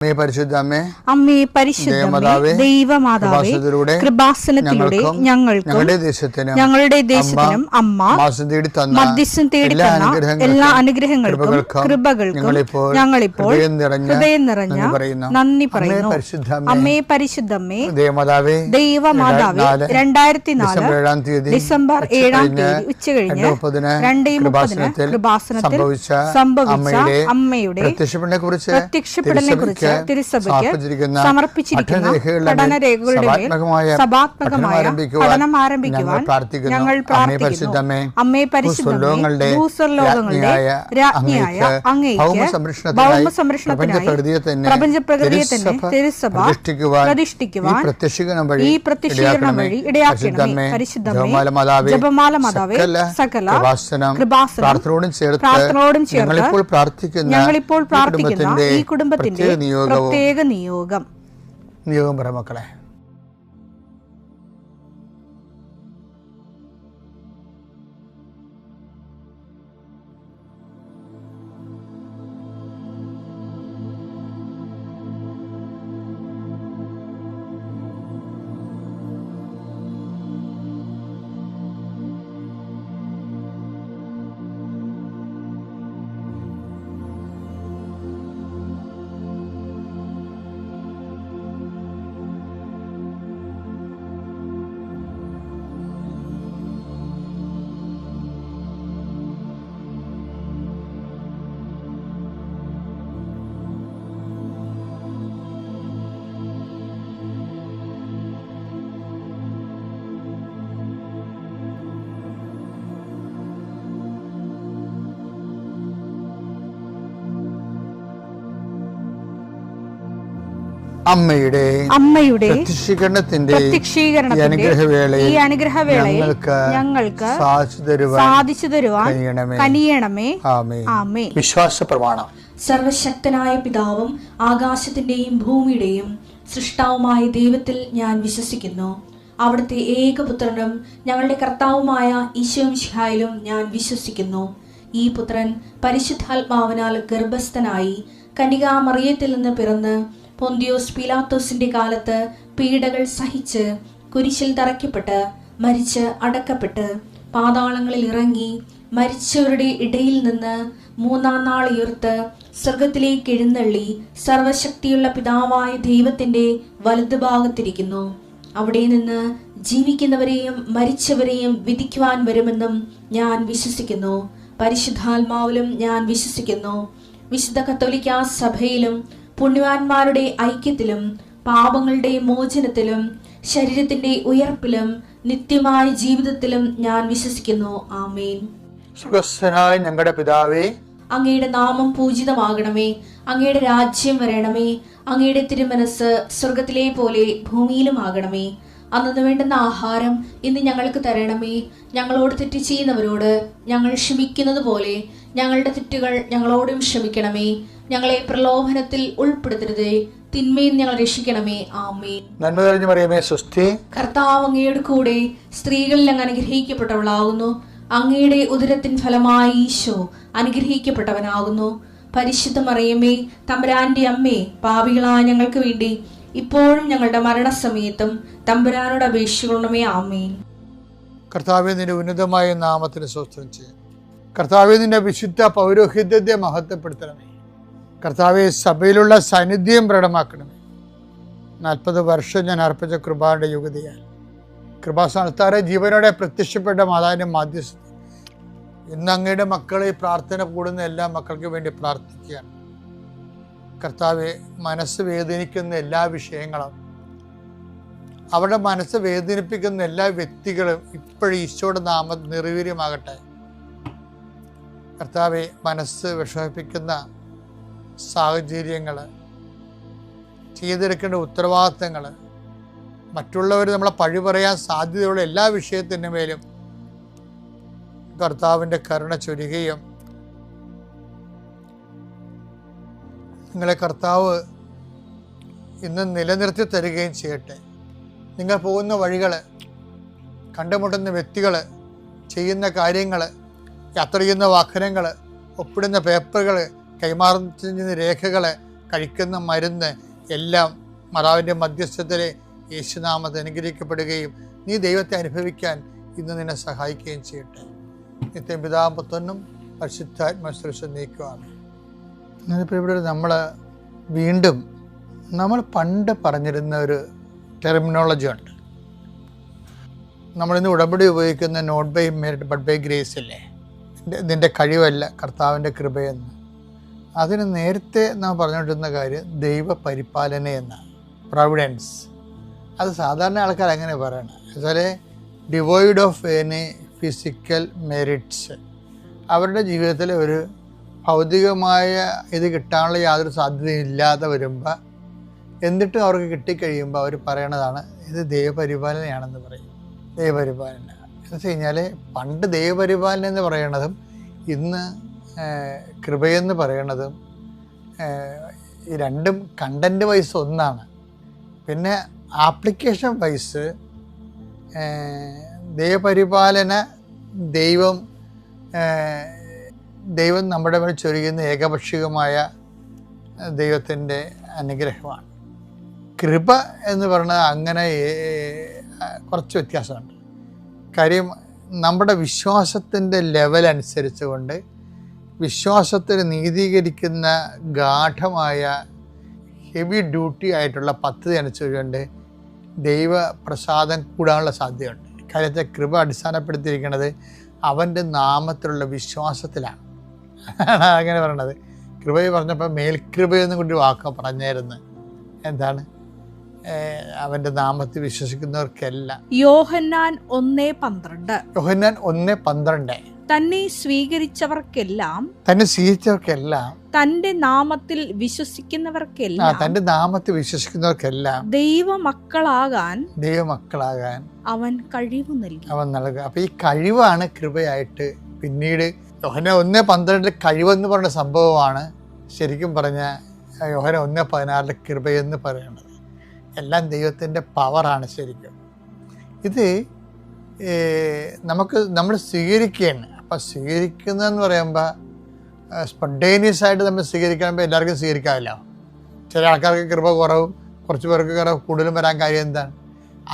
അമ്മേ പരിശുദ്ധമേ ദൈവമാതാവേ കൃപാസനത്തിലൂടെ ഞങ്ങളുടെ ദേശത്തിനും അമ്മ മധ്യസ്ഥം തേടി തന്ന എല്ലാ അനുഗ്രഹങ്ങൾക്കും കൃപകൾക്കും ഞങ്ങളിപ്പോൾ ഹൃദയം നിറഞ്ഞ നന്ദി പറയുന്നു. അമ്മേ പരിശുദ്ധമേ ദൈവമാതാവേ 2004 ഡിസംബർ 7 ഉച്ചകഴിഞ്ഞ് 2:30 കൃപാസനത്തിൽ സംഭവിച്ച അമ്മയുടെ പ്രത്യക്ഷപ്പെടലിനെ കുറിച്ച് തിരുസഭയ്ക്ക് സമർപ്പിച്ചിരിക്കുന്ന പഠനരേഖകളുടെ മേൽ സഭാത്മകമായ പഠനം ആരംഭിക്കുവാൻ ഞങ്ങൾ പ്രാർത്ഥിക്കുന്നു. അമ്മേ പരിശുദ്ധമേ ഭൂസ്വർലോകങ്ങളുടെ രാജ്ഞിയായ അങ്ങേയ്ക്ക് ഭൗമസംരക്ഷണത്തിനായി പ്രപഞ്ചപ്രകൃതിയെ തന്നെ തിരുസഭ പ്രതിഷ്ഠിക്കുവാൻ ഈ പ്രത്യക്ഷീകരണം വഴി ഇടയാക്കണമേ. പരിശുദ്ധമേ ജപമാല മാതാവേ സകല കൃപാസനം പ്രാർത്ഥനയോടും ചേർത്ത് ഞങ്ങളിപ്പോൾ പ്രാർത്ഥിക്കുന്ന ഈ കുടുംബത്തിന്റെ പ്രത്യേക നിയോഗം പറ മക്കളെ. അമ്മയുടെ പ്രത്യക്ഷീകരണത്തിന്റെ ഈ അനുഗ്രഹവേളയിൽ ഞങ്ങൾക്ക് സാധിച്ചു തരുവാൻ കനിയണമേ. ആമേൻ. വിശ്വാസ പ്രമാണം. സർവശക്തനായ പിതാവും ആകാശത്തിന്റെയും ഭൂമിയുടെയും സൃഷ്ടാവുമായ ദൈവത്തിൽ ഞാൻ വിശ്വസിക്കുന്നു. അവിടുത്തെ ഏകപുത്രനും ഞങ്ങളുടെ കർത്താവുമായ ഈശോമിശിഹായിലും ഞാൻ വിശ്വസിക്കുന്നു. ഈ പുത്രൻ പരിശുദ്ധാത്മാവിനാൽ ഗർഭസ്ഥനായി കന്യകാമറിയത്തിൽ നിന്ന് പിറന്ന് പൊന്തിയോസ് പീലാത്തോസിന്റെ കാലത്ത് പീഡകൾ സഹിച്ച് കുരിശിൽ തറയ്ക്കപ്പെട്ട് മരിച്ച് അടക്കപ്പെട്ട് പാതാളങ്ങളിൽ ഇറങ്ങി മരിച്ചവരുടെ ഇടയിൽ നിന്ന് 3-ാം നാൾ ഉയർത്ത് സ്വർഗത്തിലേക്ക് എഴുന്നള്ളി സർവശക്തിയുള്ള പിതാവായ ദൈവത്തിന്റെ വലതുഭാഗത്തിരിക്കുന്നു. അവിടെ നിന്ന് ജീവിക്കുന്നവരെയും മരിച്ചവരെയും വിധിക്കുവാൻ വരുമെന്നും ഞാൻ വിശ്വസിക്കുന്നു. പരിശുദ്ധാത്മാവിലും ഞാൻ വിശ്വസിക്കുന്നു. വിശുദ്ധ കത്തോലിക്കാ സഭയിലും പുണ്യവാന്മാരുടെ ഐക്യത്തിലും പാപങ്ങളുടെ മോചനത്തിലും ശരീരത്തിന്റെ ഉയർപ്പിലും നിത്യമായ ജീവിതത്തിലും ഞാൻ വിശ്വസിക്കുന്നു. ആമേൻ. സുഖസ്ഥനായ ഞങ്ങളുടെ പിതാവേ, അങ്ങയുടെ നാമം പൂജിതമാകണമേ. അങ്ങയുടെ രാജ്യം വരണമേ. അങ്ങയുടെ തിരുമനസ് സ്വർഗത്തിലെ പോലെ ഭൂമിയിലും ആകണമേ. അന്നു വേണ്ടുന്ന ആഹാരം ഇന്ന് ഞങ്ങൾക്ക് തരണമേ. ഞങ്ങളോട് തെറ്റ് ചെയ്യുന്നവരോട് ഞങ്ങൾ ക്ഷമിക്കുന്നത് പോലെ ഞങ്ങളുടെ തെറ്റുകൾ ഞങ്ങളോടും ക്ഷമിക്കണമേ. ഞങ്ങളെ പ്രലോഭനത്തിൽ ഉൾപ്പെടുത്തരുതേ, തിന്മയിൽ ഞങ്ങൾ രക്ഷിക്കണമേ. ആമേൻ. നന്മ നിറഞ്ഞ മറിയമേ സ്വസ്തി. കർത്താവ് അങ്ങയുടെ കൂടെ സ്ത്രീകളിൽ അങ്ങ് അനുഗ്രഹിക്കപ്പെട്ടവളാകുന്നു. അങ്ങയുടെ ഉദരത്തിൻ ഫലമായി ഈശോ അനുഗ്രഹിക്കപ്പെട്ടവനാകുന്നു. പരിശുദ്ധ മറിയമേ തമ്പുരാന്റെ അമ്മേ, പാപികളായ ഞങ്ങൾക്ക് വേണ്ടി ഇപ്പോഴും ഞങ്ങളുടെ മരണസമയത്തും തമ്പുരാനോട് അപേക്ഷിക്കണമേ. ആമേൻ. കർത്താവേ, നിന്റെ ഉന്നതമായ നാമത്തിന് സ്തോത്രം ചെയ്യും. കർത്താവേ, നിന്റെ വിശുദ്ധ പൗരോഹിത്യത്തെ മഹത്വപ്പെടുത്തണമേ. കർത്താവെ, സഭയിലുള്ള സാന്നിധ്യം പ്രകടമാക്കണമേ. 40 വർഷം ഞാൻ അർപ്പിച്ച കൃപാന്റെ യുഗതിയാൽ കൃപാസ്ഥാനത്താറെ ജീവനോടെ പ്രത്യക്ഷപ്പെട്ട മാതാവിന്റെ മാധ്യസ്ഥ ഇന്ന് അങ്ങയുടെ മക്കളെ പ്രാർത്ഥന കൂടുന്ന എല്ലാ മക്കൾക്ക് വേണ്ടി പ്രാർത്ഥിക്കുകയാണ്. കർത്താവെ, മനസ്സ് വേദനിക്കുന്ന എല്ലാ വിഷയങ്ങളും, അവരുടെ മനസ്സ് വേദനിപ്പിക്കുന്ന എല്ലാ വ്യക്തികളും ഇപ്പോഴും ഈശോയുടെ നാമം നിർവീര്യമാകട്ടെ. കർത്താവെ, മനസ്സ് വിഷമിപ്പിക്കുന്ന സാഹചര്യങ്ങൾ, ചെയ്തെടുക്കേണ്ട ഉത്തരവാദിത്തങ്ങൾ, മറ്റുള്ളവർ നമ്മളെ പഴി പറയാൻ സാധ്യതയുള്ള എല്ലാ വിഷയത്തിൻ്റെ മേലും കർത്താവിൻ്റെ കരുണ ചൊരിയുകയും നിങ്ങളെ കർത്താവ് ഇന്ന് നിലനിർത്തി തരികയും ചെയ്യട്ടെ. നിങ്ങൾ പോകുന്ന വഴികൾ, കണ്ടുമുട്ടുന്ന വ്യക്തികൾ, ചെയ്യുന്ന കാര്യങ്ങൾ, യാത്ര ചെയ്യുന്ന വാഹനങ്ങൾ, ഒപ്പിടുന്ന പേപ്പറുകൾ, കൈമാറുന്ന രേഖകൾ, കഴിക്കുന്ന മരുന്ന് എല്ലാം മാതാവിൻ്റെ മധ്യസ്ഥത്തിൽ യേശുനാമത്തിൽ അനുഗ്രഹിക്കപ്പെടുകയും നീ ദൈവത്തെ അനുഭവിക്കാൻ ഇന്ന് നിന്നെ സഹായിക്കുകയും ചെയ്യട്ടെ. നിത്യം പിതാവും പുത്രനും പരിശുദ്ധാത്മാശ്രേഷ്ഠ നീക്കുവാണ്. ഇപ്പോൾ ഇവിടെ നമ്മൾ പണ്ട് പറഞ്ഞിരുന്ന ഒരു ടെർമിനോളജി ഉണ്ട്. നമ്മളിന്ന് ഉടമ്പടി ഉപയോഗിക്കുന്ന not by merit but by grace അല്ലേ, നിൻ്റെ കഴിവല്ല കർത്താവിൻ്റെ കൃപയെന്ന്. അതിന് നേരത്തെ നാം പറഞ്ഞുകൊണ്ടിരുന്ന കാര്യം ദൈവ പരിപാലന എന്നാണ്, പ്രൊവിഡൻസ്. അത് സാധാരണ ആൾക്കാർ അങ്ങനെ പറയണം, എന്നുവെച്ചാൽ devoid of any physical merits. അവരുടെ ജീവിതത്തിൽ ഒരു ഭൗതികമായ ഇത് കിട്ടാനുള്ള യാതൊരു സാധ്യതയും ഇല്ലാതെ വരുമ്പോൾ, എന്നിട്ടും അവർക്ക് കിട്ടിക്കഴിയുമ്പോൾ അവർ പറയണതാണ് ഇത് ദൈവപരിപാലനയാണെന്ന് പറയും. ദൈവപരിപാലന എന്ന് വെച്ച് കഴിഞ്ഞാൽ പണ്ട് ദൈവപരിപാലന എന്ന് പറയണതും ഇന്ന് കൃപയെന്ന് പറയണതും ഈ രണ്ടും കണ്ടൻറ്റ് വൈസ് ഒന്നാണ്. പിന്നെ ആപ്ലിക്കേഷൻ വൈസ് ദൈവപരിപാലന ദൈവം നമ്മുടെ മേൽ ചൊരിയുന്ന ഏകപക്ഷികമായ ദൈവത്തിൻ്റെ അനുഗ്രഹമാണ്. കൃപ എന്ന് പറയുന്നത് അങ്ങനെ കുറച്ച് വ്യത്യാസമുണ്ട്. കാര്യം നമ്മുടെ വിശ്വാസത്തിൻ്റെ ലെവൽ അനുസരിച്ച് കൊണ്ട് വിശ്വാസത്തിന് നീതീകരിക്കുന്ന ഗാഠമായ ഹെവി ഡ്യൂട്ടി ആയിട്ടുള്ള പദ്ധതി അനുസരിച്ചുകൊണ്ട് ദൈവപ്രസാദം കൂടാനുള്ള സാധ്യതയുണ്ട്. കാര്യത്തെ കൃപ അടിസ്ഥാനപ്പെടുത്തിയിരിക്കുന്നത് അവൻ്റെ നാമത്തിലുള്ള വിശ്വാസത്തിലാണ്. അങ്ങനെ പറയണത്. കൃപയെ പറഞ്ഞപ്പോൾ മേൽകൃപയെന്നും കൂടി വാക്ക് പറഞ്ഞായിരുന്നു. എന്താണ്? അവൻ്റെ നാമത്തിൽ വിശ്വസിക്കുന്നവർക്കെല്ലാം. യോഹന്നാൻ 1:12 തന്നെ സ്വീകരിച്ചവർക്കെല്ലാം തന്റെ നാമത്തിൽ വിശ്വസിക്കുന്നവർക്കെല്ലാം ദൈവമക്കളാകാൻ അവൻ കഴിവ് നൽകുക. അപ്പൊ ഈ കഴിവാണ് കൃപയായിട്ട് പിന്നീട് യോഹന്നാൻ 1:12 കഴിവെന്ന് പറഞ്ഞ സംഭവമാണ് ശരിക്കും പറഞ്ഞ യോഹന്നാൻ 1:16 കൃപയെന്ന് പറയുന്നത്. എല്ലാം ദൈവത്തിൻ്റെ പവറാണ് ശരിക്കും. ഇത് നമ്മൾ സ്വീകരിക്കുകയാണ്. അപ്പം സ്വീകരിക്കുന്നതെന്ന് പറയുമ്പോൾ സ്പോണ്ടേനിയസ് ആയിട്ട് നമ്മൾ സ്വീകരിക്കുമ്പോൾ എല്ലാവർക്കും സ്വീകരിക്കാമല്ലോ. ചില ആൾക്കാർക്ക് കൃപ കുറവും, കുറച്ച് പേർക്ക് കൂടുതലും വരാൻ കാര്യം എന്താണ്?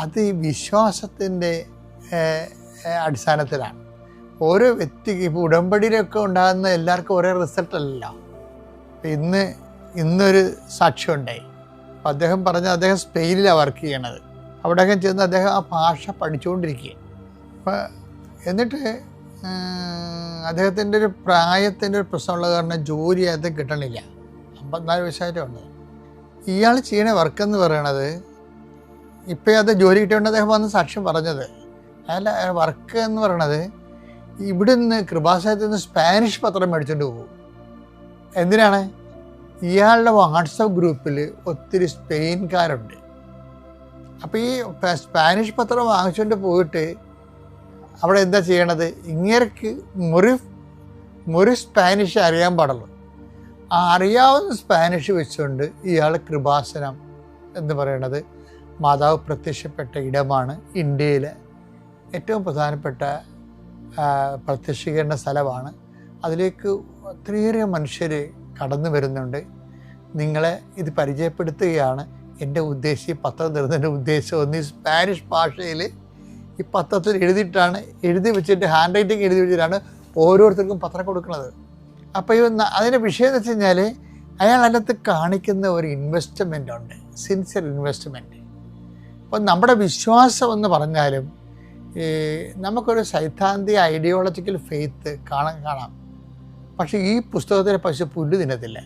അത് ഈ വിശ്വാസത്തിൻ്റെ അടിസ്ഥാനത്തിലാണ്. ഓരോ വ്യക്തിക്ക് ഇപ്പോൾ ഉടമ്പടിയിലൊക്കെ ഉണ്ടാകുന്ന എല്ലാവർക്കും ഒരേ റിസൾട്ടല്ലല്ലോ. ഇന്നൊരു സാക്ഷ്യം ഉണ്ടായി. അപ്പോൾ അദ്ദേഹം പറഞ്ഞത് അദ്ദേഹം സ്പെയിനിലാണ് വർക്ക് ചെയ്യണത്. അവിടെയൊക്കെ ചെന്ന് അദ്ദേഹം ആ ഭാഷ പഠിച്ചുകൊണ്ടിരിക്കുക. അപ്പോൾ എന്നിട്ട് അദ്ദേഹത്തിൻ്റെ ഒരു പ്രായത്തിൻ്റെ ഒരു പ്രശ്നമുള്ള കാരണം ജോലി അദ്ദേഹം കിട്ടണില്ല. 54 വയസ്സായിട്ടേ ഉണ്ട്. ഇയാൾ ചെയ്യണ വർക്കെന്ന് പറയണത് ഇപ്പം അത് ജോലി കിട്ടിയോണ്ട് അദ്ദേഹം വന്ന് സാക്ഷ്യം പറഞ്ഞത്. അല്ല, വർക്ക് എന്ന് പറയണത് ഇവിടുന്ന് കൃപാസനത്തിൽ നിന്ന് സ്പാനിഷ് പത്രം മേടിച്ചുകൊണ്ട് പോകും. എന്തിനാണ്? ഇയാളുടെ വാട്സപ്പ് ഗ്രൂപ്പിൽ ഒത്തിരി സ്പെയിൻകാരുണ്ട്. അപ്പോൾ ഈ സ്പാനിഷ് പത്രം വാങ്ങിച്ചുകൊണ്ട് പോയിട്ട് അവിടെ എന്താ ചെയ്യണത്? ഇങ്ങേർക്ക് മുറി സ്പാനിഷ് അറിയാൻ പാടുള്ളൂ. ആ അറിയാവുന്ന സ്പാനിഷ് വെച്ചുകൊണ്ട് ഇയാൾ കൃപാസനം എന്ന് പറയുന്നത് മാതാവ് പ്രത്യക്ഷപ്പെട്ട ഇടമാണ്. ഇന്ത്യയിലെ ഏറ്റവും പ്രധാനപ്പെട്ട പ്രത്യക്ഷീകരണ സ്ഥലമാണ്. അതിലേക്ക് ഒത്തിരിയേറെ മനുഷ്യർ കടന്നു വരുന്നുണ്ട്. നിങ്ങളെ ഇത് പരിചയപ്പെടുത്തുകയാണ് എൻ്റെ ഉദ്ദേശം. ഈ പത്രം തരുന്നതിൻ്റെ ഉദ്ദേശം ഒന്ന് ഈ സ്പാനിഷ് ഭാഷയിൽ ഈ പത്രത്തിൽ എഴുതി വെച്ചിട്ട് ഹാൻഡ് റൈറ്റിംഗ് എഴുതി വെച്ചിട്ടാണ് ഓരോരുത്തർക്കും പത്രം കൊടുക്കുന്നത്. അപ്പോൾ അതിൻ്റെ വിഷയം എന്ന് വെച്ച് കഴിഞ്ഞാൽ അയാൾ അതിനകത്ത് കാണിക്കുന്ന ഒരു ഇൻവെസ്റ്റ്മെൻ്റ് ഉണ്ട്, സിൻസിയർ ഇൻവെസ്റ്റ്മെൻറ്റ്. അപ്പോൾ നമ്മുടെ വിശ്വാസം എന്ന് പറഞ്ഞാലും നമുക്കൊരു സൈദ്ധാന്തിക ഐഡിയോളജിക്കൽ ഫെയ്ത്ത് കാണാം. പക്ഷേ ഈ പുസ്തകത്തിലെ പശു പുല്ല് തിന്നത്തില്ല.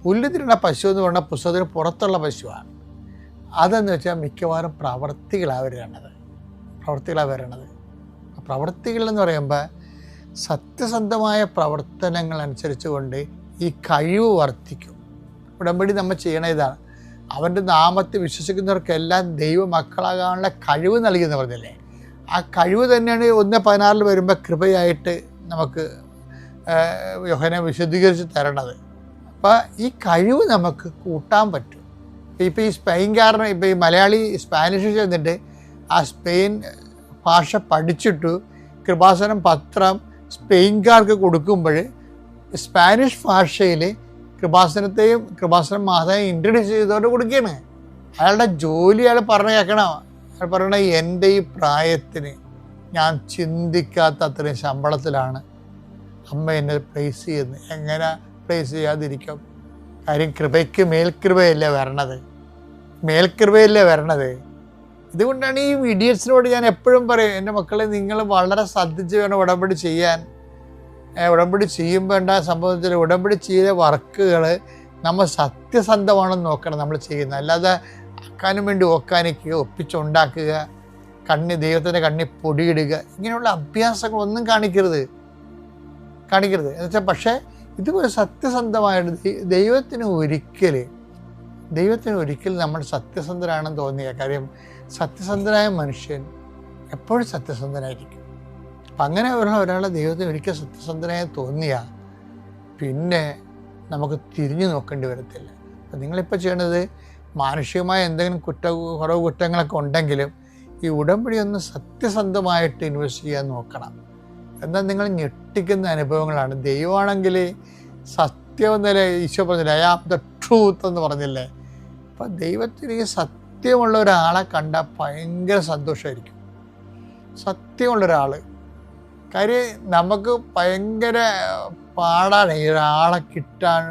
പുല്ല് തിന്നുന്ന പശു എന്ന് പറഞ്ഞാൽ പുസ്തകത്തിന് പുറത്തുള്ള പശുവാണ്. അതെന്ന് വെച്ചാൽ മിക്കവാറും പ്രവർത്തികളാണ് വരണത്. പ്രവർത്തികളെന്ന് പറയുമ്പോൾ സത്യസന്ധമായ പ്രവർത്തനങ്ങൾ അനുസരിച്ച് കൊണ്ട് ഈ കഴിവ് വർദ്ധിക്കും. ഉടമ്പടി നമ്മൾ ചെയ്യണ ഇതാണ്, അവൻ്റെ നാമത്തിൽ വിശ്വസിക്കുന്നവർക്കെല്ലാം ദൈവമക്കളാകാനുള്ള കഴിവ് നൽകിയെന്ന് പറഞ്ഞില്ലേ. ആ കഴിവ് തന്നെയാണ് 1:16 വരുമ്പോൾ കൃപയായിട്ട് നമുക്ക് യോഹന്നാൻ വിശദീകരിച്ച് തരണത്. അപ്പോൾ ഈ കഴിവ് നമുക്ക് കൂട്ടാൻ പറ്റും. ഇപ്പോൾ ഈ സ്പെയിൻകാരന്, ഇപ്പോൾ ഈ മലയാളി സ്പാനിഷ് ചെന്നിട്ട് ആ സ്പെയിൻ ഭാഷ പഠിച്ചിട്ടു കൃപാസനം പത്രം സ്പെയിൻകാർക്ക് കൊടുക്കുമ്പോൾ സ്പാനിഷ് ഭാഷയിൽ കൃപാസനം മാതാവിനെ ഇൻട്രൊഡ്യൂസ് ചെയ്തോണ്ട് കൊടുക്കുകയാണ്. അയാളുടെ ജോലി അയാൾ പറഞ്ഞു കേൾക്കണം. അയാൾ പറയണ എൻ്റെ ഈ പ്രായത്തിന് ഞാൻ ചിന്തിക്കാത്ത അത്രയും ശമ്പളത്തിലാണ് അമ്മ എന്നെ പ്ലേസ് ചെയ്യുന്നത്. എങ്ങനെ പ്ലേസ് ചെയ്യാതിരിക്കും? കാര്യം കൃപയ്ക്ക് മേൽകൃപയല്ലേ വരണത്. ഇതുകൊണ്ടാണ് ഈ ഇഡിയറ്റ്സിനോട് ഞാൻ എപ്പോഴും പറയും, എൻ്റെ മക്കളെ നിങ്ങൾ വളരെ ശ്രദ്ധിച്ച് വേണം ഉടമ്പടി ചെയ്യാൻ. ഉടമ്പടി ചെയ്യുമ്പോൾ ഉണ്ടായ സംഭവത്തിൽ ഉടമ്പടി ചെയ്ത വർക്കുകൾ നമ്മൾ സത്യസന്ധമാണെന്ന് നോക്കണം നമ്മൾ ചെയ്യുന്നത്. അല്ലാതെ ആക്കാനും വേണ്ടി ഓക്കാനിക്കുക, ഒപ്പിച്ചുണ്ടാക്കുക, ദൈവത്തിൻ്റെ കണ്ണി പൊടിയിടുക, ഇങ്ങനെയുള്ള അഭ്യാസങ്ങളൊന്നും കാണിക്കരുത്. എന്നുവെച്ചാൽ പക്ഷേ ഇതുപോലെ സത്യസന്ധമായിട്ട് ദൈവത്തിന് ഒരിക്കൽ നമ്മൾ സത്യസന്ധരാണെന്ന് തോന്നിയ കാര്യം, സത്യസന്ധനായ മനുഷ്യൻ എപ്പോഴും സത്യസന്ധനായിരിക്കും. അപ്പം അങ്ങനെ ഒരാളെ ദൈവത്തിന് ഒരിക്കൽ സത്യസന്ധനായി തോന്നിയാൽ പിന്നെ നമുക്ക് തിരിഞ്ഞു നോക്കേണ്ടി വരത്തില്ല. അപ്പം നിങ്ങളിപ്പോൾ ചെയ്യേണ്ടത്, മാനുഷികമായ എന്തെങ്കിലും കുറ്റങ്ങളൊക്കെ ഉണ്ടെങ്കിലും ഈ ഉടമ്പടി ഒന്ന് സത്യസന്ധമായിട്ട് ഇൻവെസ്റ്റ് ചെയ്യാൻ നോക്കണം. എന്നാൽ നിങ്ങൾ ഞെട്ടിക്കുന്ന അനുഭവങ്ങളാണ്. ദൈവമാണെങ്കിൽ സത്യം എന്നല്ലേ ഈശോ പറഞ്ഞില്ലേ, ഐ ആം ദ ട്രൂത്ത് എന്ന് പറഞ്ഞില്ലേ. അപ്പം ദൈവത്തിന് ഈ സത്യമുള്ള ഒരാളെ കണ്ടാൽ ഭയങ്കര സന്തോഷമായിരിക്കും. സത്യമുള്ള ഒരാൾ. കാര്യം നമുക്ക് ഭയങ്കര പാടാണ് ഈ ഒരാളെ കിട്ടാൻ,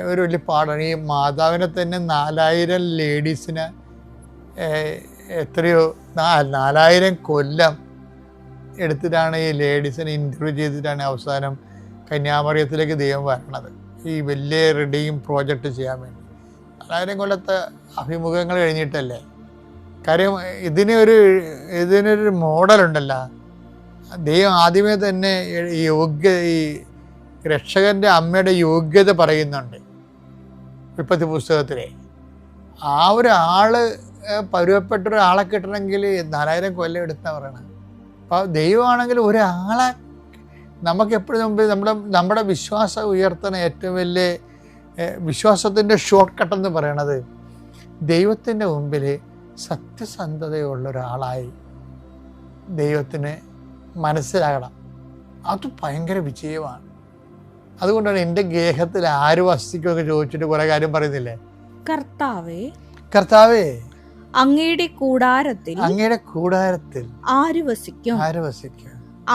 ഒരു വലിയ പാടാണ്. ഈ മാതാവിനെ തന്നെ 4000 ലേഡീസിന് എത്രയോ 4000 കൊല്ലം എടുത്തിട്ടാണ് ഈ ലേഡീസിനെ ഇൻ്റർവ്യൂ ചെയ്തിട്ടാണ് അവസാനം കന്യാമറിയത്തിലേക്ക് ദൈവം വരണത്, ഈ വലിയ റിഡീം പ്രോജക്റ്റ് ചെയ്യാൻ വേണ്ടി. 4000 കൊല്ലത്തെ അഭിമുഖങ്ങൾ കഴിഞ്ഞിട്ടല്ലേ. കാര്യം ഇതിനൊരു മോഡലുണ്ടല്ലോ. ദൈവം ആദ്യമേ തന്നെ ഈ രക്ഷകൻ്റെ അമ്മയുടെ യോഗ്യത പറയുന്നുണ്ട് ഉൽപ്പത്തി പുസ്തകത്തിലെ. ആ ഒരാൾ പരുവപ്പെട്ട ഒരാളെ കിട്ടണമെങ്കിൽ 4000 കൊല്ലം എടുത്താൽ പറയണം. അപ്പോൾ ദൈവമാണെങ്കിൽ ഒരാളെ നമുക്കെപ്പോഴും മുമ്പിൽ നമ്മുടെ വിശ്വാസം ഉയർത്തണ ഏറ്റവും വലിയ വിശ്വാസത്തിൻ്റെ ഷോർട്ട് കട്ടെന്ന് പറയണത് ദൈവത്തിൻ്റെ മുമ്പിൽ സത്യസന്ധതയുള്ള ഒരാളായി ദൈവത്തിന് മനസ്സിലാകണം. അത് ഭയങ്കര വിജയമാണ്. അതുകൊണ്ടാണ് എൻ്റെ ഗേഹത്തിൽ ആര് വസിക്കുമൊക്കെ ചോദിച്ചിട്ട് കുറേ കാര്യം പറയുന്നില്ലേ. കർത്താവേ അങ്ങയുടെ കൂടാരത്തിൽ ആര് വസിക്കും?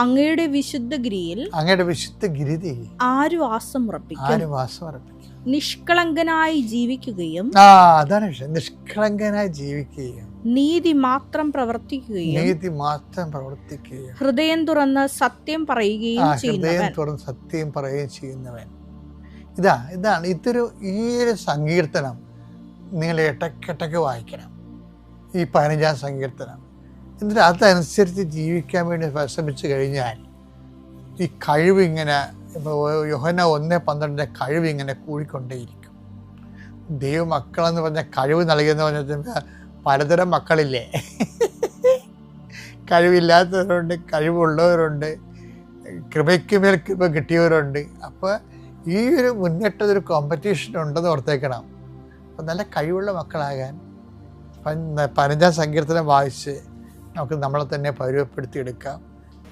അങ്ങയുടെ വിശുദ്ധഗിരിയിൽ ആര് വാസമുറപ്പിക്കും? നിഷ്കളങ്കനായി ജീവിക്കുകയും നീതി മാത്രം പ്രവർത്തിക്കുകയും ഹൃദയം തുറന്ന് സത്യം പറയുകയും ചെയ്യുന്നവൻ. ഇതാണ് ഈ ഒരു സങ്കീർത്തനം നിങ്ങൾ ഇടയ്ക്കിടയ്ക്ക് വായിക്കണം. ഈ 15-ാം സങ്കീർത്തനം. എന്നിട്ട് അതനുസരിച്ച് ജീവിക്കാൻ വേണ്ടി പരിശ്രമിച്ചു കഴിഞ്ഞാൽ ഈ കഴിവ് ഇങ്ങനെ, ഇപ്പോൾ യോഹന്നാൻ 1:12 കഴിവ് ഇങ്ങനെ കൂടിക്കൊണ്ടേയിരിക്കും. ദൈവമക്കളെന്ന് പറഞ്ഞാൽ കഴിവ് നൽകിയെന്ന് പറഞ്ഞാൽ പലതരം മക്കളില്ലേ. കഴിവില്ലാത്തവരുണ്ട്, കഴിവുള്ളവരുണ്ട്, കൃപയ്ക്ക് മേൽ കൃപ കിട്ടിയവരുണ്ട്. അപ്പോൾ ഈ ഒരു മുന്നേറ്റതൊരു കോമ്പറ്റീഷൻ ഉണ്ടെന്ന് ഓർത്തേക്കണം. അപ്പം നല്ല കഴിവുള്ള മക്കളാകാൻ 15-ാം സങ്കീർത്തനം വായിച്ച് നമുക്ക് നമ്മളെ തന്നെ പരുവപ്പെടുത്തിയെടുക്കാം.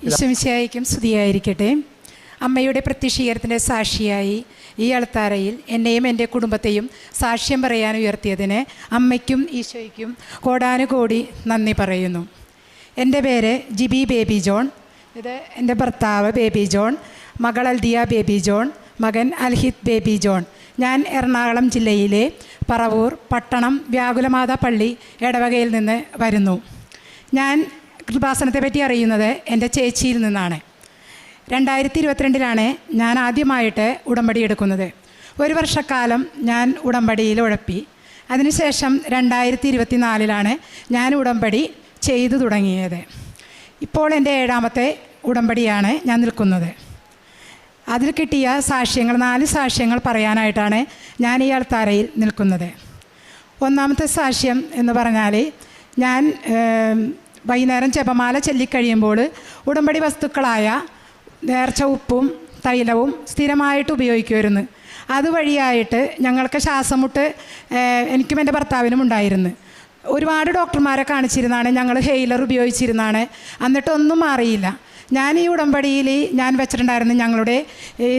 ഈശോമിശിഹായ്ക്കും സ്തുതിയായിരിക്കട്ടെ. അമ്മയുടെ പ്രത്യക്ഷീകരണത്തിൻ്റെ സാക്ഷിയായി ഈ അൾത്താരയിൽ എന്നെയും എൻ്റെ കുടുംബത്തെയും സാക്ഷ്യം പറയാൻ ഉയർത്തിയതിന് അമ്മയ്ക്കും ഈശോയ്ക്കും കോടാനുകോടി നന്ദി പറയുന്നു. എൻ്റെ പേര് ജിബി ബേബി ജോൺ. ഇത് എൻ്റെ ഭർത്താവ് ബേബി ജോൺ, മകൾ അൽദിയ ബേബി ജോൺ, മകൻ അൽഹിത് ബേബി ജോൺ. ഞാൻ എറണാകുളം ജില്ലയിലെ പറവൂർ പട്ടണം വ്യാകുലമാതാ പള്ളി ഇടവകയിൽ നിന്ന് വരുന്നു. ഞാൻ കൃപാസനത്തെ പറ്റി അറിയുന്നത് എൻ്റെ ചേച്ചിയിൽ നിന്നാണ്. 2022 ഞാൻ ആദ്യമായിട്ട് ഉടമ്പടി എടുക്കുന്നത്. 1 വർഷക്കാലം ഞാൻ ഉടമ്പടിയിൽ ഉഴപ്പി. അതിനുശേഷം 2024 ഞാൻ ഉടമ്പടി ചെയ്തു തുടങ്ങിയത്. ഇപ്പോൾ എൻ്റെ 7ാമത്തെ ഉടമ്പടിയാണ് ഞാൻ നിൽക്കുന്നത്. അതിൽ കിട്ടിയ സാക്ഷ്യങ്ങൾ 4 സാക്ഷ്യങ്ങൾ പറയാനായിട്ടാണ് ഞാൻ ഈ അൾത്താരയിൽ നിൽക്കുന്നത്. 1ാമത്തെ സാക്ഷ്യം എന്ന് പറഞ്ഞാൽ, ഞാൻ വൈകുന്നേരം ജപമാല ചൊല്ലിക്കഴിയുമ്പോൾ ഉടമ്പടി വസ്തുക്കളായ നേർച്ച ഉപ്പും തൈലവും സ്ഥിരമായിട്ട് ഉപയോഗിക്കുമായിരുന്നു. അതുവഴിയായിട്ട് ഞങ്ങൾക്ക് ശ്വാസം മുട്ട് എനിക്കും എൻ്റെ ഭർത്താവിനും ഉണ്ടായിരുന്നു. ഒരുപാട് ഡോക്ടർമാരെ കാണിച്ചിരുന്നാണ്, ഞങ്ങൾ ഹെയിലർ ഉപയോഗിച്ചിരുന്നാണ്, എന്നിട്ടൊന്നും മാറിയില്ല. ഞാൻ ഈ ഉടമ്പടിയിൽ ഞാൻ വെച്ചിട്ടുണ്ടായിരുന്നു ഞങ്ങളുടെ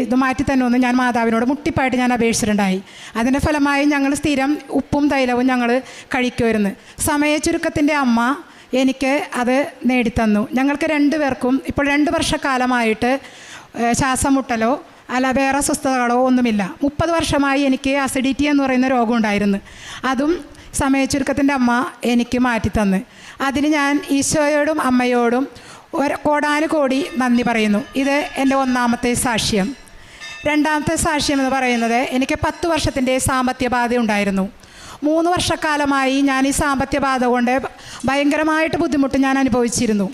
ഇത് മാറ്റി തന്നുവെന്ന് ഞാൻ മാതാവിനോട് മുട്ടിപ്പായിട്ട് ഞാൻ അപേക്ഷിച്ചിട്ടുണ്ടായി. അതിൻ്റെ ഫലമായി ഞങ്ങൾ സ്ഥിരം ഉപ്പും തൈലവും ഞങ്ങൾ കഴിക്കുമായിരുന്നു. സമയച്ചുരുക്കത്തിൻ്റെ അമ്മ എനിക്ക് അത് നേടിത്തന്നു. ഞങ്ങൾക്ക് 2 പേർക്കും ഇപ്പോൾ 2 വർഷക്കാലമായിട്ട് ശ്വാസം മുട്ടലോ അല്ല വേറെ അസ്വസ്ഥതകളോ ഒന്നുമില്ല. 30 വർഷമായി എനിക്ക് അസിഡിറ്റി എന്ന് പറയുന്ന രോഗം ഉണ്ടായിരുന്നു. അതും സമയച്ചുരുക്കത്തിൻ്റെ അമ്മ എനിക്ക് മാറ്റിത്തന്ന്. അതിന് ഞാൻ ഈശോയോടും അമ്മയോടും കോടാനുകോടി നന്ദി പറയുന്നു. ഇത് എൻ്റെ 1ാമത്തെ സാക്ഷ്യം. 2ാമത്തെ സാക്ഷ്യം എന്ന് പറയുന്നത് എനിക്ക് 10 വർഷത്തിൻ്റെ സാമ്പത്തിക ബാധ ഉണ്ടായിരുന്നു. 3 വർഷക്കാലമായി ഞാൻ ഈ സാമ്പത്തിക ബാധ കൊണ്ട് ഭയങ്കരമായിട്ട് ബുദ്ധിമുട്ട് ഞാൻ അനുഭവിച്ചിരുന്നു.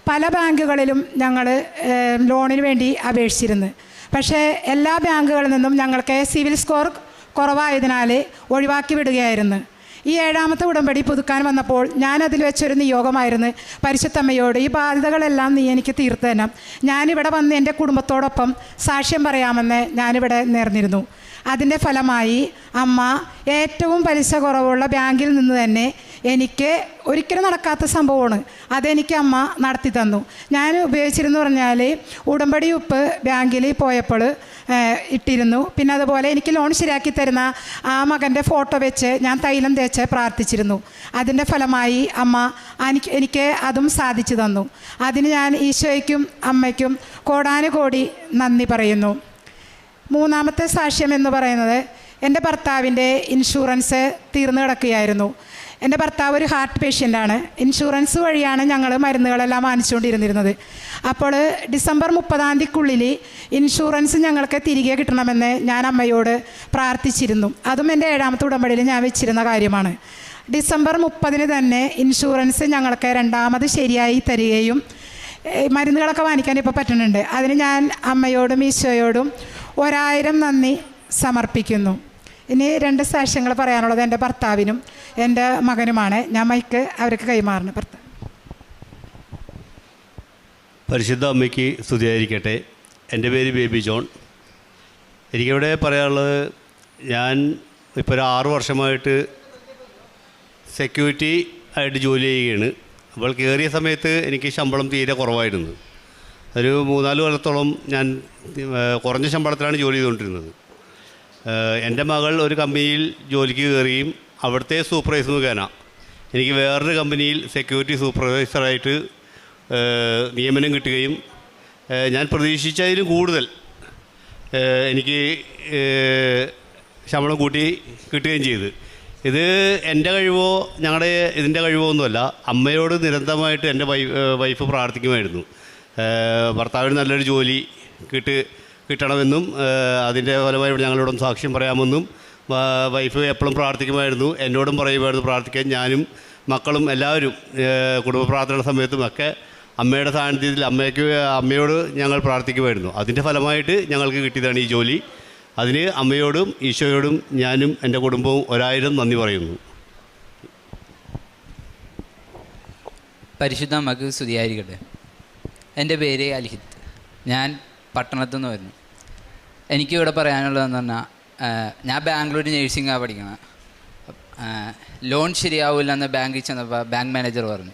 പല ബാങ്കുകളിലും ഞങ്ങൾ ലോണിന് വേണ്ടി അപേക്ഷിച്ചിരുന്നു. പക്ഷേ എല്ലാ ബാങ്കുകളിൽ നിന്നും ഞങ്ങൾക്ക് സിവിൽ സ്കോർ കുറവായതിനാൽ ഒഴിവാക്കി വിടുകയായിരുന്നു. ഈ 7ാമത്തെ ഉടമ്പടി പുതുക്കാൻ വന്നപ്പോൾ ഞാനതിൽ വെച്ചൊരു നിയോഗമായിരുന്നു, പരിശുദ്ധമ്മയോട് ഈ ബാധ്യതകളെല്ലാം നീ എനിക്ക് തീർത്തു തരണം, ഞാനിവിടെ വന്ന് എൻ്റെ കുടുംബത്തോടൊപ്പം സാക്ഷ്യം പറയാമെന്ന് ഞാനിവിടെ നേർന്നിരുന്നു. അതിൻ്റെ ഫലമായി അമ്മ ഏറ്റവും പലിശ കുറവുള്ള ബാങ്കിൽ നിന്ന് തന്നെ എനിക്ക് ഒരിക്കലും നടക്കാത്ത സംഭവമാണ്, അതെനിക്ക് അമ്മ നടത്തി തന്നു. ഞാൻ ഉപയോഗിച്ചിരുന്നു പറഞ്ഞാൽ ഉടമ്പടി ഉപ്പ് ബാങ്കിൽ പോയപ്പോൾ ഇട്ടിരുന്നു. പിന്നെ അതുപോലെ എനിക്ക് ലോൺ ശരിയാക്കി തരുന്ന ആ മകൻ്റെ ഫോട്ടോ വെച്ച് ഞാൻ തൈലം തേച്ച് പ്രാർത്ഥിച്ചിരുന്നു. അതിൻ്റെ ഫലമായി അമ്മ എനിക്ക് അതും സാധിച്ചു തന്നു. അതിന് ഞാൻ ഈശോയ്ക്കും അമ്മയ്ക്കും കോടാനുകോടി നന്ദി പറയുന്നു. 3ാമത്തെ സാക്ഷ്യം എന്ന് പറയുന്നത് എൻ്റെ ഭർത്താവിൻ്റെ ഇൻഷുറൻസ് തീർന്നു കിടക്കുകയായിരുന്നു. എൻ്റെ ഭർത്താവ് ഒരു ഹാർട്ട് പേഷ്യൻ്റാണ്. ഇൻഷുറൻസ് വഴിയാണ് ഞങ്ങൾ മരുന്നുകളെല്ലാം വാങ്ങിച്ചുകൊണ്ടിരുന്നത്. അപ്പോൾ ഡിസംബർ 30-ാം തീയതിക്കുള്ളിൽ ഇൻഷുറൻസ് ഞങ്ങൾക്ക് തിരികെ കിട്ടണമെന്ന് ഞാൻ അമ്മയോട് പ്രാർത്ഥിച്ചിരുന്നു. അതും എൻ്റെ 7ാമത്തെ ഉടമ്പടിയിൽ ഞാൻ വെച്ചിരുന്ന കാര്യമാണ്. ഡിസംബർ 30-ന് തന്നെ ഇൻഷുറൻസ് ഞങ്ങൾക്ക് 2ാമത് ശരിയായി തരികയും മരുന്നുകളൊക്കെ വാങ്ങിക്കാൻ ഇപ്പോൾ പറ്റുന്നുണ്ട്. അതിന് ഞാൻ അമ്മയോടും ഈശോയോടും 1000 നന്ദി സമർപ്പിക്കുന്നു. ഇനി 2 സാക്ഷ്യങ്ങൾ പറയാനുള്ളത് എൻ്റെ ഭർത്താവിനും എൻ്റെ മകനുമാണ്. ഞാൻ മൈക്ക് അവർക്ക് കൈമാറുന്നു. ഭർത്താവ്. പരിശുദ്ധ അമ്മയ്ക്ക് സ്തുതിയായിരിക്കട്ടെ. എൻ്റെ പേര് ബേബി ജോൺ. എനിക്കിവിടെ പറയാനുള്ളത്, ഞാൻ ഇപ്പോൾ ഒരു 6 വർഷമായിട്ട് സെക്യൂരിറ്റി ആയിട്ട് ജോലി ചെയ്യുകയാണ്. അപ്പോൾ കയറിയ സമയത്ത് എനിക്ക് ശമ്പളം തീരെ കുറവായിരുന്നു. ഒരു 3-4 കൊല്ലത്തോളം ഞാൻ കുറഞ്ഞ ശമ്പളത്തിലാണ് ജോലി ചെയ്തുകൊണ്ടിരുന്നത്. എൻ്റെ മകൾ ഒരു കമ്പനിയിൽ ജോലിക്ക് കയറുകയും അവിടുത്തെ സൂപ്പർവൈസർ മുഖേന എനിക്ക് വേറൊരു കമ്പനിയിൽ സെക്യൂരിറ്റി സൂപ്പർവൈസറായിട്ട് നിയമനം കിട്ടുകയും ഞാൻ പ്രതീക്ഷിച്ചതിലും കൂടുതൽ എനിക്ക് ശമ്പളം കൂട്ടി കിട്ടുകയും ചെയ്തു. ഇത് എൻ്റെ കഴിവോ ഞങ്ങളുടെ ഇതിൻ്റെ കഴിവോ ഒന്നുമല്ല. അമ്മയോട് നിരന്തരമായിട്ട് എൻ്റെ വൈഫ് പ്രാർത്ഥിക്കുമായിരുന്നു. ഭർത്താവിന് നല്ലൊരു ജോലി കിട്ടണമെന്നും അതിൻ്റെ ഫലമായി ഞങ്ങളിവിടെ സാക്ഷ്യം പറയാമെന്നും വൈഫ് എപ്പോഴും പ്രാർത്ഥിക്കുമായിരുന്നു. എന്നോടും പറയുമായിരുന്നു പ്രാർത്ഥിക്കാൻ. ഞാനും മക്കളും എല്ലാവരും കുടുംബ പ്രാർത്ഥനയുടെ സമയത്തും ഒക്കെ അമ്മയുടെ സാന്നിധ്യത്തിൽ അമ്മയോട് ഞങ്ങൾ പ്രാർത്ഥിക്കുമായിരുന്നു. അതിൻ്റെ ഫലമായിട്ട് ഞങ്ങൾക്ക് കിട്ടിയതാണ് ഈ ജോലി. അതിന് അമ്മയോടും ഈശോയോടും ഞാനും എൻ്റെ കുടുംബവും 1000 നന്ദി പറയുന്നു. പരിശുദ്ധ അമ്മക്ക് സ്തുതിയായിരിക്കട്ടെ. എൻ്റെ പേര് അൽഹിത്ത്. ഞാൻ പട്ടണത്തു നിന്ന് വരുന്നു. എനിക്കിവിടെ പറയാനുള്ളതെന്ന് പറഞ്ഞാൽ, ഞാൻ ബാംഗ്ലൂർ നേഴ്സിംഗാണ് പഠിക്കുന്നത്. ലോൺ ശരിയാവില്ല എന്ന് ബാങ്കിൽ ചെന്നപ്പോൾ ബാങ്ക് മാനേജർ പറഞ്ഞു.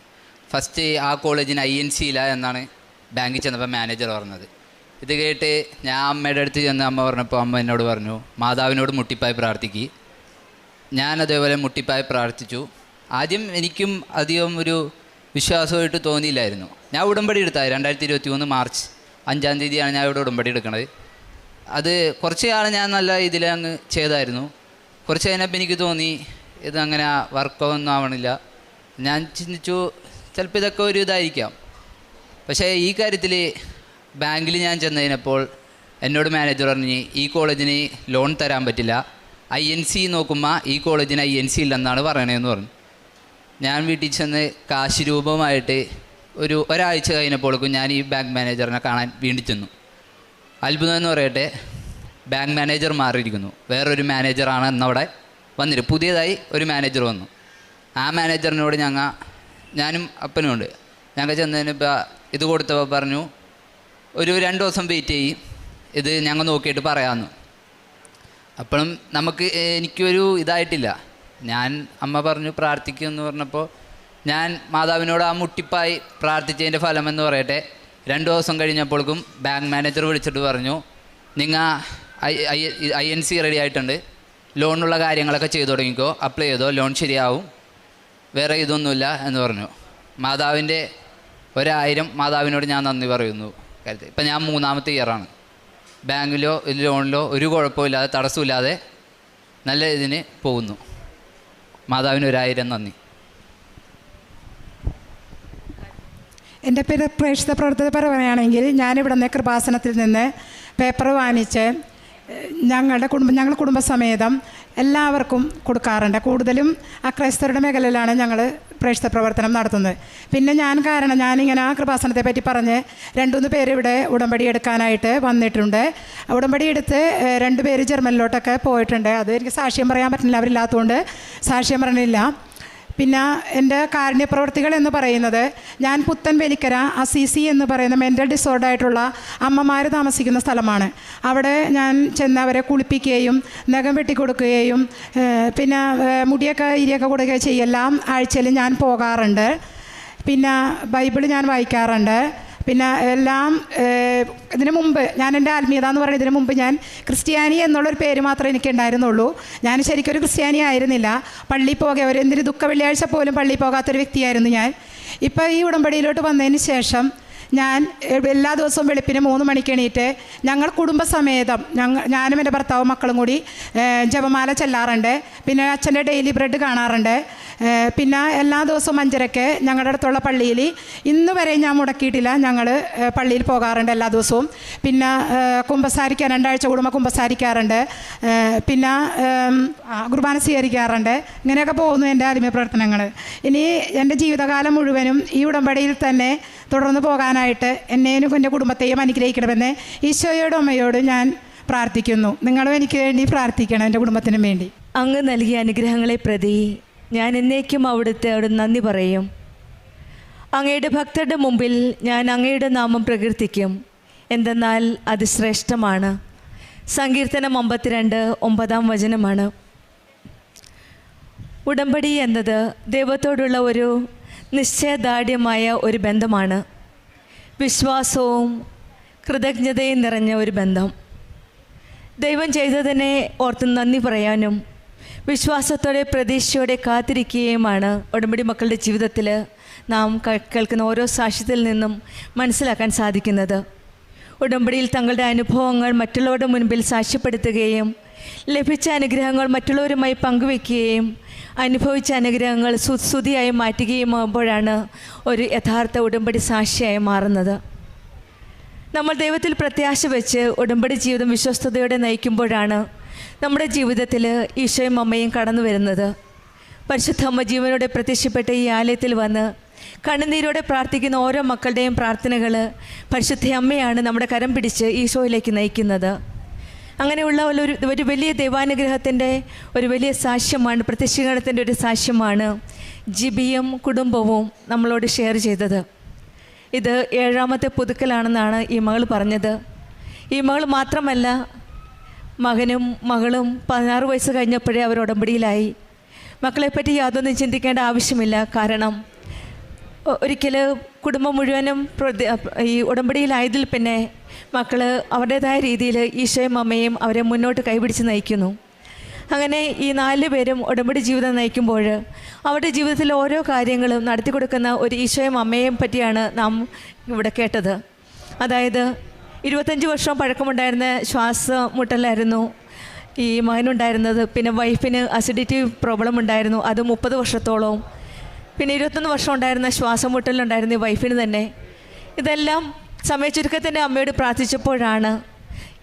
ഫസ്റ്റ് ആ കോളേജിന് INC ഇല്ല എന്നാണ് ബാങ്കിൽ ചെന്നപ്പോൾ മാനേജർ പറഞ്ഞത്. ഇത് കേട്ട് ഞാൻ അമ്മയുടെ അടുത്ത് ചെന്ന് അമ്മ പറഞ്ഞപ്പോൾ അമ്മ എന്നോട് പറഞ്ഞു, മാതാവിനോട് മുട്ടിപ്പായി പ്രാർത്ഥിക്കുക. ഞാൻ അതേപോലെ മുട്ടിപ്പായി പ്രാർത്ഥിച്ചു. ആദ്യം എനിക്കും അധികം ഒരു വിശ്വാസമായിട്ട് തോന്നിയില്ലായിരുന്നു. ഞാൻ ഉടമ്പടി എടുത്തായി 2023 മാർച്ച് 5-ാം തീയതിയാണ് ഞാൻ ഇവിടെ ഉടമ്പടി എടുക്കുന്നത്. അത് കുറച്ച് കാലം ഞാൻ നല്ല ഇതിൽ അങ്ങ് ചെയ്തായിരുന്നു. കുറച്ച് കഴിഞ്ഞപ്പോൾ എനിക്ക് തോന്നി ഇതങ്ങനെ വർക്കൊന്നും ആവണില്ല. ഞാൻ ചിന്തിച്ചു ചിലപ്പോൾ ഇതൊക്കെ ഒരു ഇതായിരിക്കാം. പക്ഷേ ഈ കാര്യത്തിൽ ബാങ്കിൽ ഞാൻ ചെന്നതിനപ്പോൾ എന്നോട് മാനേജർ പറഞ്ഞ് ഈ കോളേജിന് ലോൺ തരാൻ പറ്റില്ല, INC നോക്കുമ്പോൾ ഈ കോളേജിന് INC ഇല്ലെന്നാണ് പറയണതെന്ന് പറഞ്ഞു. ഞാൻ വീട്ടിൽ ചെന്ന് കാശ് രൂപമായിട്ട് ഒരാഴ്ച കഴിഞ്ഞപ്പോഴേക്കും ഞാൻ ഈ ബാങ്ക് മാനേജറിനെ കാണാൻ വീണ്ടും ചെന്നു. അത്ഭുതം എന്ന് പറയട്ടെ, ബാങ്ക് മാനേജർ മാറിയിരിക്കുന്നു. വേറൊരു മാനേജറാണ് എന്നവിടെ വന്നിട്ട് പുതിയതായി ഒരു മാനേജർ വന്നു. ആ മാനേജറിനോട് ഞാനും അപ്പനും ഉണ്ട്. ഞങ്ങൾ ചെന്നതിന് ഇത് കൊടുത്തപ്പോൾ പറഞ്ഞു ഒരു 2 ദിവസം വെയിറ്റ് ചെയ്യും, ഇത് ഞങ്ങൾ നോക്കിയിട്ട് പറയാമെന്ന്. അപ്പോഴും എനിക്കൊരു ഇതായിട്ടില്ല. ഞാൻ അമ്മ പറഞ്ഞു പ്രാർത്ഥിക്കുമെന്ന് പറഞ്ഞപ്പോൾ ഞാൻ മാതാവിനോട് ആ മുട്ടിപ്പായി പ്രാർത്ഥിച്ചതിൻ്റെ ഫലമെന്ന് പറയട്ടെ, 2 ദിവസം കഴിഞ്ഞപ്പോഴേക്കും ബാങ്ക് മാനേജർ വിളിച്ചിട്ട് പറഞ്ഞു, നിങ്ങൾ INC റെഡി ആയിട്ടുണ്ട്, ലോണിനുള്ള കാര്യങ്ങളൊക്കെ ചെയ്തു തുടങ്ങിക്കോ, അപ്ലൈ ചെയ്തോ, ലോൺ ശരിയാവും, വേറെ ഇതൊന്നുമില്ല എന്ന് പറഞ്ഞു. മാതാവിൻ്റെ 1000 മാതാവിനോട് ഞാൻ നന്ദി പറയുന്നു. കരുതി ഇപ്പം ഞാൻ 3ാമത്തെ ഇയറാണ്. ബാങ്കിലോ ലോണിലോ ഒരു കുഴപ്പമില്ലാതെ തടസ്സമില്ലാതെ നല്ല ഇതിന് പോകുന്നു. മാതാവിന് 1000 നന്ദി. എൻ്റെ പേര് പ്രേക്ഷിത പ്രവർത്തകർ പറയുകയാണെങ്കിൽ, ഞാനിവിടെ നിന്ന് കൃപാസനത്തിൽ നിന്ന് പേപ്പർ വാങ്ങിച്ച് ഞങ്ങൾ കുടുംബസമേതം എല്ലാവർക്കും കൊടുക്കാറുണ്ട്. കൂടുതലും അക്രൈസ്തവരുടെ മേഖലയിലാണ് ഞങ്ങൾ പ്രേക്ഷിത പ്രവർത്തനം നടത്തുന്നത്. പിന്നെ ഞാനിങ്ങനെ ആ കൃപാസനത്തെ പറ്റി പറഞ്ഞ് 2-3 പേര് ഇവിടെ ഉടമ്പടി എടുക്കാനായിട്ട് വന്നിട്ടുണ്ട്. ഉടമ്പടി എടുത്ത് 2 പേര് ജർമ്മനിലോട്ടൊക്കെ പോയിട്ടുണ്ട്. അത് എനിക്ക് സാക്ഷ്യം പറയാൻ പറ്റുന്നില്ല, അവരില്ലാത്തതുകൊണ്ട് സാക്ഷ്യം പറഞ്ഞില്ല. പിന്നെ എൻ്റെ കാരുണ്യപ്രവർത്തികൾ എന്ന് പറയുന്നത്, ഞാൻ പുത്തൻവേലിക്കര അസീസി എന്ന് പറയുന്ന മെൻ്റൽ ഡിസോർഡർ ആയിട്ടുള്ള അമ്മമാർ താമസിക്കുന്ന സ്ഥലമാണ്. അവിടെ ഞാൻ ചെന്ന് അവരെ കുളിപ്പിക്കുകയും നഖം വെട്ടിക്കൊടുക്കുകയും പിന്നെ മുടിയൊക്കെ ഇരിയൊക്കെ കൊടുക്കുകയും ചെയ്യും. എല്ലാം ആഴ്ചയിൽ ഞാൻ പോകാറുണ്ട്. പിന്നെ ബൈബിൾ ഞാൻ വായിക്കാറുണ്ട്. പിന്നെ എല്ലാം ഇതിനു മുമ്പ് ഞാൻ എൻ്റെ ആത്മീയത എന്ന് പറയുന്നത്, ഇതിനു മുമ്പ് ഞാൻ ക്രിസ്ത്യാനി എന്നുള്ളൊരു പേര് മാത്രമേ എനിക്ക് ഉണ്ടായിരുന്നുള്ളൂ. ഞാൻ ശരിക്കൊരു ക്രിസ്ത്യാനി ആയിരുന്നില്ല. പള്ളിയിൽ പോകുക, എന്തിന് ദുഃഖ വെള്ളിയാഴ്ച പോലും പള്ളിയിൽ പോകാത്തൊരു വ്യക്തിയായിരുന്നു ഞാൻ. ഇപ്പോൾ ഈ ഉടമ്പടിയിലോട്ട് വന്നതിന് ശേഷം ഞാൻ എല്ലാ ദിവസവും വെളുപ്പിന് 3 മണിക്ക് എണീറ്റ് ഞങ്ങൾ കുടുംബസമേതം ഞാനും എൻ്റെ ഭർത്താവും മക്കളും കൂടി ജപമാല ചെല്ലാറുണ്ട്. പിന്നെ അച്ഛൻ്റെ ഡെയിലി ബ്രെഡ് കാണാറുണ്ട്. പിന്നെ എല്ലാ ദിവസവും 5:30 ഞങ്ങളുടെ അടുത്തുള്ള പള്ളിയിൽ ഇന്ന് വരെ ഞാൻ മുടക്കിയിട്ടില്ല, ഞങ്ങൾ പള്ളിയിൽ പോകാറുണ്ട് എല്ലാ ദിവസവും. പിന്നെ കുമ്പസാരിക്കാൻ 2 ആഴ്ച കൂടുമ്പോൾ കുമ്പസാരിക്കാറുണ്ട്. പിന്നെ കുർബാന സ്വീകരിക്കാറുണ്ട്. ഇങ്ങനെയൊക്കെ പോകുന്നു എൻ്റെ ആത്മീയ പ്രവർത്തനങ്ങൾ. ഇനി എൻ്റെ ജീവിതകാലം മുഴുവനും ഈ ഉടമ്പടിയിൽ തന്നെ തുടർന്ന് പോകാനായിട്ട് എന്നെയും എൻ്റെ കുടുംബത്തെയും അനുഗ്രഹിക്കണമെന്ന് ഈശോയോടും അമ്മയോടും ഞാൻ പ്രാർത്ഥിക്കുന്നു. നിങ്ങളും എനിക്ക് വേണ്ടി പ്രാർത്ഥിക്കണം, എൻ്റെ കുടുംബത്തിനും വേണ്ടി. അങ്ങ് നൽകിയ അനുഗ്രഹങ്ങളെ പ്രതി ഞാൻ എന്നേക്കും അവിടുത്തെ നന്ദി പറയും. അങ്ങയുടെ ഭക്തരുടെ മുമ്പിൽ ഞാൻ അങ്ങയുടെ നാമം പ്രകീർത്തിക്കും, എന്തെന്നാൽ അത് ശ്രേഷ്ഠമാണ്. സങ്കീർത്തനം 52:9 ഉടമ്പടി എന്നത് ദൈവത്തോടുള്ള ഒരു നിശ്ചയദാർഢ്യമായ ഒരു ബന്ധമാണ്. വിശ്വാസവും കൃതജ്ഞതയും നിറഞ്ഞ ഒരു ബന്ധം. ദൈവം ചെയ്തതിനെ ഓർത്ത് നന്ദി പറയാനും വിശ്വാസത്തോടെ പ്രതീക്ഷയോടെ കാത്തിരിക്കുകയുമാണ് ഉടമ്പടി മക്കളുടെ ജീവിതത്തിൽ നാം കേൾക്കുന്ന ഓരോ സാക്ഷ്യത്തിൽ നിന്നും മനസ്സിലാക്കാൻ സാധിക്കുന്നത്. ഉടമ്പടിയിൽ തങ്ങളുടെ അനുഭവങ്ങൾ മറ്റുള്ളവരുടെ മുൻപിൽ സാക്ഷ്യപ്പെടുത്തുകയും ലഭിച്ച അനുഗ്രഹങ്ങൾ മറ്റുള്ളവരുമായി പങ്കുവയ്ക്കുകയും അനുഭവിച്ച അനുഗ്രഹങ്ങൾ സ്തുതിയായി മാറ്റുകയും ആകുമ്പോഴാണ് ഒരു യഥാർത്ഥ ഉടമ്പടി സാക്ഷിയായി മാറുന്നത്. നമ്മൾ ദൈവത്തിൽ പ്രത്യാശ വെച്ച് ഉടമ്പടി ജീവിതം വിശ്വസ്തയോടെ നയിക്കുമ്പോഴാണ് നമ്മുടെ ജീവിതത്തിൽ ഈശോയും അമ്മയും കടന്നു വരുന്നത്. പരിശുദ്ധ അമ്മ ജീവനോടെ പ്രത്യക്ഷപ്പെട്ട ഈ ആലയത്തിൽ വന്ന് കണ്ണുനീരോടെ പ്രാർത്ഥിക്കുന്ന ഓരോ മക്കളുടെയും പ്രാർത്ഥനകൾ പരിശുദ്ധ അമ്മയാണ് നമ്മുടെ കരം പിടിച്ച് ഈശോയിലേക്ക് നയിക്കുന്നത്. അങ്ങനെയുള്ള ഒരു വലിയ ദൈവാനുഗ്രഹത്തിൻ്റെ ഒരു വലിയ സാക്ഷ്യമാണ്, പ്രത്യക്ഷീകരണത്തിൻ്റെ ഒരു സാക്ഷ്യമാണ് ജിബിയും കുടുംബവും നമ്മളോട് ഷെയർ ചെയ്തത്. ഇത് 7ാമത്തെ പുതുക്കലാണെന്നാണ് ഈ മകൾ പറഞ്ഞത്. ഈ മകൾ മാത്രമല്ല, മകനും മകളും 16 വയസ്സ് കഴിഞ്ഞപ്പോഴേ അവർ ഉടമ്പടിയിലായി. മക്കളെപ്പറ്റി യാതൊന്നും ചിന്തിക്കേണ്ട ആവശ്യമില്ല. കാരണം ഒരിക്കൽ കുടുംബം മുഴുവനും ഈ ഉടമ്പടിയിലായതിൽ പിന്നെ മക്കൾ അവരുടേതായ രീതിയിൽ ഈശോയും അമ്മയും അവരെ മുന്നോട്ട് കൈപിടിച്ച് നയിക്കുന്നു. അങ്ങനെ ഈ 4 പേരും ഉടമ്പടി ജീവിതം നയിക്കുമ്പോൾ അവരുടെ ജീവിതത്തിൽ ഓരോ കാര്യങ്ങളും നടത്തി കൊടുക്കുന്ന ഒരു ഈശോയും അമ്മയെയും പറ്റിയാണ് നാം ഇവിടെ കേട്ടത്. അതായത് 25 വർഷം പഴക്കമുണ്ടായിരുന്ന ശ്വാസമുട്ടലായിരുന്നു ഈ മകനുണ്ടായിരുന്നത്. പിന്നെ വൈഫിന് അസിഡിറ്റി പ്രോബ്ലം ഉണ്ടായിരുന്നു, അത് 30 വർഷത്തോളവും. പിന്നെ 21 വർഷം ഉണ്ടായിരുന്ന ശ്വാസമുട്ടലുണ്ടായിരുന്നു ഈ വൈഫിന് തന്നെ. ഇതെല്ലാം സമയചുരുക്കത്തിൻ്റെ അമ്മയോട് പ്രാർത്ഥിച്ചപ്പോഴാണ്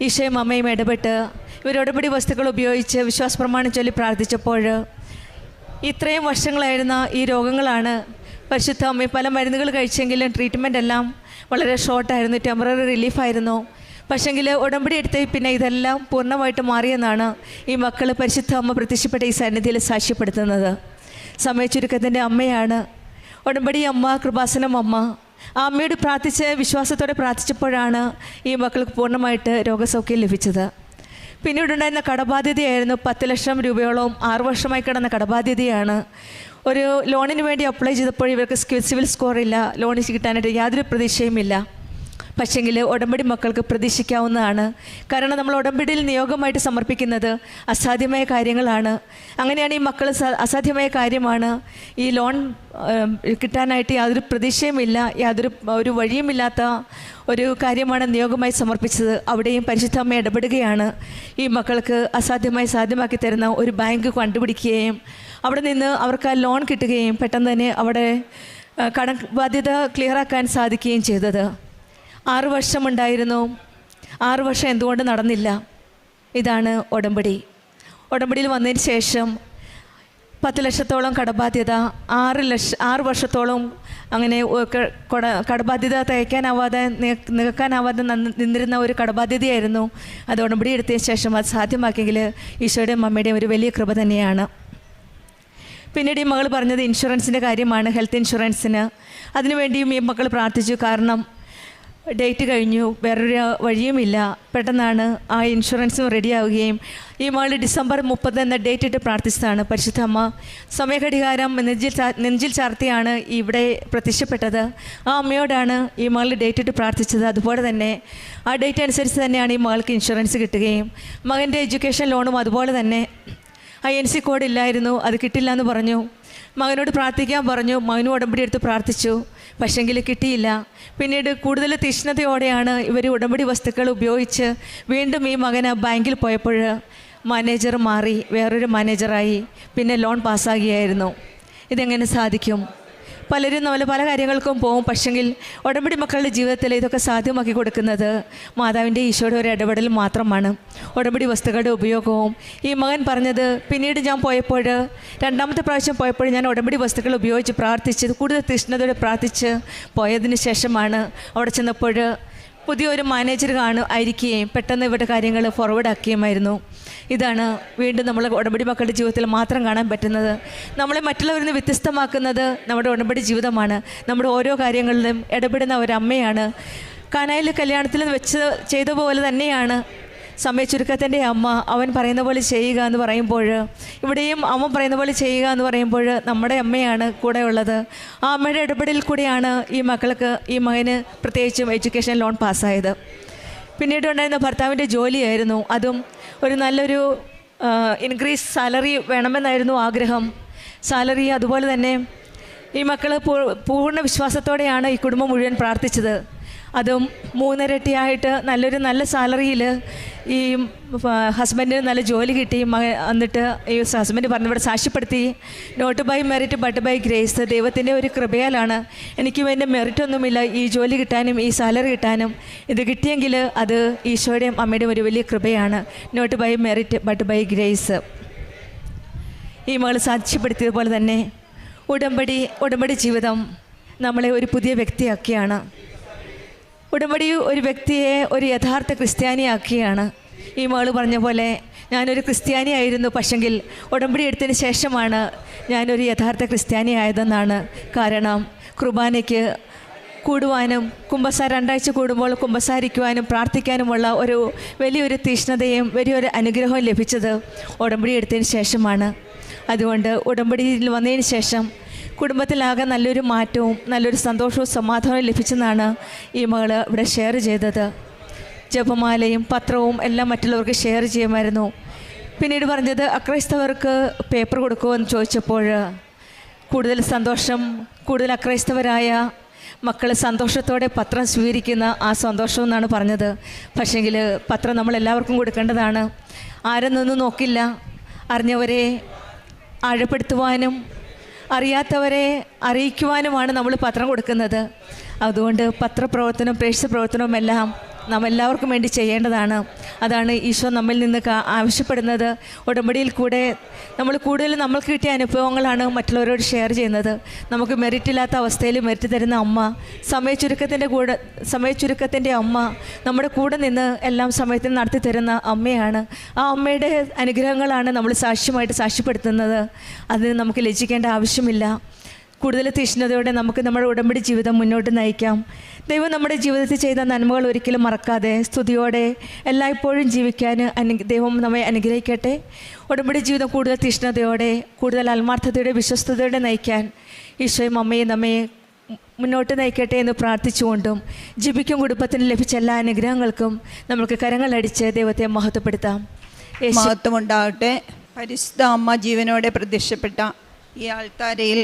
ഈശോയും അമ്മയും ഇടപെട്ട് ഇവരുടപടി വസ്തുക്കൾ ഉപയോഗിച്ച് വിശ്വാസപ്രമാണം ചൊല്ലി പ്രാർത്ഥിച്ചപ്പോൾ ഇത്രയും വർഷങ്ങളായിരുന്ന ഈ രോഗങ്ങളാണ് പരിശുദ്ധ അമ്മ പല മരുന്നുകൾ കഴിച്ചെങ്കിലും ട്രീറ്റ്മെൻ്റ് എല്ലാം വളരെ ഷോർട്ടായിരുന്നു, ടെമ്പററി റിലീഫായിരുന്നു. പക്ഷേങ്കിൽ ഉടമ്പടി എടുത്ത് പിന്നെ ഇതെല്ലാം പൂർണ്ണമായിട്ട് മാറിയെന്നാണ് ഈ മക്കൾ പരിശുദ്ധ അമ്മ പ്രത്യക്ഷപ്പെട്ട ഈ സന്നിധിയിൽ സാക്ഷ്യപ്പെടുത്തുന്നത്. സമയചുരുക്കത്തിൻ്റെ അമ്മയാണ് ഉടമ്പടി അമ്മ, കൃപാസനം അമ്മ. ആ അമ്മയോട് പ്രാർത്ഥിച്ച് വിശ്വാസത്തോടെ പ്രാർത്ഥിച്ചപ്പോഴാണ് ഈ മക്കൾക്ക് പൂർണ്ണമായിട്ട് രോഗസൗഖ്യം ലഭിച്ചത്. പിന്നീടുണ്ടായിരുന്ന കടബാധ്യതയായിരുന്നു 10 ലക്ഷം രൂപയോളം 6 വർഷമായി കിടന്ന കടബാധ്യതയാണ്. ഒരു ലോണിന് വേണ്ടി അപ്ലൈ ചെയ്തപ്പോൾ ഇവർക്ക് സിവിൽ സ്കോർ ഇല്ല, ലോൺ കിട്ടാനായിട്ട് യാതൊരു പ്രതീക്ഷയുമില്ല. പക്ഷേങ്കിൽ ഉടമ്പടി മക്കൾക്ക് പ്രതീക്ഷിക്കാവുന്നതാണ്. കാരണം നമ്മൾ ഉടമ്പടിയിൽ നിയോഗമായിട്ട് സമർപ്പിക്കുന്നത് അസാധ്യമായ കാര്യങ്ങളാണ്. അങ്ങനെയാണ് ഈ മക്കൾ അസാധ്യമായ കാര്യമാണ്. ഈ ലോൺ കിട്ടാനായിട്ട് യാതൊരു പ്രതീക്ഷയുമില്ല, ഒരു വഴിയുമില്ലാത്ത ഒരു കാര്യമാണ് നിയോഗമായി സമർപ്പിച്ചത്. അവിടെയും പരിശുദ്ധ അമ്മ ഇടപെടുകയാണ്. ഈ മക്കൾക്ക് അസാധ്യമായി സാധ്യമാക്കി തരുന്ന ഒരു ബാങ്ക് കണ്ടുപിടിക്കുകയും അവിടെ നിന്ന് അവർക്ക് ആ ലോൺ കിട്ടുകയും പെട്ടെന്ന് തന്നെ അവിടെ കടബാധ്യത ക്ലിയറാക്കാൻ സാധിക്കുകയും ചെയ്തത്. 6 വർഷമുണ്ടായിരുന്നു. 6 വർഷം എന്തുകൊണ്ട് നടന്നില്ല? ഇതാണ് ഉടമ്പടി. ഉടമ്പടിയിൽ വന്നതിന് ശേഷം 10 ലക്ഷത്തോളം കടബാധ്യത, 6 വർഷത്തോളം അങ്ങനെ കടബാധ്യത തയ്ക്കാനാവാതെ നികക്കാനാവാതെ നിന്നിരുന്ന ഒരു കടബാധ്യതയായിരുന്നു. അത് ഉടമ്പടി എടുത്തതിന് ശേഷം അത് സാധ്യമാക്കിയെങ്കിൽ ഈശോയുടെയും അമ്മയുടെയും ഒരു വലിയ കൃപ തന്നെയാണ്. പിന്നീട് ഈ മകൾ പറഞ്ഞത് ഇൻഷുറൻസിൻ്റെ കാര്യമാണ്, ഹെൽത്ത് ഇൻഷുറൻസിന്. അതിനുവേണ്ടിയും ഈ മക്കൾ പ്രാർത്ഥിച്ചു. കാരണം ഡേറ്റ് കഴിഞ്ഞു, വേറൊരു വഴിയുമില്ല. പെട്ടെന്നാണ് ആ ഇൻഷുറൻസും റെഡിയാവുകയും ഈ മകൾ ഡിസംബർ 30 എന്ന ഡേറ്റ് ഇട്ട് പ്രാർത്ഥിച്ചതാണ്. പരിശുദ്ധ അമ്മ സമയഘടികാരം നെഞ്ചിൽ ചാർത്തിയാണ് ഇവിടെ പ്രത്യക്ഷപ്പെട്ടത്. ആ അമ്മയോടാണ് ഈ മകൾ ഡേറ്റ് ഇട്ട് പ്രാർത്ഥിച്ചത്. അതുപോലെ തന്നെ ആ ഡേറ്റ് അനുസരിച്ച് തന്നെയാണ് ഈ മകൾക്ക് ഇൻഷുറൻസ് കിട്ടുകയും മകൻ്റെ എഡ്യൂക്കേഷൻ ലോണും അതുപോലെ തന്നെ INC കോഡ് ഇല്ലായിരുന്നു, അത് കിട്ടില്ല എന്ന് പറഞ്ഞു. മകനോട് പ്രാർത്ഥിക്കാൻ പറഞ്ഞു. മകനും ഉടമ്പടി എടുത്ത് പ്രാർത്ഥിച്ചു. പക്ഷെങ്കിൽ കിട്ടിയില്ല. പിന്നീട് കൂടുതൽ തീക്ഷ്ണതയോടെയാണ് ഇവർ ഉടമ്പടി വസ്തുക്കൾ ഉപയോഗിച്ച് വീണ്ടും ഈ മകൻ ബാങ്കിൽ പോയപ്പോൾ മാനേജർ മാറി, വേറൊരു മാനേജറായി. പിന്നെ ലോൺ പാസ്സാകിയായിരുന്നു. ഇതെങ്ങനെ സാധിക്കും? പലരും നമ്മൾ പല കാര്യങ്ങൾക്കും പോകും. പക്ഷെങ്കിൽ ഉടമ്പടി മക്കളുടെ ജീവിതത്തിൽ ഇതൊക്കെ സാധ്യമാക്കി കൊടുക്കുന്നത് മാതാവിൻ്റെ ഈശോയുടെ ഒരു ഇടപെടൽ മാത്രമാണ്. ഉടമ്പടി വസ്തുക്കളുടെ ഉപയോഗവും ഈ മകൻ പറഞ്ഞത്, പിന്നീട് ഞാൻ പോയപ്പോൾ 2ാമത്തെ പ്രാവശ്യം പോയപ്പോൾ ഞാൻ ഉടമ്പടി വസ്തുക്കൾ ഉപയോഗിച്ച് പ്രാർത്ഥിച്ച് കൂടുതൽ തീഷ്ണതയോടെ പ്രാർത്ഥിച്ച് പോയതിന് ശേഷമാണ് അവിടെ ചെന്നപ്പോൾ പുതിയൊരു മാനേജർ ആയിരിക്കുകയും പെട്ടെന്ന് ഇവരുടെ കാര്യങ്ങൾ ഫോർവേഡ് ആക്കുകയുമായിരുന്നു. ഇതാണ് വീണ്ടും നമ്മൾ ഉടമ്പടി മക്കളുടെ ജീവിതത്തിൽ മാത്രം കാണാൻ പറ്റുന്നത്. നമ്മളെ മറ്റുള്ളവരിൽ നിന്ന് വ്യത്യസ്തമാക്കുന്നത് നമ്മുടെ ഉടമ്പടി ജീവിതമാണ്. നമ്മുടെ ഓരോ കാര്യങ്ങളിലും ഇടപെടുന്ന ഒരമ്മയാണ്. കാനായിലെ കല്യാണത്തിൽ ചെയ്ത പോലെ തന്നെയാണ് സമയച്ചുരുക്കത്തിൻ്റെ അമ്മ. അവൻ പറയുന്ന പോലെ ചെയ്യുക എന്ന് പറയുമ്പോൾ ഇവിടെയും അവൻ പറയുന്ന പോലെ ചെയ്യുക എന്ന് പറയുമ്പോൾ നമ്മുടെ അമ്മയാണ് കൂടെ ഉള്ളത്. ആ അമ്മയുടെ ഇടപെടലിൽ കൂടിയാണ് ഈ മകന് പ്രത്യേകിച്ചും എഡ്യൂക്കേഷൻ ലോൺ പാസ്സായത്. പിന്നീട് ഉണ്ടായിരുന്ന ഭർത്താവിൻ്റെ ജോലിയായിരുന്നു. അതും ഒരു നല്ലൊരു ഇൻക്രീസ് സാലറി വേണമെന്നായിരുന്നു ആഗ്രഹം. സാലറി അതുപോലെ തന്നെ ഈ മക്കൾ പൂർണ്ണ വിശ്വാസത്തോടെയാണ് ഈ കുടുംബം മുഴുവൻ പ്രാർത്ഥിച്ചത്. അതും 3 ഇരട്ടിയായിട്ട് നല്ല സാലറിയിൽ ഈ ഹസ്ബൻഡിന് നല്ല ജോലി കിട്ടി. എന്നിട്ട് ഈ ഹസ്ബൻഡ് പറഞ്ഞവിടെ സാക്ഷ്യപ്പെടുത്തി, not by merit but by grace. ദൈവത്തിൻ്റെ ഒരു കൃപയാലാണ്. എനിക്ക് എൻ്റെ മെറിറ്റൊന്നുമില്ല ഈ ജോലി കിട്ടാനും ഈ സാലറി കിട്ടാനും. ഇത് കിട്ടിയെങ്കിൽ അത് ഈശോയുടെയും അമ്മയുടെയും ഒരു വലിയ കൃപയാണ്. Not by merit but by grace. ഈ മകൾ സാക്ഷ്യപ്പെടുത്തിയതുപോലെ തന്നെ ഉടമ്പടി ജീവിതം നമ്മളെ ഒരു പുതിയ വ്യക്തിയാക്കിയാണ്. ഉടമ്പടി ഒരു വ്യക്തിയെ ഒരു യഥാർത്ഥ ക്രിസ്ത്യാനിയാക്കിയാണ്. ഈ മകൾ പറഞ്ഞ പോലെ ഞാനൊരു ക്രിസ്ത്യാനിയായിരുന്നു, പക്ഷെങ്കിൽ ഉടമ്പടി എടുത്തതിന് ശേഷമാണ് ഞാനൊരു യഥാർത്ഥ ക്രിസ്ത്യാനി ആയതെന്നാണ്. കാരണം കുർബാനയ്ക്ക് കൂടുവാനും 2 ആഴ്ച കൂടുമ്പോൾ കുമ്പസാരിക്കുവാനും പ്രാർത്ഥിക്കാനുമുള്ള ഒരു വലിയൊരു തീഷ്ണതയും വലിയൊരു അനുഗ്രഹവും ലഭിച്ചത് ഉടമ്പടി എടുത്തതിന് ശേഷമാണ്. അതുകൊണ്ട് ഉടമ്പടിയിൽ വന്നതിന് ശേഷം കുടുംബത്തിലാകെ നല്ലൊരു മാറ്റവും നല്ലൊരു സന്തോഷവും സമാധാനവും ലഭിച്ചെന്നാണ് ഈ മകൾ ഇവിടെ ഷെയർ ചെയ്തത്. ജപമാലയും പത്രവും എല്ലാം മറ്റുള്ളവർക്ക് ഷെയർ ചെയ്യുമായിരുന്നു. പിന്നീട് പറഞ്ഞത് അക്രൈസ്തവർക്ക് പേപ്പർ കൊടുക്കുമെന്ന് ചോദിച്ചപ്പോൾ കൂടുതൽ അക്രൈസ്തവരായ മക്കൾ സന്തോഷത്തോടെ പത്രം സ്വീകരിക്കുന്ന ആ സന്തോഷം എന്നാണ് പറഞ്ഞത്. പക്ഷേങ്കിൽ പത്രം നമ്മളെല്ലാവർക്കും കൊടുക്കേണ്ടതാണ്. ആരെന്നൊന്നും നോക്കില്ല. അറിഞ്ഞവരെ ആഴപ്പെടുത്തുവാനും അറിയാത്തവരെ അറിയിക്കുവാനുമാണ് നമ്മൾ പത്രം കൊടുക്കുന്നത്. അതുകൊണ്ട് പത്രപ്രവർത്തനവും പ്രേക്ഷിത പ്രവർത്തനവും എല്ലാം നാം എല്ലാവർക്കും വേണ്ടി ചെയ്യേണ്ടതാണ്. അതാണ് ഈശോ നമ്മിൽ നിന്ന് ആവശ്യപ്പെടുന്നത്. ഉടമ്പടിയിൽ കൂടെ നമ്മൾ കൂടുതൽ നമ്മൾക്ക് കിട്ടിയ അനുഭവങ്ങളാണ് മറ്റുള്ളവരോട് ഷെയർ ചെയ്യുന്നത്. നമുക്ക് മെറിറ്റ് ഇല്ലാത്ത അവസ്ഥയിൽ മെറിറ്റ് തരുന്ന അമ്മ, സമയച്ചുരുക്കത്തിൻ്റെ അമ്മ, നമ്മുടെ കൂടെ നിന്ന് എല്ലാം സമയത്തിന് നടത്തി തരുന്ന അമ്മയാണ്. ആ അമ്മയുടെ അനുഗ്രഹങ്ങളാണ് നമ്മൾ സാക്ഷ്യമായിട്ട് സാക്ഷ്യപ്പെടുത്തുന്നത്. അതിന് നമുക്ക് ലജ്ജിക്കേണ്ട ആവശ്യമില്ല. കൂടുതൽ തീഷ്ണതയോടെ നമുക്ക് നമ്മുടെ ഉടമ്പടി ജീവിതം മുന്നോട്ട് നയിക്കാം. ദൈവം നമ്മുടെ ജീവിതത്തിൽ ചെയ്ത നന്മകൾ ഒരിക്കലും മറക്കാതെ സ്തുതിയോടെ എല്ലായ്പ്പോഴും ജീവിക്കാൻ ദൈവം നമ്മെ അനുഗ്രഹിക്കട്ടെ. ഉടമ്പടി ജീവിതം കൂടുതൽ തീഷ്ണതയോടെ കൂടുതൽ ആത്മാർത്ഥതയോടെ വിശ്വസ്തയോടെ നയിക്കാൻ ഈശോയും അമ്മയും നമ്മെ മുന്നോട്ട് നയിക്കട്ടെ എന്ന് പ്രാർത്ഥിച്ചുകൊണ്ടും ജിബിക്കും കുടുംബത്തിന് ലഭിച്ച എല്ലാ അനുഗ്രഹങ്ങൾക്കും നമുക്ക് കരങ്ങളടിച്ച് ദൈവത്തെ മഹത്വപ്പെടുത്താം. മഹത്വമുണ്ടാകട്ടെ. പരിശുദ്ധ അമ്മ ജീവനോടെ പ്രത്യക്ഷപ്പെട്ട ഈ ആൾത്താരയിൽ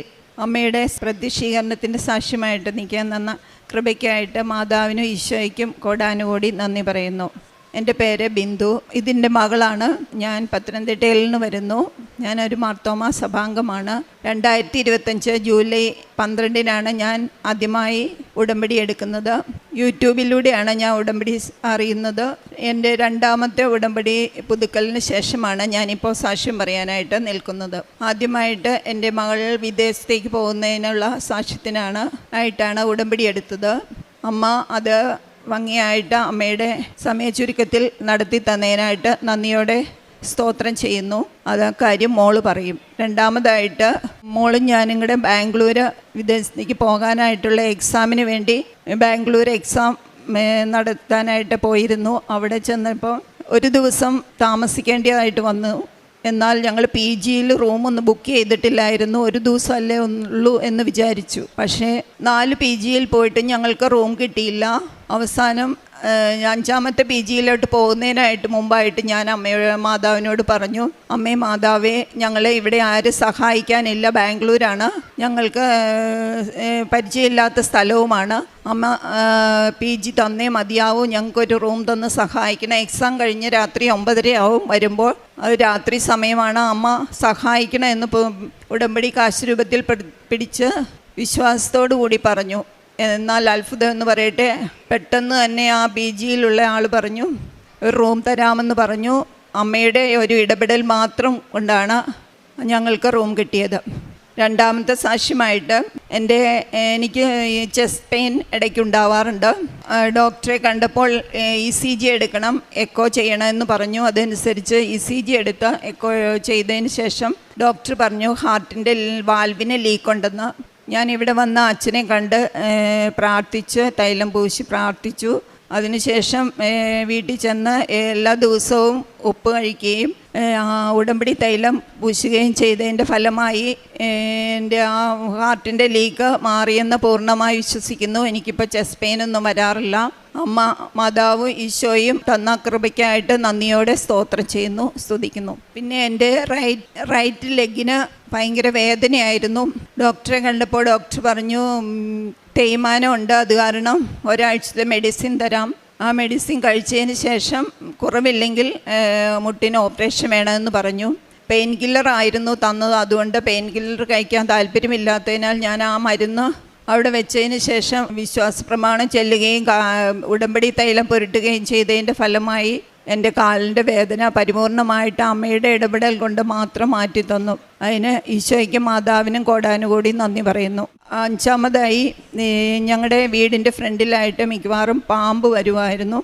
അമ്മയുടെ പ്രത്യക്ഷീകരണത്തിൻ്റെ സാക്ഷ്യമായിട്ട് നിൽക്കാൻ തന്ന കൃപയ്ക്കായിട്ട് മാതാവിനും ഈശോയ്ക്കും കോടാനുകോടി നന്ദി പറയുന്നു. എൻ്റെ പേര് ബിന്ദു. ഇതിൻ്റെ മകളാണ് ഞാൻ. പത്തനംതിട്ടയിൽ നിന്ന് വരുന്നു. ഞാനൊരു മാർത്തോമ സഭാംഗമാണ്. 2025 ജൂലൈ 12 ഞാൻ ആദ്യമായി ഉടമ്പടി എടുക്കുന്നത്. യൂട്യൂബിലൂടെയാണ് ഞാൻ ഉടമ്പടി അറിയുന്നത്. എൻ്റെ രണ്ടാമത്തെ ഉടമ്പടി പുതുക്കലിന് ശേഷമാണ് ഞാനിപ്പോൾ സാക്ഷ്യം പറയാനായിട്ട് നിൽക്കുന്നത്. ആദ്യമായിട്ട് എൻ്റെ മകൾ വിദേശത്തേക്ക് പോകുന്നതിനുള്ള സാക്ഷ്യത്തിനായിട്ടാണ് ഉടമ്പടി എടുത്തത്. അമ്മ അത് ഭംഗിയായിട്ട് അമ്മയുടെ സമയ ചുരുക്കത്തിൽ നടത്തി തന്നതിനായിട്ട് നന്ദിയോടെ സ്തോത്രം ചെയ്യുന്നു. അത് കാര്യം മോള് പറയും. രണ്ടാമതായിട്ട് മോളും ഞാനും കൂടെ ബാംഗ്ലൂർ വിദേശത്തേക്ക് പോകാനായിട്ടുള്ള എക്സാമിന് വേണ്ടി ബാംഗ്ലൂർ എക്സാം നടത്താനായിട്ട് പോയിരുന്നു. അവിടെ ചെന്നപ്പോൾ ഒരു ദിവസം താമസിക്കേണ്ടതായിട്ട് വന്നു. എന്നാൽ ഞങ്ങൾ PGയിൽ റൂമൊന്നും ബുക്ക് ചെയ്തിട്ടില്ലായിരുന്നു. ഒരു ദിവസമല്ലേ ഉള്ളൂ എന്ന് വിചാരിച്ചു. പക്ഷേ 4 PGയിൽ പോയിട്ട് ഞങ്ങൾക്ക് റൂം കിട്ടിയില്ല. അവസാനം 5ാമത്തെ PGയിലോട്ട് പോകുന്നതിനായിട്ട് മുമ്പായിട്ട് ഞാൻ മാതാവിനോട് പറഞ്ഞു, അമ്മേ മാതാവേ, ഞങ്ങളെ ഇവിടെ ആരും സഹായിക്കാനില്ല, ബാംഗ്ലൂരാണ്, ഞങ്ങൾക്ക് പരിചയമില്ലാത്ത സ്ഥലവുമാണ്, അമ്മ PG തന്നേ മതിയാവും, ഞങ്ങൾക്കൊരു റൂം തന്ന് സഹായിക്കണം. എക്സാം കഴിഞ്ഞ് രാത്രി 9:30 ആവും വരുമ്പോൾ. അത് രാത്രി സമയമാണ്. അമ്മ സഹായിക്കണം എന്ന് ഉടമ്പടി കാശ് രൂപത്തിൽ പിടിച്ച് വിശ്വാസത്തോടു കൂടി പറഞ്ഞു. എന്നാൽ അത്ഭുതം എന്ന് പറയട്ടെ, പെട്ടെന്ന് തന്നെ ആ PGയിലുള്ള ആൾ പറഞ്ഞു ഒരു റൂം തരാമെന്ന് പറഞ്ഞു. അമ്മയുടെ ഒരു ഇടപെടൽ മാത്രം കൊണ്ടാണ് ഞങ്ങൾക്ക് റൂം കിട്ടിയത്. രണ്ടാമത്തെ സാക്ഷ്യമായിട്ട് എനിക്ക് ചെസ്റ്റ് പെയിൻ ഇടയ്ക്കുണ്ടാവാറുണ്ട്. ഡോക്ടറെ കണ്ടപ്പോൾ ECG എടുക്കണം, എക്കോ ചെയ്യണമെന്ന് പറഞ്ഞു. അതനുസരിച്ച് ECG എടുത്ത് എക്കോ ചെയ്തതിന് ശേഷം ഡോക്ടർ പറഞ്ഞു ഹാർട്ടിൻ്റെ വാൽവിന് ലീക്കുണ്ടെന്ന്. ഞാനിവിടെ വന്ന അച്ഛനെ കണ്ട് പ്രാർത്ഥിച്ച് തൈലം പൂശി പ്രാർത്ഥിച്ചു. അതിനുശേഷം വീട്ടിൽ ചെന്ന് എല്ലാ ദിവസവും ഉപ്പ് കഴിക്കുകയും ഉടമ്പടി തൈലം പൂശുകയും ചെയ്തതിൻ്റെ ഫലമായി എൻ്റെ ആ ഹാർട്ടിൻ്റെ ലീക്ക് മാറിയെന്ന് പൂർണ്ണമായി വിശ്വസിക്കുന്നു. എനിക്കിപ്പോൾ ചെസ്റ്റ് പെയിനൊന്നും വരാറില്ല. അമ്മ മാതാവും ഈശോയും തന്ന കൃപയ്ക്കായിട്ട് നന്ദിയോടെ സ്തോത്രം ചെയ്യുന്നു, സ്തുതിക്കുന്നു. പിന്നെ എൻ്റെ റൈറ്റ് ലെഗിന് ഭയങ്കര വേദനയായിരുന്നു. ഡോക്ടറെ കണ്ടപ്പോൾ ഡോക്ടർ പറഞ്ഞു തേയ്മാനമുണ്ട്, അത് കാരണം ഒരാഴ്ചത്തെ മെഡിസിൻ തരാം. ആ മെഡിസിൻ കഴിച്ചതിന് ശേഷം കുറവില്ലെങ്കിൽ മുട്ടിന് ഓപ്പറേഷൻ വേണമെന്ന് പറഞ്ഞു. പെയിൻ കില്ലർ ആയിരുന്നു തന്നത്. അതുകൊണ്ട് പെയിൻ കില്ലർ കഴിക്കാൻ താല്പര്യമില്ലാത്തതിനാൽ ഞാൻ ആ മരുന്ന് അവിടെ വെച്ചതിന് ശേഷം വിശ്വാസ പ്രമാണം ചെല്ലുകയും ഉടമ്പടി തൈലം പുരട്ടുകയും ചെയ്തതിൻ്റെ ഫലമായി എൻ്റെ കാലിൻ്റെ വേദന പരിപൂർണമായിട്ട് അമ്മയുടെ ഇടപെടൽ കൊണ്ട് മാത്രം മാറ്റി തന്നു. അതിന് ഈശോയ്ക്കും മാതാവിനും കോടാനുകൂടി നന്ദി പറയുന്നു. 5ാമതായി ഞങ്ങളുടെ വീടിൻ്റെ ഫ്രണ്ടിലായിട്ട് മിക്കവാറും പാമ്പ് വരുമായിരുന്നു.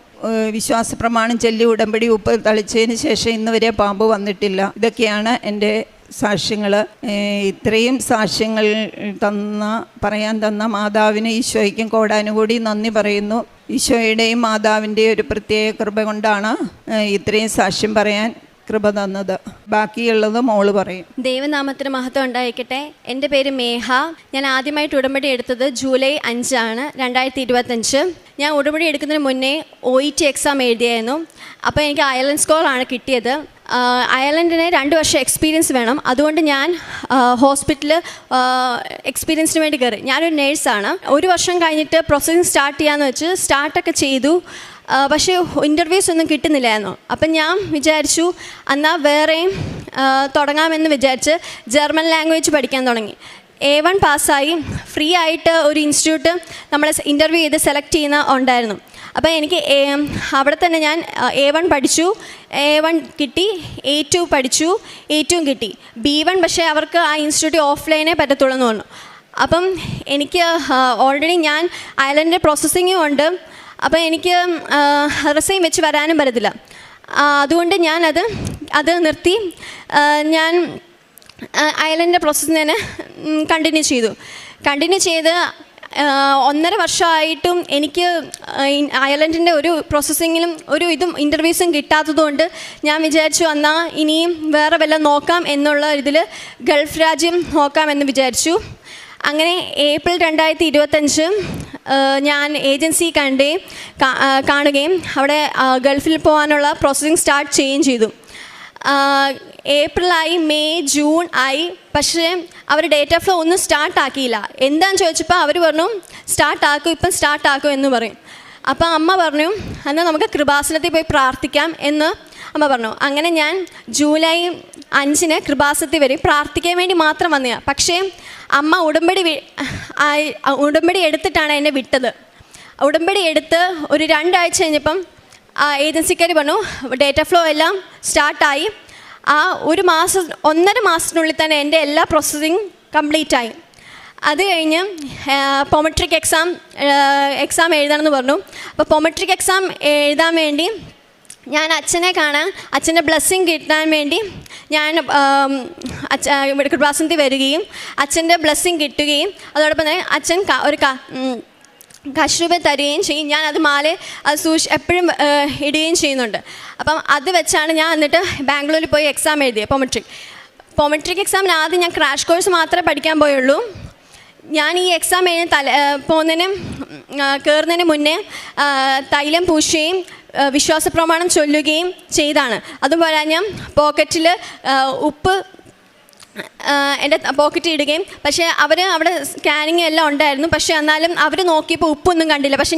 വിശ്വാസ പ്രമാണം ചൊല്ലി ഉടമ്പടി ഉപ്പ് തളിച്ചതിന് ശേഷം ഇന്ന് വരെ പാമ്പ് വന്നിട്ടില്ല. ഇതൊക്കെയാണ് എൻ്റെ സാക്ഷ്യങ്ങൾ. ഇത്രയും സാക്ഷ്യങ്ങൾ പറയാൻ തന്ന മാതാവിന് ഈശോയ്ക്കും കോടാനുകൂടി നന്ദി പറയുന്നു. ഈശോയുടെയും മാതാവിൻ്റെയും ഒരു പ്രത്യേക കൃപ കൊണ്ടാണ് ഇത്രയും സാക്ഷ്യം പറയാൻ കൃപ തന്നത്. ബാക്കിയുള്ളത് മോള് പറയും. ദൈവനാമത്തിന് മഹത്വം ഉണ്ടായിരിക്കട്ടെ. എൻ്റെ പേര് മേഹ. ഞാൻ ആദ്യമായിട്ട് ഉടമ്പടി എടുത്തത് ജൂലൈ 5 2025. ഞാൻ ഉടമ്പടി എടുക്കുന്നതിന് മുന്നേ OET എക്സാം എഴുതിയായിരുന്നു. അപ്പോൾ എനിക്ക് അയർലൻഡ് സ്കോളാണ് കിട്ടിയത്. അയർലൻഡിന് 2 വർഷം എക്സ്പീരിയൻസ് വേണം. അതുകൊണ്ട് ഞാൻ ഹോസ്പിറ്റലിൽ എക്സ്പീരിയൻസിന് വേണ്ടി കയറി. ഞാനൊരു നേഴ്സാണ്. 1 വർഷം കഴിഞ്ഞിട്ട് പ്രോസസ്സിങ് സ്റ്റാർട്ട് ചെയ്യാമെന്ന് വെച്ച് സ്റ്റാർട്ടൊക്കെ ചെയ്തു. പക്ഷേ ഇൻ്റർവ്യൂസ് ഒന്നും കിട്ടുന്നില്ലായിരുന്നു. അപ്പം ഞാൻ വിചാരിച്ചു എന്നാൽ വേറെയും തുടങ്ങാമെന്ന് വിചാരിച്ച് ജർമ്മൻ ലാംഗ്വേജ് പഠിക്കാൻ തുടങ്ങി. A1 പാസ്സായി. ഫ്രീ ആയിട്ട് ഒരു ഇൻസ്റ്റിറ്റ്യൂട്ട് നമ്മളെ ഇൻ്റർവ്യൂ ചെയ്ത് സെലക്ട് ചെയ്യുന്ന ഉണ്ടായിരുന്നു. അപ്പോൾ എനിക്ക് അവിടെ തന്നെ ഞാൻ A1 പഠിച്ചു, A1 കിട്ടി. A2 പഠിച്ചു, A2 കിട്ടി. B1 പക്ഷേ അവർക്ക് ആ ഇൻസ്റ്റിറ്റ്യൂട്ട് ഓഫ്ലൈനേ പറ്റത്തുള്ളൂ എന്ന് പറഞ്ഞു. അപ്പം എനിക്ക് ഓൾറെഡി ഞാൻ അയർലൻഡിൻ്റെ പ്രോസസ്സിങ്ങും ഉണ്ട്. അപ്പോൾ എനിക്ക് റിസൈൻ വെച്ച് വരാനും പറ്റത്തില്ല. അതുകൊണ്ട് അത് നിർത്തി. ഞാൻ അയർലൻഡിൻ്റെ പ്രോസസ്സിങ് തന്നെ കണ്ടിന്യൂ ചെയ്ത് 1.5 വർഷമായിട്ടും എനിക്ക് അയർലൻഡിൻ്റെ ഒരു പ്രോസസ്സിങ്ങിലും ഒരു ഇൻ്റർവ്യൂസും കിട്ടാത്തതുകൊണ്ട് ഞാൻ വിചാരിച്ചു എന്നാൽ ഇനിയും വേറെ വല്ലതും നോക്കാം എന്നുള്ള ഇതിൽ ഗൾഫ് രാജ്യം നോക്കാമെന്ന് വിചാരിച്ചു. അങ്ങനെ ഏപ്രിൽ 2025 ഞാൻ ഏജൻസി കാണുകയും അവിടെ ഗൾഫിൽ പോകാനുള്ള പ്രോസസ്സിങ് സ്റ്റാർട്ട് ചെയ്യുകയും ചെയ്തു. ഏപ്രിലായി, മെയ്, ജൂൺ ആയി, പക്ഷേ അവർ ഡേറ്റ ഫ്ലോ ഒന്നും സ്റ്റാർട്ടാക്കിയില്ല. എന്താണെന്ന് ചോദിച്ചപ്പോൾ അവർ പറഞ്ഞു ഇപ്പം സ്റ്റാർട്ടാക്കും എന്ന് പറയും. അപ്പം അമ്മ പറഞ്ഞു എന്നാൽ നമുക്ക് കൃപാസനത്തിൽ പോയി പ്രാർത്ഥിക്കാം എന്ന് അമ്മ പറഞ്ഞു. അങ്ങനെ ഞാൻ ജൂലൈ 5 കൃപാസനത്തിൽ വരും പ്രാർത്ഥിക്കാൻ വേണ്ടി മാത്രം വന്നതാണ്. പക്ഷേ അമ്മ ഉടമ്പടി എടുത്തിട്ടാണ് എന്നെ വിട്ടത്. ഉടമ്പടി എടുത്ത് ഒരു 2 ആഴ്ച കഴിഞ്ഞപ്പം ഏജൻസിക്കാർ പറഞ്ഞു ഡേറ്റ ഫ്ലോ എല്ലാം സ്റ്റാർട്ടായി. ആ 1.5 മാസത്തിനുള്ളിൽ തന്നെ എൻ്റെ എല്ലാ പ്രോസസ്സിങ് കംപ്ലീറ്റായി. അത് കഴിഞ്ഞ് പൊമെട്രിക് എക്സാം എഴുതണമെന്ന് പറഞ്ഞു. അപ്പോൾ പൊമെട്രിക് എക്സാം എഴുതാൻ വേണ്ടി ഞാൻ അച്ഛനെ കാണാൻ, അച്ഛൻ്റെ ബ്ലെസ്സിങ് കിട്ടാൻ വേണ്ടി ഞാൻ ഇവിടെ കൃപാസനത്തിൽ വരികയും അച്ഛൻ്റെ ബ്ലെസ്സിങ് കിട്ടുകയും അതോടൊപ്പം തന്നെ അച്ഛൻ ഒരു കശുരൂപ തരികയും ചെയ്യും. ഞാൻ അത് എപ്പോഴും ഇടുകയും ചെയ്യുന്നുണ്ട്. അപ്പം അത് വെച്ചാണ് ഞാൻ എന്നിട്ട് ബാംഗ്ലൂരിൽ പോയി എക്സാം എഴുതിയത്. പൊമെട്രിക് എക്സാമിന് ആദ്യം ഞാൻ ക്രാഷ് കോഴ്സ് മാത്രമേ പഠിക്കാൻ പോയുള്ളൂ. ഞാൻ ഈ എക്സാം കയറുന്നതിന് മുന്നേ തൈലം പൂശുകയും വിശ്വാസപ്രമാണം ചൊല്ലുകയും ചെയ്താണ്. അതുപോലെ ഞാൻ പോക്കറ്റിൽ ഉപ്പ് എൻ്റെ പോക്കറ്റ് ഇടുകയും, പക്ഷേ അവിടെ സ്കാനിങ് എല്ലാം ഉണ്ടായിരുന്നു. പക്ഷേ എന്നാലും അവർ നോക്കിയപ്പോൾ ഉപ്പൊന്നും കണ്ടില്ല. പക്ഷേ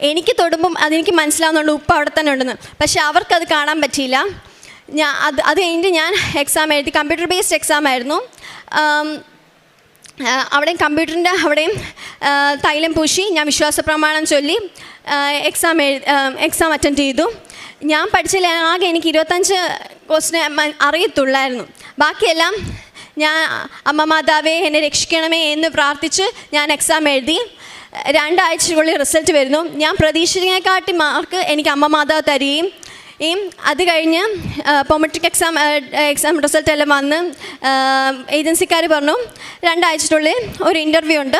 എനിക്ക് തൊടുമ്പം അതെനിക്ക് മനസ്സിലാവുന്നുണ്ട് ഉപ്പ് അവിടെ തന്നെ ഉണ്ടെന്ന്. പക്ഷേ അവർക്കത് കാണാൻ പറ്റിയില്ല. അത് കഴിഞ്ഞിട്ട് ഞാൻ എക്സാം എഴുതി. കമ്പ്യൂട്ടർ ബേസ്ഡ് എക്സാം ആയിരുന്നു. അവിടെയും കമ്പ്യൂട്ടറിൻ്റെ അവിടെയും തൈലം പൂശി ഞാൻ വിശ്വാസപ്രമാണം ചൊല്ലി എക്സാം അറ്റൻഡ് ചെയ്തു. ഞാൻ പഠിച്ചതിൽ ആകെ എനിക്ക് 25 ക്വസ്റ്റ്യൻ അറിയത്തുള്ളായിരുന്നു. ബാക്കിയെല്ലാം ഞാൻ അമ്മ മാതാവേ എന്നെ രക്ഷിക്കണമേ എന്ന് പ്രാർത്ഥിച്ച് ഞാൻ എക്സാം എഴുതി. 2 ആഴ്ചയ്ക്കുള്ളിൽ റിസൾട്ട് വരുന്നു. ഞാൻ പ്രതീക്ഷിച്ചതിനെക്കാട്ടി മാർക്ക് എനിക്ക് അമ്മ മാതാവ് തരികയും അത് കഴിഞ്ഞ് പൊമെട്രിക് എക്സാം റിസൾട്ട് എല്ലാം വന്ന് ഏജൻസിക്കാർ പറഞ്ഞു 2 ആഴ്ചയ്ക്കുള്ളിൽ ഒരു ഇൻ്റർവ്യൂ ഉണ്ട്,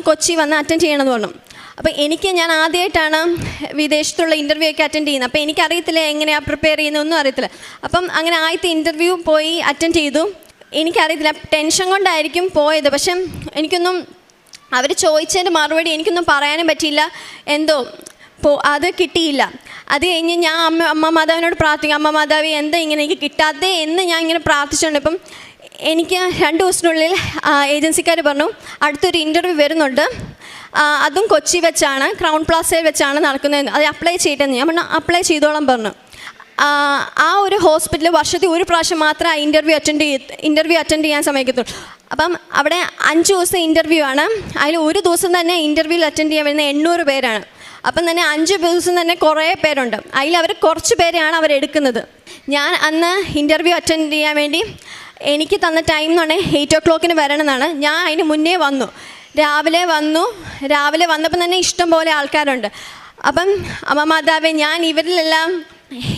കൊച്ചി വന്ന് അറ്റൻഡ് ചെയ്യണമെന്ന് പറഞ്ഞു. അപ്പോൾ ഞാൻ ആദ്യമായിട്ടാണ് വിദേശത്തുള്ള ഇൻ്റർവ്യൂ ഒക്കെ അറ്റൻഡ് ചെയ്യുന്നത്. അപ്പോൾ എനിക്കറിയത്തില്ല എങ്ങനെയാണ് പ്രിപ്പയർ ചെയ്യുന്നതൊന്നും അറിയത്തില്ല. അപ്പം അങ്ങനെ ആദ്യത്തെ ഇൻ്റർവ്യൂ പോയി അറ്റൻഡ് ചെയ്തു. എനിക്കറിയത്തില്ല, ടെൻഷൻ കൊണ്ടായിരിക്കും പോയത്. പക്ഷെ എനിക്കൊന്നും അവർ ചോദിച്ചതിൻ്റെ മറുപടി എനിക്കൊന്നും പറയാനും പറ്റിയില്ല. അത് കിട്ടിയില്ല. അത് കഴിഞ്ഞ് ഞാൻ അമ്മ മാതാവിനോട് പ്രാർത്ഥിക്കും, അമ്മ മാതാവി എന്താ ഇങ്ങനെ എനിക്ക് കിട്ടാത്തേ എന്ന് ഞാൻ ഇങ്ങനെ പ്രാർത്ഥിച്ചുകൊണ്ട് ഇപ്പം എനിക്ക് 2 ദിവസത്തിനുള്ളിൽ ഏജൻസിക്കാർ പറഞ്ഞു അടുത്തൊരു ഇൻ്റർവ്യൂ വരുന്നുണ്ട്, അതും കൊച്ചി വെച്ചാണ്, ക്രൗൺ പ്ലാസയിൽ വെച്ചാണ് നടക്കുന്നതെന്ന്. അത് അപ്ലൈ ചെയ്തിട്ടെന്ന് ഞാൻ പറഞ്ഞു അപ്ലൈ ചെയ്തോളം പറഞ്ഞു. ആ ഒരു ഹോസ്പിറ്റലിൽ വർഷത്തിൽ 1 പ്രാവശ്യം മാത്രമേ ഇൻ്റർവ്യൂ അറ്റൻഡ് ചെയ്യാൻ സമ്മതിക്കത്തുള്ളൂ. അപ്പം അവിടെ 5 ദിവസം ഇൻ്റർവ്യൂ ആണ്. അതിൽ ഒരു ദിവസം തന്നെ ഇൻ്റർവ്യൂവിൽ അറ്റൻഡ് ചെയ്യാൻ വരുന്ന 800 പേരാണ്. അപ്പം തന്നെ 5 ദിവസം തന്നെ കുറേ പേരുണ്ട്. അതിൽ കുറച്ച് പേരെയാണ് അവരെടുക്കുന്നത്. ഞാൻ അന്ന് ഇൻ്റർവ്യൂ അറ്റൻഡ് ചെയ്യാൻ വേണ്ടി എനിക്ക് തന്ന ടൈം എന്ന് പറഞ്ഞാൽ 8 o'clock വരണമെന്നാണ്. ഞാൻ അതിന് മുന്നേ വന്നു. രാവിലെ വന്നപ്പം തന്നെ ഇഷ്ടം പോലെ ആൾക്കാരുണ്ട്. അപ്പം അമ്മ മാതാവേ ഞാൻ ഇവരിലെല്ലാം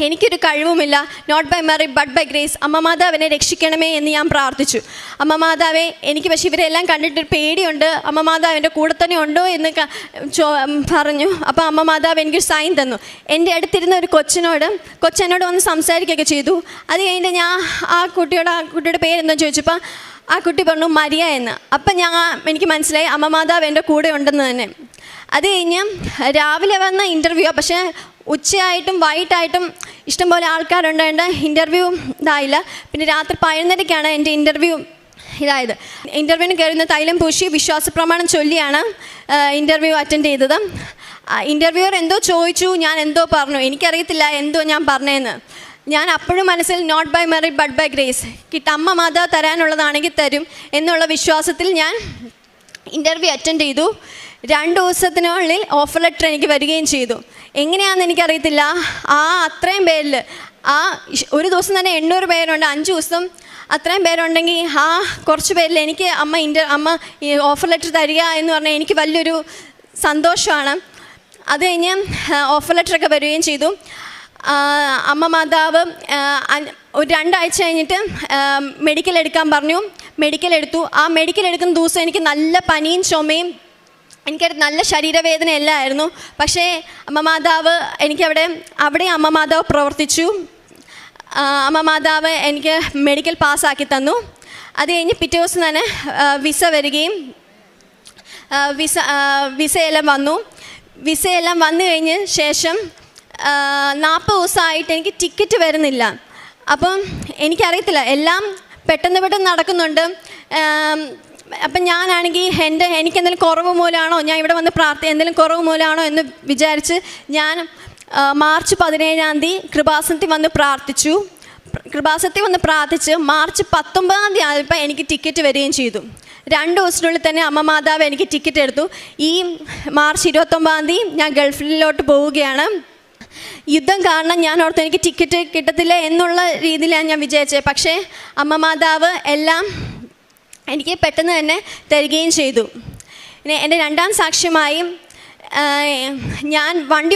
എനിക്കൊരു കഴിവുമില്ല, not by merit but by grace, അമ്മ മാതാവിനെ രക്ഷിക്കണമേ എന്ന് ഞാൻ പ്രാർത്ഥിച്ചു. അമ്മ മാതാവേ എനിക്ക് പക്ഷേ ഇവരെല്ലാം കണ്ടിട്ട് പേടിയുണ്ട്, അമ്മ മാതാവിൻ്റെ കൂടെ തന്നെ ഉണ്ടോ എന്ന് പറഞ്ഞു. അപ്പോൾ അമ്മ മാതാവ് എനിക്കൊരു സൈൻ തന്നു. എൻ്റെ അടുത്തിരുന്ന ഒരു കൊച്ചെന്നോട് വന്ന് സംസാരിക്കുകയൊക്കെ ചെയ്തു. അത് കഴിഞ്ഞിട്ട് ഞാൻ ആ കുട്ടിയുടെ പേരെന്താ ചോദിച്ചപ്പോൾ ആ കുട്ടി പറഞ്ഞു മരിയ എന്ന്. അപ്പം എനിക്ക് മനസ്സിലായി അമ്മ മാതാവ് എൻ്റെ കൂടെ ഉണ്ടെന്ന് തന്നെ. അത് കഴിഞ്ഞ് രാവിലെ വന്ന ഇൻ്റർവ്യൂ, പക്ഷേ ഉച്ചയായിട്ടും വൈകിട്ടായിട്ടും ഇഷ്ടംപോലെ ആൾക്കാരുണ്ടായിട്ട് ഇൻ്റർവ്യൂ ഇതായില്ല. പിന്നെ രാത്രി 11:30 എൻ്റെ ഇൻ്റർവ്യൂ ഇതായത്. ഇൻ്റർവ്യൂവിന് കയറുന്ന തൈലം പൂശി വിശ്വാസപ്രമാണം ചൊല്ലിയാണ് ഇൻ്റർവ്യൂ അറ്റൻഡ് ചെയ്തത്. ഇൻ്റർവ്യൂവർ എന്തോ ചോദിച്ചു, ഞാൻ എന്തോ പറഞ്ഞു, എനിക്കറിയത്തില്ല എന്തോ ഞാൻ പറഞ്ഞതെന്ന്. ഞാൻ അപ്പോഴും മനസ്സിൽ not by merit but by grace, അമ്മ മാതാവ് തരാനുള്ളതാണെങ്കിൽ തരും എന്നുള്ള വിശ്വാസത്തിൽ ഞാൻ ഇൻ്റർവ്യൂ അറ്റൻഡ് ചെയ്തു. 2 ദിവസത്തിനുള്ളിൽ ഓഫർ ലെറ്റർ എനിക്ക് വരികയും ചെയ്തു. എങ്ങനെയാണെന്ന് എനിക്കറിയത്തില്ല. അത്രയും പേരിൽ ഒരു ദിവസം തന്നെ 800 പേരുണ്ട്. 5 ദിവസം അത്രയും പേരുണ്ടെങ്കിൽ കുറച്ച് പേരിൽ എനിക്ക് അമ്മ ഈ ഓഫർ ലെറ്റർ തരിക എന്ന് പറഞ്ഞാൽ എനിക്ക് വലിയൊരു സന്തോഷമാണ്. അത് കഴിഞ്ഞ് ഓഫർ ലെറ്ററൊക്കെ വരികയും ചെയ്തു. അമ്മ മാതാവ് ഒരു 2 ആഴ്ച കഴിഞ്ഞിട്ട് മെഡിക്കൽ എടുക്കാൻ പറഞ്ഞു. മെഡിക്കൽ എടുത്തു. ആ മെഡിക്കൽ എടുക്കുന്ന ദിവസം എനിക്ക് നല്ല പനിയും ചുമയും എനിക്കത് നല്ല ശരീരവേദന എല്ലാം ആയിരുന്നു. പക്ഷേ അമ്മ മാതാവ് അവിടെ അമ്മ മാതാവ് പ്രവർത്തിച്ചു. അമ്മ മാതാവ് എനിക്ക് മെഡിക്കൽ പാസ്സാക്കി തന്നു. അത് കഴിഞ്ഞ് പിറ്റേ ദിവസം തന്നെ വിസ വരികയും വിസയെല്ലാം വന്നു. വിസയെല്ലാം വന്നു കഴിഞ്ഞ ശേഷം 40 ദിവസമായിട്ട് എനിക്ക് ടിക്കറ്റ് വരുന്നില്ല. അപ്പം എനിക്കറിയത്തില്ല, എല്ലാം പെട്ടെന്ന് നടക്കുന്നുണ്ട്. അപ്പം ഞാനാണെങ്കിൽ എനിക്ക് എന്തെങ്കിലും കുറവ് മൂലമാണോ, ഞാൻ ഇവിടെ വന്ന് എന്തെങ്കിലും കുറവ് മൂലമാണോ എന്ന് വിചാരിച്ച് ഞാൻ മാർച്ച് 17-ാം തീയതി കൃപാസനത്തിൽ വന്ന് പ്രാർത്ഥിച്ചു. കൃപാസനത്തിൽ വന്ന് പ്രാർത്ഥിച്ച് മാർച്ച് 19-ാം തീയതി ആയപ്പോൾ എനിക്ക് ടിക്കറ്റ് വരികയും ചെയ്തു. 2 ദിവസത്തിനുള്ളിൽ തന്നെ അമ്മ മാതാവ് എനിക്ക് ടിക്കറ്റ് എടുത്തു. ഈ മാർച്ച് 29-ാം തീയതി ഞാൻ ഗൾഫിലോട്ട് പോവുകയാണ്. യുദ്ധം കാരണം ഞാൻ ഓർത്ത് എനിക്ക് ടിക്കറ്റ് കിട്ടത്തില്ല എന്നുള്ള രീതിയിലാണ് ഞാൻ വിചാരിച്ചത്. പക്ഷേ അമ്മ മാതാവ് എല്ലാം എനിക്ക് പെട്ടെന്ന് തന്നെ തരികയും ചെയ്തു. പിന്നെ എൻ്റെ രണ്ടാം സാക്ഷ്യമായി, ഞാൻ വണ്ടി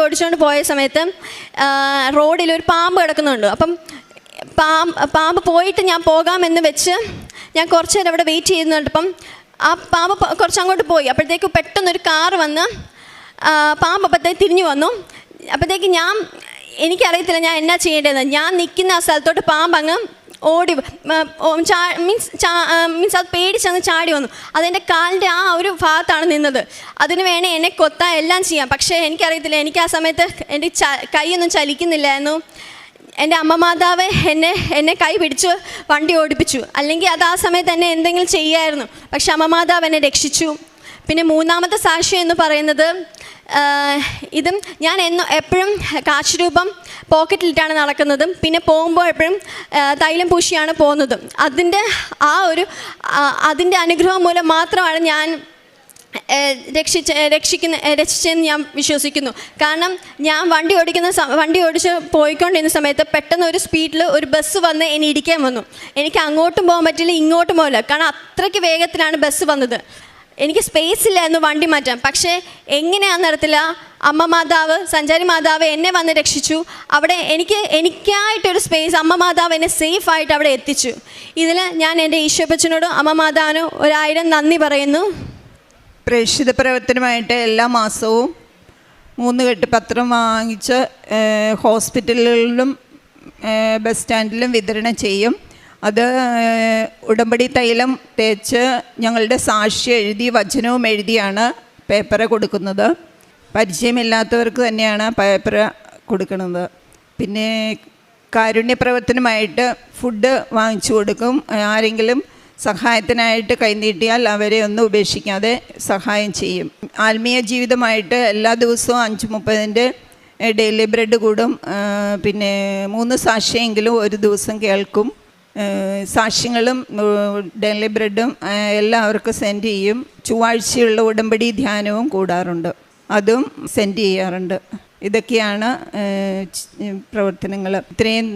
ഓടിച്ചുകൊണ്ട് പോയ സമയത്ത് റോഡിൽ ഒരു പാമ്പ് കിടക്കുന്നുണ്ട്. അപ്പം പാമ്പ് പോയിട്ട് ഞാൻ പോകാമെന്ന് വെച്ച് ഞാൻ കുറച്ച് നേരം അവിടെ വെയിറ്റ് ചെയ്യുന്നുണ്ട്. അപ്പം ആ പാമ്പ് കുറച്ച് അങ്ങോട്ട് പോയി. അപ്പോഴത്തേക്ക് പെട്ടെന്നൊരു കാറ് വന്ന് പാമ്പ് അപ്പോഴത്തേക്ക് തിരിഞ്ഞു വന്നു. അപ്പോഴത്തേക്ക് എനിക്കറിയത്തില്ല ഞാൻ എന്നാ ചെയ്യേണ്ടതെന്ന്. ഞാൻ നിൽക്കുന്ന ആ സ്ഥലത്തോട്ട് പാമ്പ് അങ്ങ് ഓടി മീൻസ് അത് പേടിച്ചങ്ങ് ചാടി വന്നു. അതെൻ്റെ കാലിൻ്റെ ആ ഒരു ഭാഗത്താണ് നിന്നത്. അതിന് വേണേൽ എന്നെ കൊത്താൻ എല്ലാം ചെയ്യാം. പക്ഷേ എനിക്കറിയത്തില്ല, എനിക്ക് ആ സമയത്ത് എൻ്റെ കൈയൊന്നും ചലിക്കുന്നില്ലായിരുന്നു. എൻ്റെ അമ്മ മാതാവ് എന്നെ കൈ പിടിച്ച് വണ്ടി ഓടിപ്പിച്ചു. അല്ലെങ്കിൽ അത് ആ സമയത്ത് എന്നെ എന്തെങ്കിലും ചെയ്യായിരുന്നു. പക്ഷെ അമ്മ മാതാവ് എന്നെ രക്ഷിച്ചു. പിന്നെ മൂന്നാമത്തെ സാക്ഷ്യം എന്ന് പറയുന്നത്, ഇതും ഞാൻ എപ്പോഴും കാശുരൂപം പോക്കറ്റിലിട്ടാണ് നടക്കുന്നതും പിന്നെ പോകുമ്പോൾ എപ്പോഴും തൈലം പൂശിയാണ് പോകുന്നതും. അതിൻ്റെ അനുഗ്രഹം മൂലം മാത്രമാണ് ഞാൻ രക്ഷിച്ചെന്ന് ഞാൻ വിശ്വസിക്കുന്നു. കാരണം ഞാൻ വണ്ടി ഓടിച്ച് പോയിക്കൊണ്ടിരുന്ന സമയത്ത് പെട്ടെന്ന് ഒരു സ്പീഡിൽ ഒരു ബസ് വന്ന് എന്നെ ഇടിക്കാൻ വന്നു. എനിക്ക് അങ്ങോട്ടും പോകാൻ പറ്റില്ല, ഇങ്ങോട്ടും പോകില്ല. കാരണം അത്രയ്ക്ക് വേഗത്തിലാണ് ബസ് വന്നത്. എനിക്ക് സ്പേസ് ഇല്ലായിരുന്നു വണ്ടി മാറ്റാൻ. പക്ഷേ എങ്ങനെയാണെന്നറിയത്തില്ല, അമ്മ മാതാവ്, സഞ്ചാരി മാതാവ് എന്നെ വന്ന് രക്ഷിച്ചു. അവിടെ എനിക്കായിട്ടൊരു സ്പേസ് അമ്മ മാതാവ് എന്നെ സേഫായിട്ട് അവിടെ എത്തിച്ചു. ഇതിൽ ഞാൻ എൻ്റെ ഈശോപ്പച്ചനോടും അമ്മ മാതാവിനും 1000 നന്ദി പറയുന്നു. പ്രേക്ഷിത പ്രവർത്തനമായിട്ട് എല്ലാ മാസവും 3 കെട്ട് പത്രം വാങ്ങിച്ച് ഹോസ്പിറ്റലുകളിലും ബസ് സ്റ്റാൻഡിലും വിതരണം ചെയ്യും. അത് ഉടമ്പടി തൈലം തേച്ച് ഞങ്ങളുടെ സാക്ഷ്യം എഴുതി വചനവും എഴുതിയാണ് പേപ്പർ കൊടുക്കുന്നത്. പരിചയമില്ലാത്തവർക്ക് തന്നെയാണ് പേപ്പർ കൊടുക്കുന്നത്. പിന്നെ കാരുണ്യ പ്രവർത്തനമായിട്ട് ഫുഡ് വാങ്ങിച്ചു കൊടുക്കും. ആരെങ്കിലും സഹായത്തിനായിട്ട് കൈനീട്ടിയാൽ അവരെ ഒന്നും ഉപേക്ഷിക്കാതെ സഹായം ചെയ്യും. ആത്മീയ ജീവിതമായിട്ട് എല്ലാ ദിവസവും 5:30 ഡെയിലി ബ്രെഡ് കൂടും. പിന്നെ 3 സാക്ഷ്യമെങ്കിലും ഒരു ദിവസം കേൾക്കും. സാക്ഷ്യങ്ങളും ഡെയിലി ബ്രെഡും എല്ലാവർക്കും സെൻഡ് ചെയ്യും. ചൊവ്വാഴ്ചയുള്ള ഉടമ്പടി ധ്യാനവും കൂടാറുണ്ട്, അതും സെൻഡ് ചെയ്യാറുണ്ട്. ഇതൊക്കെയാണ് പ്രവർത്തനങ്ങൾ. ഇത്രയും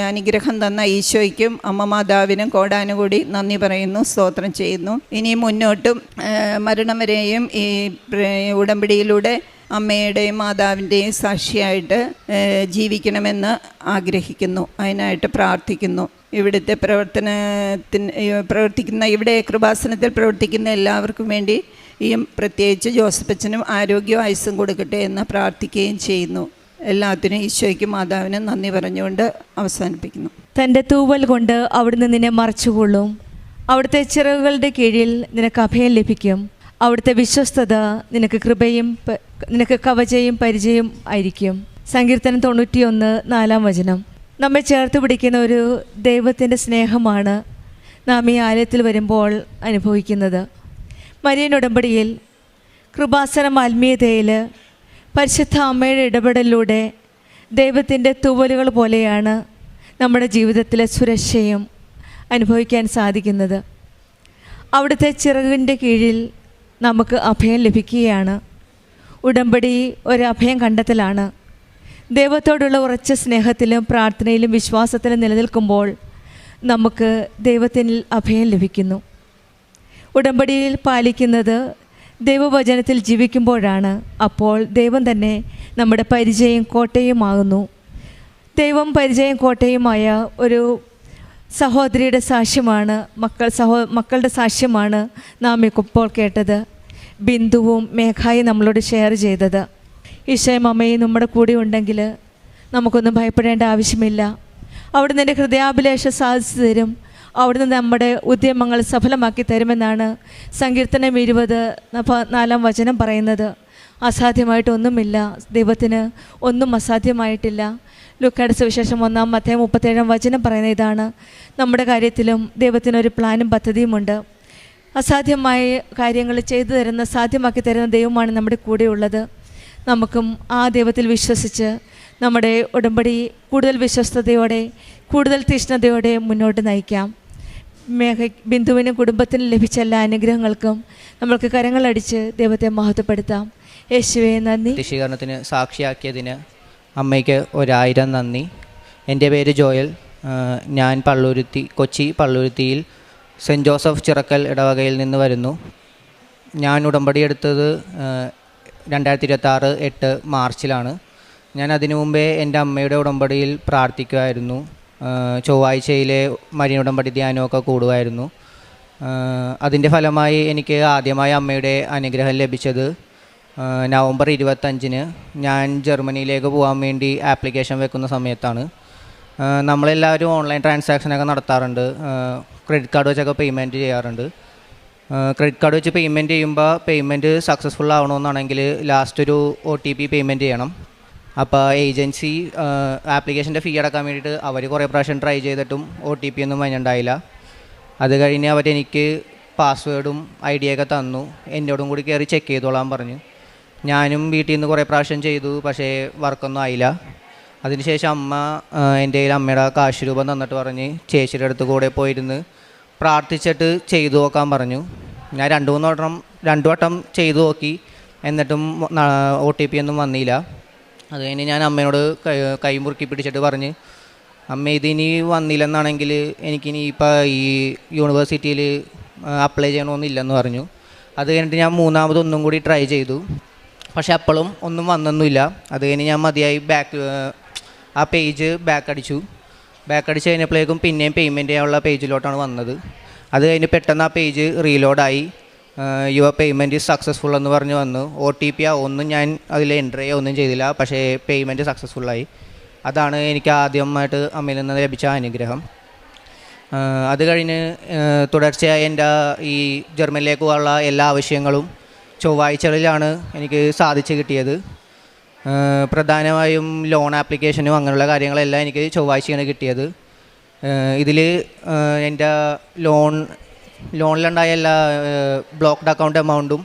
അനുഗ്രഹം തന്ന ഈശോയ്ക്കും അമ്മ മാതാവിനും കോടാനുകൂടി നന്ദി പറയുന്നു, സ്തോത്രം ചെയ്യുന്നു. ഇനി മുന്നോട്ടും മരണം വരെയും ഈ ഉടമ്പടിയിലൂടെ അമ്മയുടെയും മാതാവിൻ്റെയും സാക്ഷിയായിട്ട് ജീവിക്കണമെന്ന് ആഗ്രഹിക്കുന്നു. അതിനായിട്ട് പ്രാർത്ഥിക്കുന്നു. ഇവിടുത്തെ പ്രവർത്തിക്കുന്ന ഇവിടെ കൃപാസനത്തിൽ പ്രവർത്തിക്കുന്ന എല്ലാവർക്കും വേണ്ടി പ്രത്യേകിച്ച് ജോസഫച്ചനും ആരോഗ്യവും ആയുസ്സും കൊടുക്കട്ടെ എന്ന് പ്രാർത്ഥിക്കുകയും ചെയ്യുന്നു. എല്ലാത്തിനും ഈശോയ്ക്കും മാതാവിനും നന്ദി പറഞ്ഞുകൊണ്ട് അവസാനിപ്പിക്കുന്നു. തൻ്റെ തൂവൽ കൊണ്ട് അവിടുന്ന് നിന്നെ മറച്ചുകൊള്ളും. അവിടുത്തെ ചിറകുകളുടെ കീഴിൽ നിനക്ക് അഭയം ലഭിക്കും. അവിടുത്തെ വിശ്വസ്തത നിനക്ക് കവചയും പരിചയം ആയിരിക്കും. സങ്കീർത്തനം 91:4 നമ്മെ ചേർത്ത് പിടിക്കുന്ന ഒരു ദൈവത്തിൻ്റെ സ്നേഹമാണ് നാം ഈ ആലയത്തിൽ വരുമ്പോൾ അനുഭവിക്കുന്നത്. മരിയൻ ഉടമ്പടിയിൽ കൃപാസനം ആത്മീയതയിൽ പരിശുദ്ധ അമ്മയുടെ ഇടപെടലിലൂടെ ദൈവത്തിൻ്റെ തൂവലുകൾ പോലെയാണ് നമ്മുടെ ജീവിതത്തിലെ സുരക്ഷയും അനുഭവിക്കാൻ സാധിക്കുന്നത്. അവിടുത്തെ ചിറകിൻ്റെ കീഴിൽ നമുക്ക് അഭയം ലഭിക്കുകയാണ്. ഉടമ്പടി ഒരു അഭയം കണ്ടെത്തലാണ്. ദൈവത്തോടുള്ള ഉറച്ച സ്നേഹത്തിലും പ്രാർത്ഥനയിലും വിശ്വാസത്തിലും നിലനിൽക്കുമ്പോൾ നമുക്ക് ദൈവത്തിൽ അഭയം ലഭിക്കുന്നു. ഉടമ്പടിയിൽ പാലിക്കുന്നത് ദൈവവചനത്തിൽ ജീവിക്കുമ്പോഴാണ്. അപ്പോൾ ദൈവം തന്നെ നമ്മുടെ പരിചയം കോട്ടയുമാകുന്നു. ദൈവം പരിചയം കോട്ടയുമായ ഒരു സഹോദരിയുടെ സാക്ഷ്യമാണ്, മക്കളുടെ സാക്ഷ്യമാണ് നാം ഇപ്പോൾ കേട്ടത്. ബിന്ദുവും മേഘായും നമ്മളോട് ഷെയർ ചെയ്തത്. ഈശോയും അമ്മയും നമ്മുടെ കൂടെ ഉണ്ടെങ്കിൽ നമുക്കൊന്നും ഭയപ്പെടേണ്ട ആവശ്യമില്ല. അവിടുന്ന് എൻ്റെ ഹൃദയാഭിലാഷം സാധിച്ചു തരും. അവിടുന്ന് നമ്മുടെ ഉദ്യമങ്ങൾ സഫലമാക്കി തരുമെന്നാണ് സങ്കീർത്തനം 20:4 വചനം പറയുന്നത്. അസാധ്യമായിട്ടൊന്നുമില്ല, ദൈവത്തിന് ഒന്നും അസാധ്യമായിട്ടില്ല. ലൂക്കായുടെ സുവിശേഷം 1:37 വചനം പറയുന്ന ഇതാണ്. നമ്മുടെ കാര്യത്തിലും ദൈവത്തിനൊരു പ്ലാനും പദ്ധതിയുമുണ്ട്. അസാധ്യമായ കാര്യങ്ങൾ ചെയ്തു തരുന്ന, സാധ്യമാക്കി തരുന്ന ദൈവമാണ് നമ്മുടെ കൂടെയുള്ളത്. നമുക്കും ആ ദൈവത്തിൽ വിശ്വസിച്ച് നമ്മുടെ ഉടമ്പടി കൂടുതൽ വിശ്വസ്തയോടെ, കൂടുതൽ തീഷ്ണതയോടെ മുന്നോട്ട് നയിക്കാം. ബിന്ദുവിനും കുടുംബത്തിനും ലഭിച്ച എല്ലാ അനുഗ്രഹങ്ങൾക്കും നമ്മൾക്ക് കരങ്ങളടിച്ച് ദൈവത്തെ മഹത്വപ്പെടുത്താം. യേശുവേ നന്ദി. ശുദ്ധീകരണത്തിന് സാക്ഷിയാക്കിയതിന് അമ്മയ്ക്ക് 1000 നന്ദി. എൻ്റെ പേര് ജോയൽ. ഞാൻ കൊച്ചി പള്ളുരുത്തിയിൽ സെൻറ്റ് ജോസഫ് ചിറക്കൽ ഇടവകയിൽ നിന്ന് വരുന്നു. ഞാൻ ഉടമ്പടി എടുത്തത് 2026 മാർച്ചിലാണ്. ഞാൻ അതിനു മുമ്പേ എൻ്റെ അമ്മയുടെ ഉടമ്പടിയിൽ പ്രാർത്ഥിക്കുമായിരുന്നു. ചൊവ്വാഴ്ചയിലെ മരിയൻ ഉടമ്പടി ധ്യാനമൊക്കെ കൂടുമായിരുന്നു. അതിൻ്റെ ഫലമായി എനിക്ക് ആദ്യമായി അമ്മയുടെ അനുഗ്രഹം ലഭിച്ചത് നവംബർ 25 ഞാൻ ജർമ്മനിയിലേക്ക് പോകാൻ വേണ്ടി ആപ്ലിക്കേഷൻ വെക്കുന്ന സമയത്താണ്. നമ്മളെല്ലാവരും ഓൺലൈൻ ട്രാൻസാക്ഷനൊക്കെ നടത്താറുണ്ട്. ക്രെഡിറ്റ് കാർഡ് വെച്ചൊക്കെ പേയ്മെൻറ്റ് ചെയ്യാറുണ്ട്. ക്രെഡിറ്റ് കാർഡ് വെച്ച് പേയ്മെൻറ്റ് ചെയ്യുമ്പോൾ പേയ്മെൻറ്റ് സക്സസ്ഫുൾ ആവണമെന്നാണെങ്കിൽ ലാസ്റ്റ് ഒരു OTP പേയ്മെൻറ്റ് ചെയ്യണം. അപ്പോൾ ഏജൻസി ആപ്ലിക്കേഷൻ്റെ ഫീ അടക്കാൻ വേണ്ടിയിട്ട് അവർ കുറേ പ്രാവശ്യം ട്രൈ ചെയ്തിട്ടും OTP ഒന്നും വന്നിട്ടുണ്ടായില്ല. അത് കഴിഞ്ഞ് അവരെനിക്ക് പാസ്വേഡും ID ഒക്കെ തന്നു. എന്നോടും കൂടി കയറി ചെക്ക് ചെയ്തോളാൻ പറഞ്ഞു. ഞാനും വീട്ടിൽ നിന്ന് കുറേ പ്രാവശ്യം ചെയ്തു, പക്ഷേ വർക്കൊന്നും ആയില്ല. അതിനുശേഷം അമ്മ എൻ്റെ കയ്യിൽ അമ്മയുടെ കാശ് രൂപം തന്നിട്ട് പറഞ്ഞ് ചേച്ചിയുടെ അടുത്ത് കൂടെ പോയിരുന്ന് പ്രാർത്ഥിച്ചിട്ട് ചെയ്തു നോക്കാൻ പറഞ്ഞു. ഞാൻ 2 വട്ടം ചെയ്തു നോക്കി, എന്നിട്ടും OTP ഒന്നും വന്നില്ല. അത് കഴിഞ്ഞ് ഞാൻ അമ്മയോട് കൈ മുറുക്കി പിടിച്ചിട്ട് പറഞ്ഞ്, അമ്മ ഇതിനി വന്നില്ലെന്നാണെങ്കിൽ എനിക്കിനി ഇപ്പോൾ ഈ യൂണിവേഴ്സിറ്റിയിൽ അപ്ലൈ ചെയ്യണമെന്നില്ലെന്ന് പറഞ്ഞു. അത് കഴിഞ്ഞിട്ട് ഞാൻ 3ാമതൊന്നും കൂടി ട്രൈ ചെയ്തു, പക്ഷെ അപ്പോഴും ഒന്നും വന്നൊന്നുമില്ല. അത് കഴിഞ്ഞ് ഞാൻ മതിയായി ആ പേജ് ബാക്ക് അടിച്ചു കഴിഞ്ഞപ്പോഴേക്കും പിന്നെയും പേയ്മെൻറ്റ് ചെയ്യാനുള്ള പേജിലോട്ടാണ് വന്നത്. അത് കഴിഞ്ഞ് പെട്ടെന്ന് ആ പേജ് റീലോഡായി. യുവർ പേയ്മെൻറ്റ് ഈസ് സക്സസ്ഫുൾ എന്ന് പറഞ്ഞ് വന്നു. OTP ഒന്നും ഞാൻ അതിൽ എൻ്റർ ചെയ്യുക ഒന്നും ചെയ്തില്ല, പക്ഷേ പേയ്മെൻറ്റ് സക്സസ്ഫുള്ളായി. അതാണ് എനിക്ക് ആദ്യമായിട്ട് അമ്മയിൽ നിന്ന് ലഭിച്ച അനുഗ്രഹം. അത് കഴിഞ്ഞ് തുടർച്ചയായി എൻ്റെ ഈ ജർമ്മനിലേക്ക് പോകാനുള്ള എല്ലാ ആവശ്യങ്ങളും ചൊവ്വാഴ്ചകളിലാണ് എനിക്ക് സാധിച്ചു കിട്ടിയത്. പ്രധാനമായും ലോൺ ആപ്ലിക്കേഷനും അങ്ങനെയുള്ള കാര്യങ്ങളെല്ലാം എനിക്ക് ചൊവ്വാഴ്ചയാണ് കിട്ടിയത്. ഇതിൽ എൻ്റെ ലോണിലുണ്ടായ എല്ലാ ബ്ലോക്ക്ഡ് അക്കൗണ്ട് എമൗണ്ടും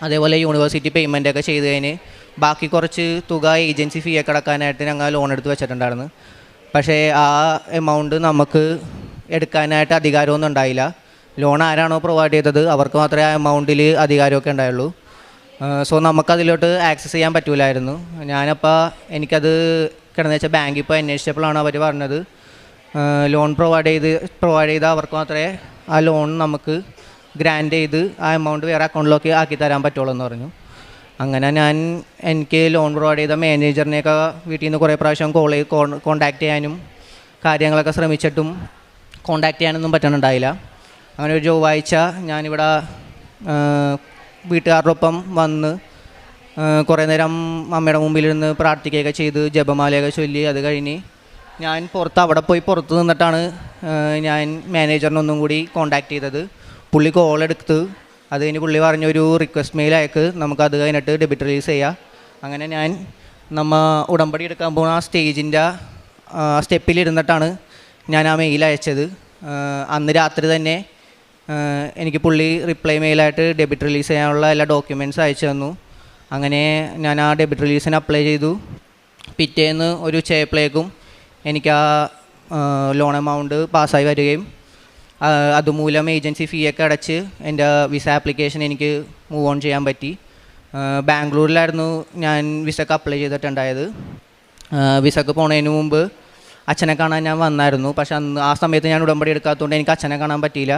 അതേപോലെ യൂണിവേഴ്സിറ്റി പേയ്മെൻറ്റൊക്കെ ചെയ്ത് കഴിഞ്ഞ് ബാക്കി കുറച്ച് തുക ഏജൻസി ഫീ ഒക്കെ അടക്കാനായിട്ട് ഞങ്ങൾ ലോൺ എടുത്ത് വെച്ചിട്ടുണ്ടായിരുന്നു. പക്ഷേ ആ എമൗണ്ട് നമുക്ക് എടുക്കാനായിട്ട് അധികാരമൊന്നും ഉണ്ടായില്ല. ലോൺ ആരാണോ പ്രൊവൈഡ് ചെയ്തത് അവർക്ക് മാത്രമേ ആ എമൗണ്ടിൽ അധികാരമൊക്കെ ഉണ്ടായുള്ളൂ. സോ നമുക്കതിലോട്ട് ആക്സസ് ചെയ്യാൻ പറ്റില്ലായിരുന്നു. ഞാനപ്പോൾ എനിക്കത് കിടന്നു വെച്ചാൽ ബാങ്കിൽ ഇപ്പോൾ അന്വേഷിച്ചപ്പോഴാണ് അവർ പറഞ്ഞത് ലോൺ പ്രൊവൈഡ് ചെയ്ത അവർക്ക് മാത്രമേ ആ ലോൺ നമുക്ക് ഗ്രാൻറ്റ് ചെയ്ത് ആ എമൗണ്ട് വേറെ അക്കൗണ്ടിലേക്ക് ആക്കി തരാൻ പറ്റുള്ളൂ എന്ന് പറഞ്ഞു. അങ്ങനെ എനിക്ക് ലോൺ പ്രൊവൈഡ് ചെയ്ത മാനേജറിനെയൊക്കെ വീട്ടിൽ നിന്ന് കുറേ പ്രാവശ്യം കോൺടാക്റ്റ് ചെയ്യാനും കാര്യങ്ങളൊക്കെ ശ്രമിച്ചിട്ടും കോൺടാക്റ്റ് ചെയ്യാനൊന്നും പറ്റുന്നുണ്ടായില്ല. അങ്ങനെ ഒരു ചൊവ്വാഴ്ച ഞാനിവിടെ വീട്ടുകാരോടൊപ്പം വന്ന് കുറേ നേരം അമ്മയുടെ മുമ്പിലിരുന്ന് പ്രാർത്ഥിക്കുകയൊക്കെ ചെയ്ത് ജപമാലയൊക്കെ ചൊല്ലി അത് കഴിഞ്ഞ് ഞാൻ അവിടെ പോയി പുറത്ത് നിന്നിട്ടാണ് ഞാൻ മാനേജറിനൊന്നും കൂടി കോൺടാക്റ്റ് ചെയ്തത്. പുള്ളി കോൾ എടുത്ത് അത് കഴിഞ്ഞ് പുള്ളി പറഞ്ഞൊരു റിക്വസ്റ്റ് മെയിൽ അയക്ക്, നമുക്കത് കഴിഞ്ഞിട്ട് ഡെബിറ്റ് റിലീസ് ചെയ്യാം. അങ്ങനെ ഞാൻ ഉടമ്പടി എടുക്കാൻ പോകുന്ന ആ സ്റ്റേജിൻ്റെ സ്റ്റെപ്പിലിരുന്നിട്ടാണ് ഞാൻ ആ മെയിൽ അയച്ചത്. അന്ന് രാത്രി തന്നെ എനിക്ക് പുള്ളി റിപ്ലൈ മെയിലായിട്ട് ഡെബിറ്റ് റിലീസ് ചെയ്യാനുള്ള എല്ലാ ഡോക്യുമെൻറ്റ്സ് അയച്ചു തന്നു. അങ്ങനെ ഞാൻ ആ ഡെബിറ്റ് റിലീസിന് അപ്ലൈ ചെയ്തു. പിറ്റേന്ന് ഒരു ഉച്ചയായപ്പോഴേക്കും എനിക്ക് ആ ലോൺ എമൗണ്ട് പാസ്സായി വരികയും അതുമൂലം ഏജൻസി ഫീ ഒക്കെ അടച്ച് എൻ്റെ വിസ ആപ്ലിക്കേഷൻ എനിക്ക് മൂവ് ഓൺ ചെയ്യാൻ പറ്റി. ബാംഗ്ലൂരിലായിരുന്നു ഞാൻ വിസക്ക് അപ്ലൈ ചെയ്തിട്ടുണ്ടായത്. വിസക്ക് പോണതിന് മുമ്പ് അച്ഛനെ കാണാൻ ഞാൻ വന്നായിരുന്നു. പക്ഷെ ആ സമയത്ത് ഞാൻ ഉടമ്പടി എടുക്കാത്തതുകൊണ്ട് എനിക്ക് അച്ഛനെ കാണാൻ പറ്റിയില്ല.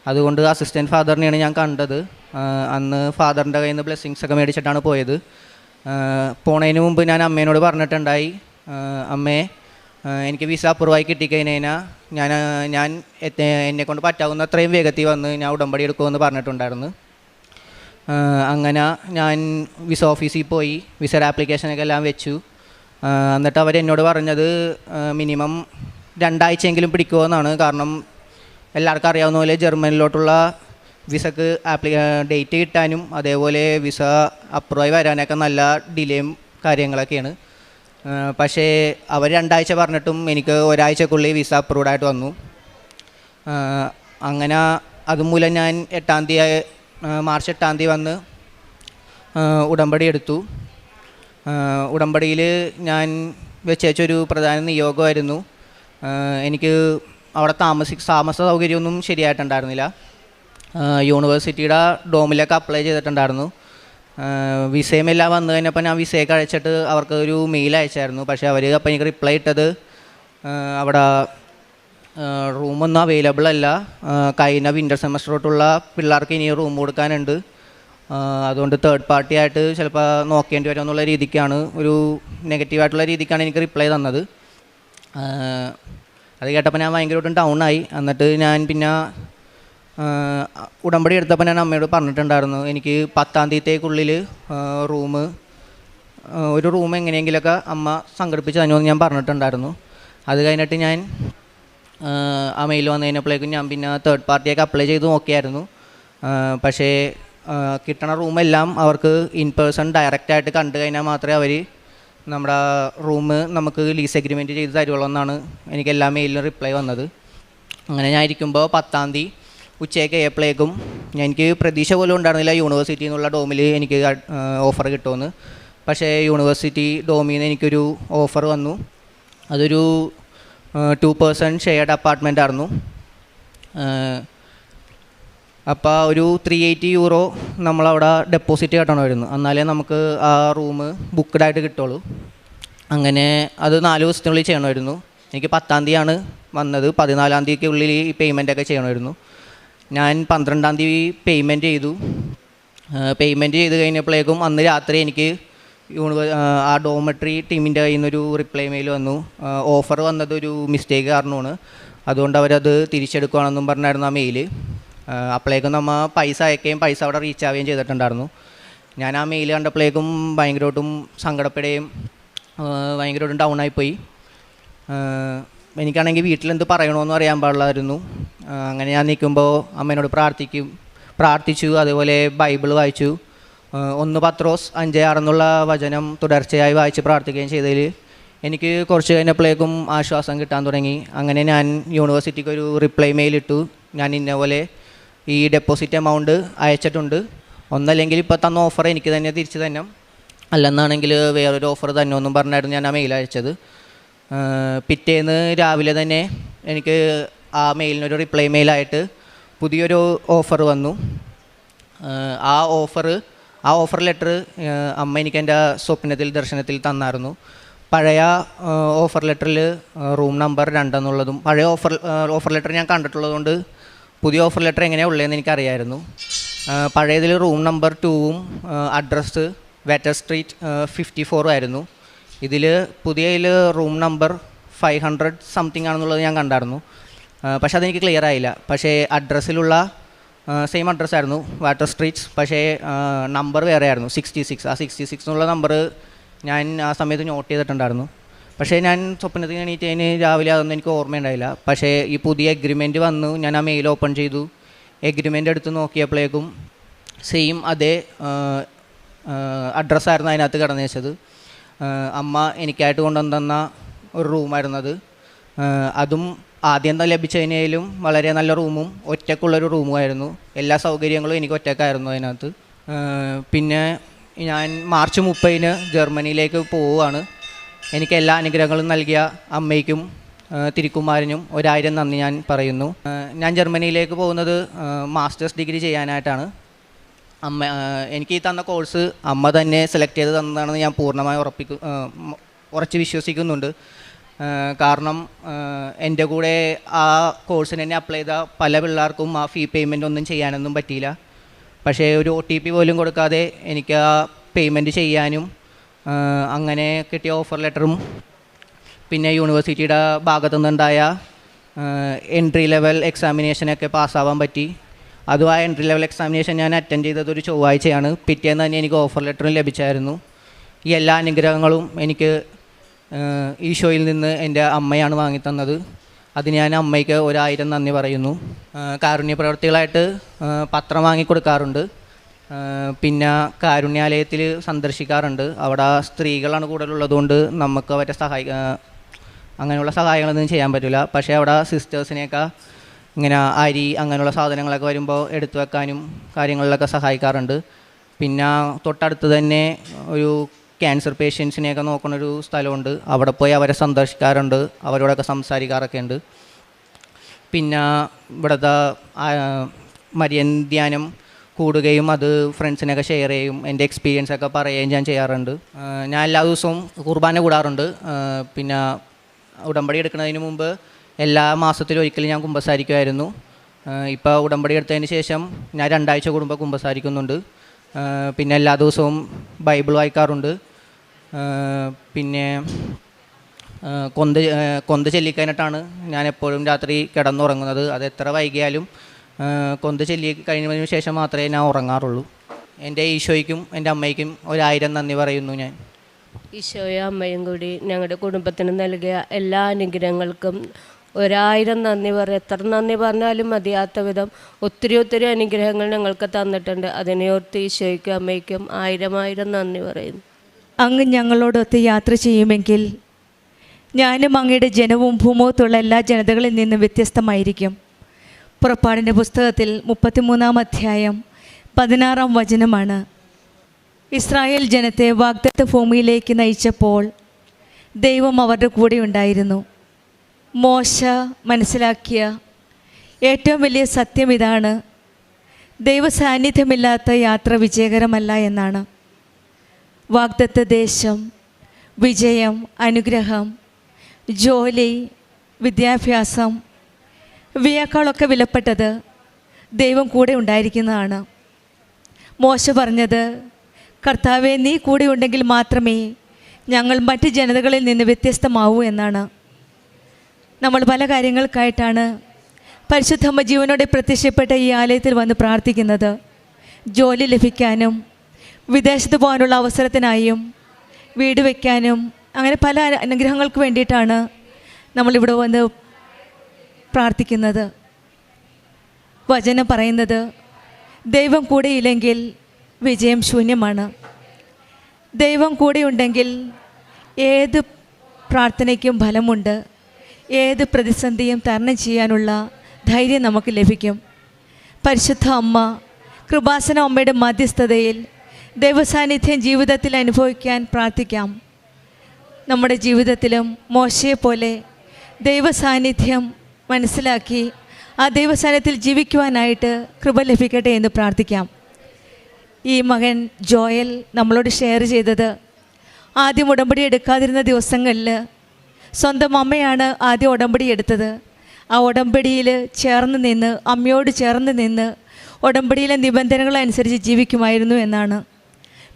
അതുകൊണ്ട് അസിസ്റ്റൻറ്റ് ഫാദറിനെയാണ് ഞാൻ കണ്ടത്. അന്ന് ഫാദറിൻ്റെ കയ്യിൽ നിന്ന് ബ്ലെസ്സിങ്സ് ഒക്കെ മേടിച്ചിട്ടാണ് പോയത്. പോണതിന് മുമ്പ് ഞാൻ അമ്മേനോട് പറഞ്ഞിട്ടുണ്ടായി, അമ്മേ എനിക്ക് വിസ അപ്രൂവായി കിട്ടിക്കഴിഞ്ഞാൽ ഞാൻ എന്നെക്കൊണ്ട് പറ്റാവുന്ന അത്രയും വേഗത്തിൽ വന്ന് ഞാൻ ഉടമ്പടി എടുക്കുമെന്ന് പറഞ്ഞിട്ടുണ്ടായിരുന്നു. അങ്ങനെ ഞാൻ വിസ ഓഫീസിൽ പോയി വിസയുടെ ആപ്ലിക്കേഷനൊക്കെ എല്ലാം വെച്ചു. എന്നിട്ട് അവരെന്നോട് പറഞ്ഞത് മിനിമം 2 ആഴ്ചയെങ്കിലും പിടിക്കുമെന്നാണ്. കാരണം എല്ലാവർക്കും അറിയാവുന്ന പോലെ ജർമ്മനിലോട്ടുള്ള വിസക്ക് ഡേറ്റ് കിട്ടാനും അതേപോലെ വിസ അപ്രൂവ് ആയി വരാനൊക്കെ നല്ല ഡിലേയും കാര്യങ്ങളൊക്കെയാണ്. പക്ഷേ അവർ 2 ആഴ്ച പറഞ്ഞിട്ടും എനിക്ക് ഒരാഴ്ചക്കുള്ളിൽ വിസ അപ്രൂവ്ഡ് ആയിട്ട് വന്നു. അങ്ങനെ അതുമൂലം ഞാൻ മാർച്ച് 8 തീയതി വന്ന് ഉടമ്പടി എടുത്തു. ഉടമ്പടിയിൽ ഞാൻ വെച്ചൊരു പ്രധാന നിയോഗമായിരുന്നു. എനിക്ക് അവിടെ താമസ സൗകര്യമൊന്നും ശരിയായിട്ടുണ്ടായിരുന്നില്ല. യൂണിവേഴ്സിറ്റിയുടെ ഡോമിലൊക്കെ അപ്ലൈ ചെയ്തിട്ടുണ്ടായിരുന്നു. വിസയും എല്ലാം വന്നു കഴിഞ്ഞപ്പോൾ ഞാൻ വിസയൊക്കെ അയച്ചിട്ട് അവർക്ക് ഒരു മെയിൽ അയച്ചായിരുന്നു. പക്ഷേ അവർ അപ്പോൾ എനിക്ക് റിപ്ലൈ ഇട്ടത് അവിടെ റൂമൊന്നും അവൈലബിൾ അല്ല, കഴിഞ്ഞ വിൻ്റർ സെമസ്റ്ററോട്ടുള്ള പിള്ളേർക്ക് ഇനി റൂം കൊടുക്കാനുണ്ട്, അതുകൊണ്ട് തേർഡ് പാർട്ടി ആയിട്ട് ചിലപ്പോൾ നോക്കേണ്ടി വരും എന്നുള്ള രീതിക്കാണ്, ഒരു നെഗറ്റീവായിട്ടുള്ള രീതിക്കാണ് എനിക്ക് റിപ്ലൈ തന്നത്. അത് കേട്ടപ്പോൾ ഞാൻ ഭയങ്കരമായിട്ടും ഡൗണായി. എന്നിട്ട് ഞാൻ പിന്നെ ഉടമ്പടി എടുത്തപ്പോൾ ഞാൻ അമ്മയോട് പറഞ്ഞിട്ടുണ്ടായിരുന്നു എനിക്ക് 10-ാം തീയതിക്കുള്ളിൽ ഒരു റൂം എങ്ങനെയെങ്കിലുമൊക്കെ അമ്മ സംഘടിപ്പിച്ച് തരുമെന്ന് ഞാൻ പറഞ്ഞിട്ടുണ്ടായിരുന്നു. അത് കഴിഞ്ഞിട്ട് ഞാൻ ആ മെയിൽ വന്നു കഴിഞ്ഞപ്പോഴേക്കും ഞാൻ പിന്നെ തേർഡ് പാർട്ടിയൊക്കെ അപ്ലൈ ചെയ്ത് നോക്കിയായിരുന്നു. പക്ഷേ കിട്ടണ റൂമെല്ലാം അവർക്ക് ഇൻ പേഴ്സൺ ഡയറക്റ്റായിട്ട് കണ്ടു കഴിഞ്ഞാൽ മാത്രമേ അവർ നമ്മുടെ റൂം നമുക്ക് ലീസ് എഗ്രിമെൻറ്റ് ചെയ്ത് തരുള്ളൂ എന്നാണ് എനിക്ക് എല്ലാ മെയിലിനും റിപ്ലൈ വന്നത്. അങ്ങനെ ഞാൻ ഇരിക്കുമ്പോൾ 10-ാം തീയതി ഉച്ചയൊക്കെ ആയപ്പോഴേക്കും എനിക്ക് പ്രതീക്ഷ പോലും ഉണ്ടായിരുന്നില്ല യൂണിവേഴ്സിറ്റിയിൽ നിന്നുള്ള ഡോമിൽ എനിക്ക് ഓഫർ കിട്ടുമെന്ന്. പക്ഷേ യൂണിവേഴ്സിറ്റി ഡോമിൽ നിന്ന് എനിക്കൊരു ഓഫർ വന്നു. അതൊരു 2 പേഴ്സൺ ഷെയർഡ് അപ്പാർട്ട്മെൻ്റ് ആയിരുന്നു. അപ്പോൾ ഒരു €380 നമ്മളവിടെ ഡെപ്പോസിറ്റ് കെട്ടണമായിരുന്നു, എന്നാലേ നമുക്ക് ആ റൂം ബുക്ക്ഡായിട്ട് കിട്ടുള്ളൂ. അങ്ങനെ അത് 4 ദിവസത്തിനുള്ളിൽ ചെയ്യണമായിരുന്നു. എനിക്ക് 10-ാം തീയതിയാണ് വന്നത്. 14-ാം തീയതിക്കുള്ളിൽ ഈ പേയ്മെൻറ്റൊക്കെ ചെയ്യണമായിരുന്നു. ഞാൻ 12-ാം തീയതി പേയ്മെൻറ്റ് ചെയ്തു. പേയ്മെൻറ്റ് ചെയ്ത് കഴിഞ്ഞപ്പോഴേക്കും അന്ന് രാത്രി എനിക്ക് ആ ഡോമെട്രി ടീമിൻ്റെ കയ്യിൽ നിന്നൊരു റിപ്ലൈ മെയിൽ വന്നു. ഓഫർ വന്നതൊരു മിസ്റ്റേക്ക് കാരണമാണ്, അതുകൊണ്ട് അവരത് തിരിച്ചെടുക്കുകയാണെന്നും പറഞ്ഞായിരുന്നു ആ മെയിൽ. അപ്പോഴേക്കും നമ്മൾ പൈസ അയക്കുകയും പൈസ അവിടെ റീച്ച് ആവുകയും ചെയ്തിട്ടുണ്ടായിരുന്നു. ഞാൻ ആ മെയിൽ കണ്ടപ്പോഴേക്കും ഭയങ്കരമായിട്ടും സങ്കടപ്പെടുകയും ഭയങ്കരമായിട്ടും ഡൗണായിപ്പോയി. എനിക്കാണെങ്കിൽ വീട്ടിലെന്ത് പറയണമെന്നും അറിയാൻ പാടില്ലായിരുന്നു. അങ്ങനെ ഞാൻ നിൽക്കുമ്പോൾ അമ്മേനോട് പ്രാർത്ഥിച്ചു, അതേപോലെ ബൈബിൾ വായിച്ചു. 1 പത്രോസ് 5:6 എന്നുള്ള വചനം തുടർച്ചയായി വായിച്ച് പ്രാർത്ഥിക്കുകയും ചെയ്തതിൽ എനിക്ക് കുറച്ച് കഴിഞ്ഞപ്പോഴേക്കും ആശ്വാസം കിട്ടാൻ തുടങ്ങി. അങ്ങനെ ഞാൻ യൂണിവേഴ്സിറ്റിക്ക് ഒരു റിപ്ലൈ മെയിൽ ഇട്ടു. ഞാൻ ഇന്നപോലെ ഈ ഡെപ്പോസിറ്റ് എമൗണ്ട് അയച്ചിട്ടുണ്ട്, ഒന്നല്ലെങ്കിൽ ഇപ്പോൾ തന്ന ഓഫർ എനിക്ക് തന്നെ തിരിച്ച് തന്നെ, അല്ലെന്നാണെങ്കിൽ വേറൊരു ഓഫർ തന്നെ ഒന്നും പറഞ്ഞായിരുന്നു ഞാൻ ആ മെയിൽ അയച്ചത്. പിറ്റേന്ന് രാവിലെ തന്നെ എനിക്ക് ആ മെയിലിനൊരു റിപ്ലൈ മെയിലായിട്ട് പുതിയൊരു ഓഫർ വന്നു. ആ ഓഫർ ലെറ്റർ അമ്മ എനിക്ക് എൻ്റെ ദർശനത്തിൽ തന്നായിരുന്നു. പഴയ ഓഫർ ലെറ്ററിൽ റൂം നമ്പർ 2 എന്നുള്ളതും, പഴയ ഓഫർ ലെറ്റർ ഞാൻ കണ്ടിട്ടുള്ളതുകൊണ്ട് പുതിയ ഓഫർ ലെറ്റർ എങ്ങനെയാണ് ഉള്ളതെന്ന് എനിക്കറിയായിരുന്നു. പഴയതിൽ റൂം നമ്പർ 2ഉം അഡ്രസ്സ് വെറ്റർ സ്ട്രീറ്റ് 54 ആയിരുന്നു. ഇതിൽ പുതിയതിൽ റൂം നമ്പർ 500 സംതിങ് ആണെന്നുള്ളത് ഞാൻ കണ്ടായിരുന്നു. പക്ഷേ അതെനിക്ക് ക്ലിയർ ആയില്ല. പക്ഷേ അഡ്രസ്സിലുള്ള സെയിം അഡ്രസ്സായിരുന്നു, വാട്ടർ സ്ട്രീറ്റ്സ്, പക്ഷേ നമ്പർ വേറെ ആയിരുന്നു, 66. ആ 66 എന്നുള്ള നമ്പർ ഞാൻ ആ സമയത്ത് നോട്ട് ചെയ്തിട്ടുണ്ടായിരുന്നു. പക്ഷേ ഞാൻ സ്വപ്നത്തിൽ എണീറ്റതിന് രാവിലെ അതൊന്നും എനിക്ക് ഓർമ്മയുണ്ടായില്ല. പക്ഷേ ഈ പുതിയ എഗ്രിമെൻറ്റ് വന്നു. ഞാൻ ആ മെയിൽ ഓപ്പൺ ചെയ്തു, എഗ്രിമെൻ്റ് എടുത്ത് നോക്കിയപ്പോഴേക്കും സെയിം അതേ അഡ്രസ്സായിരുന്നു അതിനകത്ത് കിടന്നു വെച്ചത്. അമ്മ എനിക്കായിട്ട് കൊണ്ടുവന്ന ഒരു റൂമായിരുന്നത്. അതും ആദ്യം ലഭിച്ചതിനേലും വളരെ നല്ല റൂമും ഒറ്റക്കുള്ളൊരു റൂമുമായിരുന്നു. എല്ലാ സൗകര്യങ്ങളും എനിക്ക് ഒറ്റക്കായിരുന്നു അതിനകത്ത്. പിന്നെ ഞാൻ മാർച്ച് 30-ന് ജർമ്മനിയിലേക്ക് പോവുകയാണ്. എനിക്ക് എല്ലാ അനുഗ്രഹങ്ങളും നൽകിയ അമ്മയ്ക്കും തിരുക്കുമാരനും 1000 നന്ദി ഞാൻ പറയുന്നു. ഞാൻ ജർമ്മനിയിലേക്ക് പോകുന്നത് മാസ്റ്റേഴ്സ് ഡിഗ്രി ചെയ്യാനായിട്ടാണ്. എനിക്ക് ഈ തന്ന കോഴ്സ് അമ്മ തന്നെ സെലക്ട് ചെയ്ത് തന്നതാണെന്ന് ഞാൻ പൂർണ്ണമായി ഉറച്ച് വിശ്വസിക്കുന്നുണ്ട്. കാരണം എൻ്റെ കൂടെ ആ കോഴ്സിന് തന്നെ അപ്ലൈ ചെയ്ത പല പിള്ളേർക്കും ആ ഫീ പേയ്മെൻ്റ് ഒന്നും ചെയ്യാനൊന്നും പറ്റിയില്ല. പക്ഷേ ഒരു OTP പോലും കൊടുക്കാതെ എനിക്ക് ആ പേയ്മെൻറ്റ് ചെയ്യാനും അങ്ങനെ കിട്ടിയ ഓഫർ ലെറ്ററും പിന്നെ യൂണിവേഴ്സിറ്റിയുടെ ഭാഗത്തു നിന്നുണ്ടായ എൻട്രി ലെവൽ എക്സാമിനേഷനൊക്കെ പാസ്സാവാൻ പറ്റി. അതും ആ എൻട്രി ലെവൽ എക്സാമിനേഷൻ ഞാൻ അറ്റൻഡ് ചെയ്തത് ഒരു ചൊവ്വാഴ്ചയാണ്. പിറ്റേന്ന് തന്നെ എനിക്ക് ഓഫർ ലെറ്ററും ലഭിച്ചായിരുന്നു. ഈ എല്ലാ അനുഗ്രഹങ്ങളും എനിക്ക് ഈശോയിൽ നിന്ന് എൻ്റെ അമ്മയാണ് വാങ്ങിത്തന്നത്. അതിന് ഞാൻ അമ്മയ്ക്ക് 1000 നന്ദി പറയുന്നു. കാരുണ്യ പ്രവർത്തികളായിട്ട് പത്രം വാങ്ങിക്കൊടുക്കാറുണ്ട്. പിന്നെ കാരുണ്യാലയത്തിൽ സന്ദർശിക്കാറുണ്ട്. അവിടെ സ്ത്രീകളാണ് കൂടുതലുള്ളതുകൊണ്ട് നമുക്ക് അവരെ അങ്ങനെയുള്ള സഹായങ്ങളൊന്നും ചെയ്യാൻ പറ്റില്ല. പക്ഷേ അവിടെ സിസ്റ്റേഴ്സിനെയൊക്കെ ഇങ്ങനെ അരി അങ്ങനെയുള്ള സാധനങ്ങളൊക്കെ വരുമ്പോൾ എടുത്തു വെക്കാനും കാര്യങ്ങളിലൊക്കെ സഹായിക്കാറുണ്ട്. പിന്നെ തൊട്ടടുത്ത് തന്നെ ഒരു ക്യാൻസർ പേഷ്യൻസിനെയൊക്കെ നോക്കുന്നൊരു സ്ഥലമുണ്ട്. അവിടെ പോയി അവരെ സന്ദർശിക്കാറുണ്ട്, അവരോടൊക്കെ സംസാരിക്കാറൊക്കെ ഉണ്ട്. പിന്നെ ഇവിടുത്തെ മരിയൻ ധ്യാനം കൂടുകയും അത് ഫ്രണ്ട്സിനൊക്കെ ഷെയർ ചെയ്യും, എൻ്റെ എക്സ്പീരിയൻസൊക്കെ പറയുകയും ഞാൻ ചെയ്യാറുണ്ട്. ഞാൻ എല്ലാ ദിവസവും കുർബാന കൂടാറുണ്ട്. പിന്നെ ഉടമ്പടി എടുക്കുന്നതിന് മുമ്പ് എല്ലാ മാസത്തിലും ഒരിക്കലും ഞാൻ കുമ്പസാരിക്കുമായിരുന്നു. ഇപ്പോൾ ഉടമ്പടി എടുത്തതിന് ശേഷം ഞാൻ 2 ആഴ്ച കൂടുമ്പോൾ കുമ്പസാരിക്കുന്നുണ്ട്. പിന്നെ എല്ലാ ദിവസവും ബൈബിൾ വായിക്കാറുണ്ട്. പിന്നെ കൊന്ത് ചൊല്ലിക്കഴിഞ്ഞിട്ടാണ് ഞാൻ എപ്പോഴും രാത്രി കിടന്നുറങ്ങുന്നത്. അത് എത്ര വൈകിയാലും കൊന്ത് ചൊല്ലി കഴിഞ്ഞതിന് ശേഷം മാത്രമേ ഞാൻ ഉറങ്ങാറുള്ളൂ. എൻ്റെ ഈശോയ്ക്കും എൻ്റെ അമ്മയ്ക്കും 1000 നന്ദി പറയുന്നു ഞാൻ. ഈശോയും അമ്മയും കൂടി ഞങ്ങളുടെ കുടുംബത്തിന് നൽകിയ എല്ലാ അനുഗ്രഹങ്ങൾക്കും 1000 നന്ദി പറയും. എത്ര നന്ദി പറഞ്ഞാലും മതിയാത്ത വിധം ഒത്തിരി അനുഗ്രഹങ്ങൾ ഞങ്ങൾക്ക് തന്നിട്ടുണ്ട്. അതിനെയോർത്ത് ഈശോയ്ക്കും അമ്മയ്ക്കും 1000 നന്ദി പറയുന്നു. അങ്ങ് ഞങ്ങളോടൊത്ത് യാത്ര ചെയ്യുമെങ്കിൽ ഞാനും അങ്ങയുടെ ജനവും ഭൂമുഖത്തുള്ള എല്ലാ ജനതകളിൽ നിന്നും വ്യത്യസ്തമായിരിക്കും. പുറപ്പാടിൻ്റെ പുസ്തകത്തിൽ 33-ാം അധ്യായം 16-ാം വചനമാണ്. ഇസ്രായേൽ ജനത്തെ വാഗ്ദത്ത ഭൂമിയിലേക്ക് നയിച്ചപ്പോൾ ദൈവം അവരുടെ കൂടെ ഉണ്ടായിരുന്നു. മോശ മനസ്സിലാക്കിയ ഏറ്റവും വലിയ സത്യം ഇതാണ്: ദൈവ സാന്നിധ്യമില്ലാത്ത യാത്ര വിജയകരമല്ല എന്നാണ്. വാഗ്ദത്ത ദേശം, വിജയം, അനുഗ്രഹം, ജോലി, വിദ്യാഭ്യാസം ഇവയേക്കാളൊക്കെ വിലപ്പെട്ടത് ദൈവം കൂടെ ഉണ്ടായിരിക്കുന്നതാണ്. മോശ പറഞ്ഞത്, കർത്താവെ, നീ കൂടെ ഉണ്ടെങ്കിൽ മാത്രമേ ഞങ്ങൾ മറ്റ് ജനതകളിൽ നിന്ന് വ്യത്യസ്തമാവൂ എന്നാണ്. നമ്മൾ പല കാര്യങ്ങൾക്കായിട്ടാണ് പരിശുദ്ധമ്മ ജീവനോടെ പ്രത്യക്ഷപ്പെട്ട ഈ ആലയത്തിൽ വന്ന് പ്രാർത്ഥിക്കുന്നത്. ജോലി ലഭിക്കാനും വിദേശത്ത് പോകാനുള്ള അവസരത്തിനായും വീട് വയ്ക്കാനും അങ്ങനെ പല അനുഗ്രഹങ്ങൾക്ക് വേണ്ടിയിട്ടാണ് നമ്മളിവിടെ വന്ന് പ്രാർത്ഥിക്കുന്നത്. വചനം പറയുന്നത് ദൈവം കൂടെയില്ലെങ്കിൽ വിജയം ശൂന്യമാണ്. ദൈവം കൂടെയുണ്ടെങ്കിൽ ഏത് പ്രാർത്ഥനയ്ക്കും ഫലമുണ്ട്. ഏത് പ്രതിസന്ധിയും തരണം ചെയ്യാനുള്ള ധൈര്യം നമുക്ക് ലഭിക്കും. പരിശുദ്ധ അമ്മ, കൃപാസന അമ്മയുടെ മധ്യസ്ഥതയിൽ ദൈവസാന്നിധ്യം ജീവിതത്തിൽ അനുഭവിക്കാൻ പ്രാർത്ഥിക്കാം. നമ്മുടെ ജീവിതത്തിലും മോശയെപ്പോലെ ദൈവസാന്നിധ്യം മനസ്സിലാക്കി ആ ദൈവസാന്നിധ്യത്തിൽ ജീവിക്കുവാനായിട്ട് കൃപ ലഭിക്കട്ടെ എന്ന് പ്രാർത്ഥിക്കാം. ഈ മകൻ ജോയൽ നമ്മളോട് ഷെയർ ചെയ്തത്, ആദ്യം ഉടമ്പടി എടുക്കാതിരുന്ന ദിവസങ്ങളിൽ സ്വന്തം അമ്മയാണ് ആദ്യം ഉടമ്പടി എടുത്തത്. ആ ഉടമ്പടിയിൽ ചേർന്ന് നിന്ന്, അമ്മയോട് ചേർന്ന് നിന്ന് ഉടമ്പടിയിലെ നിബന്ധനകളനുസരിച്ച് ജീവിക്കുമായിരുന്നു എന്നാണ്.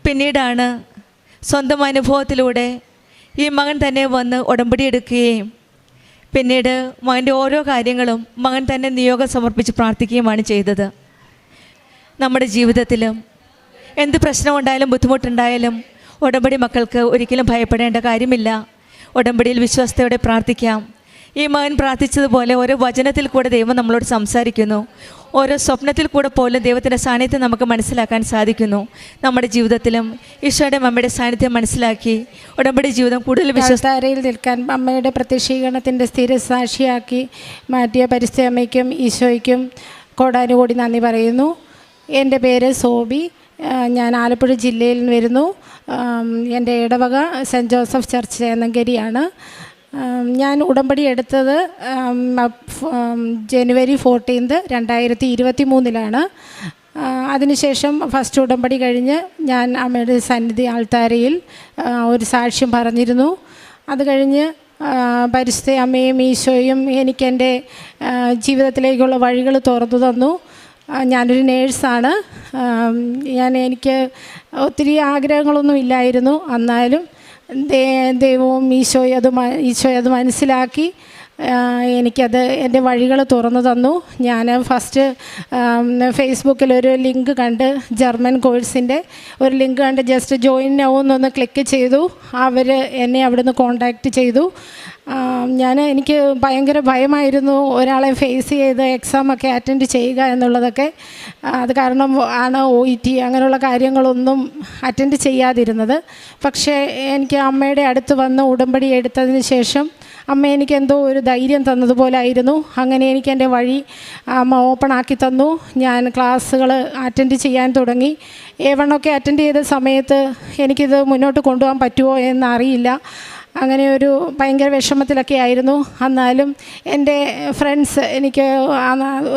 പിന്നീടാണ് സ്വന്തം അനുഭവത്തിലൂടെ ഈ മകൻ തന്നെ വന്ന് ഉടമ്പടി എടുക്കുകയും പിന്നീട് മകൻ്റെ ഓരോ കാര്യങ്ങളും മകൻ തന്നെ നിയോഗം സമർപ്പിച്ച് പ്രാർത്ഥിക്കുകയുമാണ് ചെയ്തത്. നമ്മുടെ ജീവിതത്തിലും എന്ത് പ്രശ്നമുണ്ടായാലും ബുദ്ധിമുട്ടുണ്ടായാലും ഉടമ്പടി മക്കൾക്ക് ഒരിക്കലും ഭയപ്പെടേണ്ട കാര്യമില്ല. ഉടമ്പടിയിൽ വിശ്വാസത്തോടെ പ്രാർത്ഥിക്കാം. ഈ മകൻ പ്രാർത്ഥിച്ചതുപോലെ ഓരോ വചനത്തിൽ കൂടെ ദൈവം നമ്മളോട് സംസാരിക്കുന്നു. ഓരോ സ്വപ്നത്തിൽ കൂടെ പോലും ദൈവത്തിൻ്റെ സാന്നിധ്യം നമുക്ക് മനസ്സിലാക്കാൻ സാധിക്കുന്നു. നമ്മുടെ ജീവിതത്തിലും ഈശോയുടെ അമ്മയുടെ സാന്നിധ്യം മനസ്സിലാക്കി ഉടമ്പടി ജീവിതം കൂടുതൽ വിശ്വാസധാരയിൽ നിൽക്കാൻ അമ്മയുടെ പ്രത്യക്ഷീകരണത്തിൻ്റെ സ്ഥിരസാക്ഷിയാക്കി മാറ്റിയ പരിസ്ഥിതി അമ്മയ്ക്കും ഈശോയ്ക്കും കോടാനുകോടി നന്ദി പറയുന്നു. എൻ്റെ പേര് സോബി. ഞാൻ ആലപ്പുഴ ജില്ലയിൽ നിന്ന് വരുന്നു. എൻ്റെ ഇടവക സെൻറ്റ് ജോസഫ് ചർച്ച് ചേന്നങ്കരിയാണ്. ഞാൻ ഉടമ്പടി എടുത്തത് ജനുവരി 14, 2023 അതിനുശേഷം ഫസ്റ്റ് ഉടമ്പടി കഴിഞ്ഞ് ഞാൻ അമ്മയുടെ സന്നിധി ആൾത്താരയിൽ ഒരു സാക്ഷ്യം പറഞ്ഞിരുന്നു. അത് കഴിഞ്ഞ് പരിശുദ്ധ അമ്മയും ഈശോയും എനിക്കെൻ്റെ ജീവിതത്തിലേക്കുള്ള വഴികൾ തുറന്നു തന്നു. ഞാനൊരു നേഴ്സാണ്. എനിക്ക് ഒത്തിരി ആഗ്രഹങ്ങളൊന്നും ഇല്ലായിരുന്നു. എന്നാലും ദൈവവും ഈശോയെ അത് മനസ്സിലാക്കി എനിക്കത് എൻ്റെ വഴികൾ തുറന്നു തന്നു. ഞാൻ ഫസ്റ്റ് ഫേസ്ബുക്കിലൊരു ലിങ്ക് കണ്ട്, ജർമ്മൻ കോഴ്സിൻ്റെ ഒരു ലിങ്ക് കണ്ട് ജസ്റ്റ് ജോയിൻ ആവുമെന്നൊന്ന് ക്ലിക്ക് ചെയ്തു. അവർ എന്നെ അവിടുന്ന് കോണ്ടാക്റ്റ് ചെയ്തു. എനിക്ക് ഭയങ്കര ഭയമായിരുന്നു ഒരാളെ ഫേസ് ചെയ്ത് എക്സാമൊക്കെ അറ്റൻഡ് ചെയ്യുക എന്നുള്ളതൊക്കെ. അത് കാരണം ആണ് OET അങ്ങനെയുള്ള കാര്യങ്ങളൊന്നും അറ്റൻഡ് ചെയ്യാതിരുന്നത്. പക്ഷേ എനിക്ക് അമ്മയുടെ അടുത്ത് വന്ന് ഉടമ്പടി എടുത്തതിന് ശേഷം അമ്മ എനിക്ക് എന്തോ ഒരു ധൈര്യം തന്നതുപോലായിരുന്നു. അങ്ങനെ എനിക്ക് എൻ്റെ വഴി അമ്മ ഓപ്പൺ ആക്കി തന്നു. ഞാൻ ക്ലാസ്സുകൾ അറ്റൻഡ് ചെയ്യാൻ തുടങ്ങി. A1 ഒക്കെ അറ്റൻഡ് ചെയ്ത സമയത്ത് എനിക്കിത് മുന്നോട്ട് കൊണ്ടുപോകാൻ പറ്റുമോ എന്നറിയില്ല. അങ്ങനെ ഒരു ഭയങ്കര വിഷമത്തിലൊക്കെ ആയിരുന്നു. എന്നാലും എൻ്റെ ഫ്രണ്ട്സ്, എനിക്ക്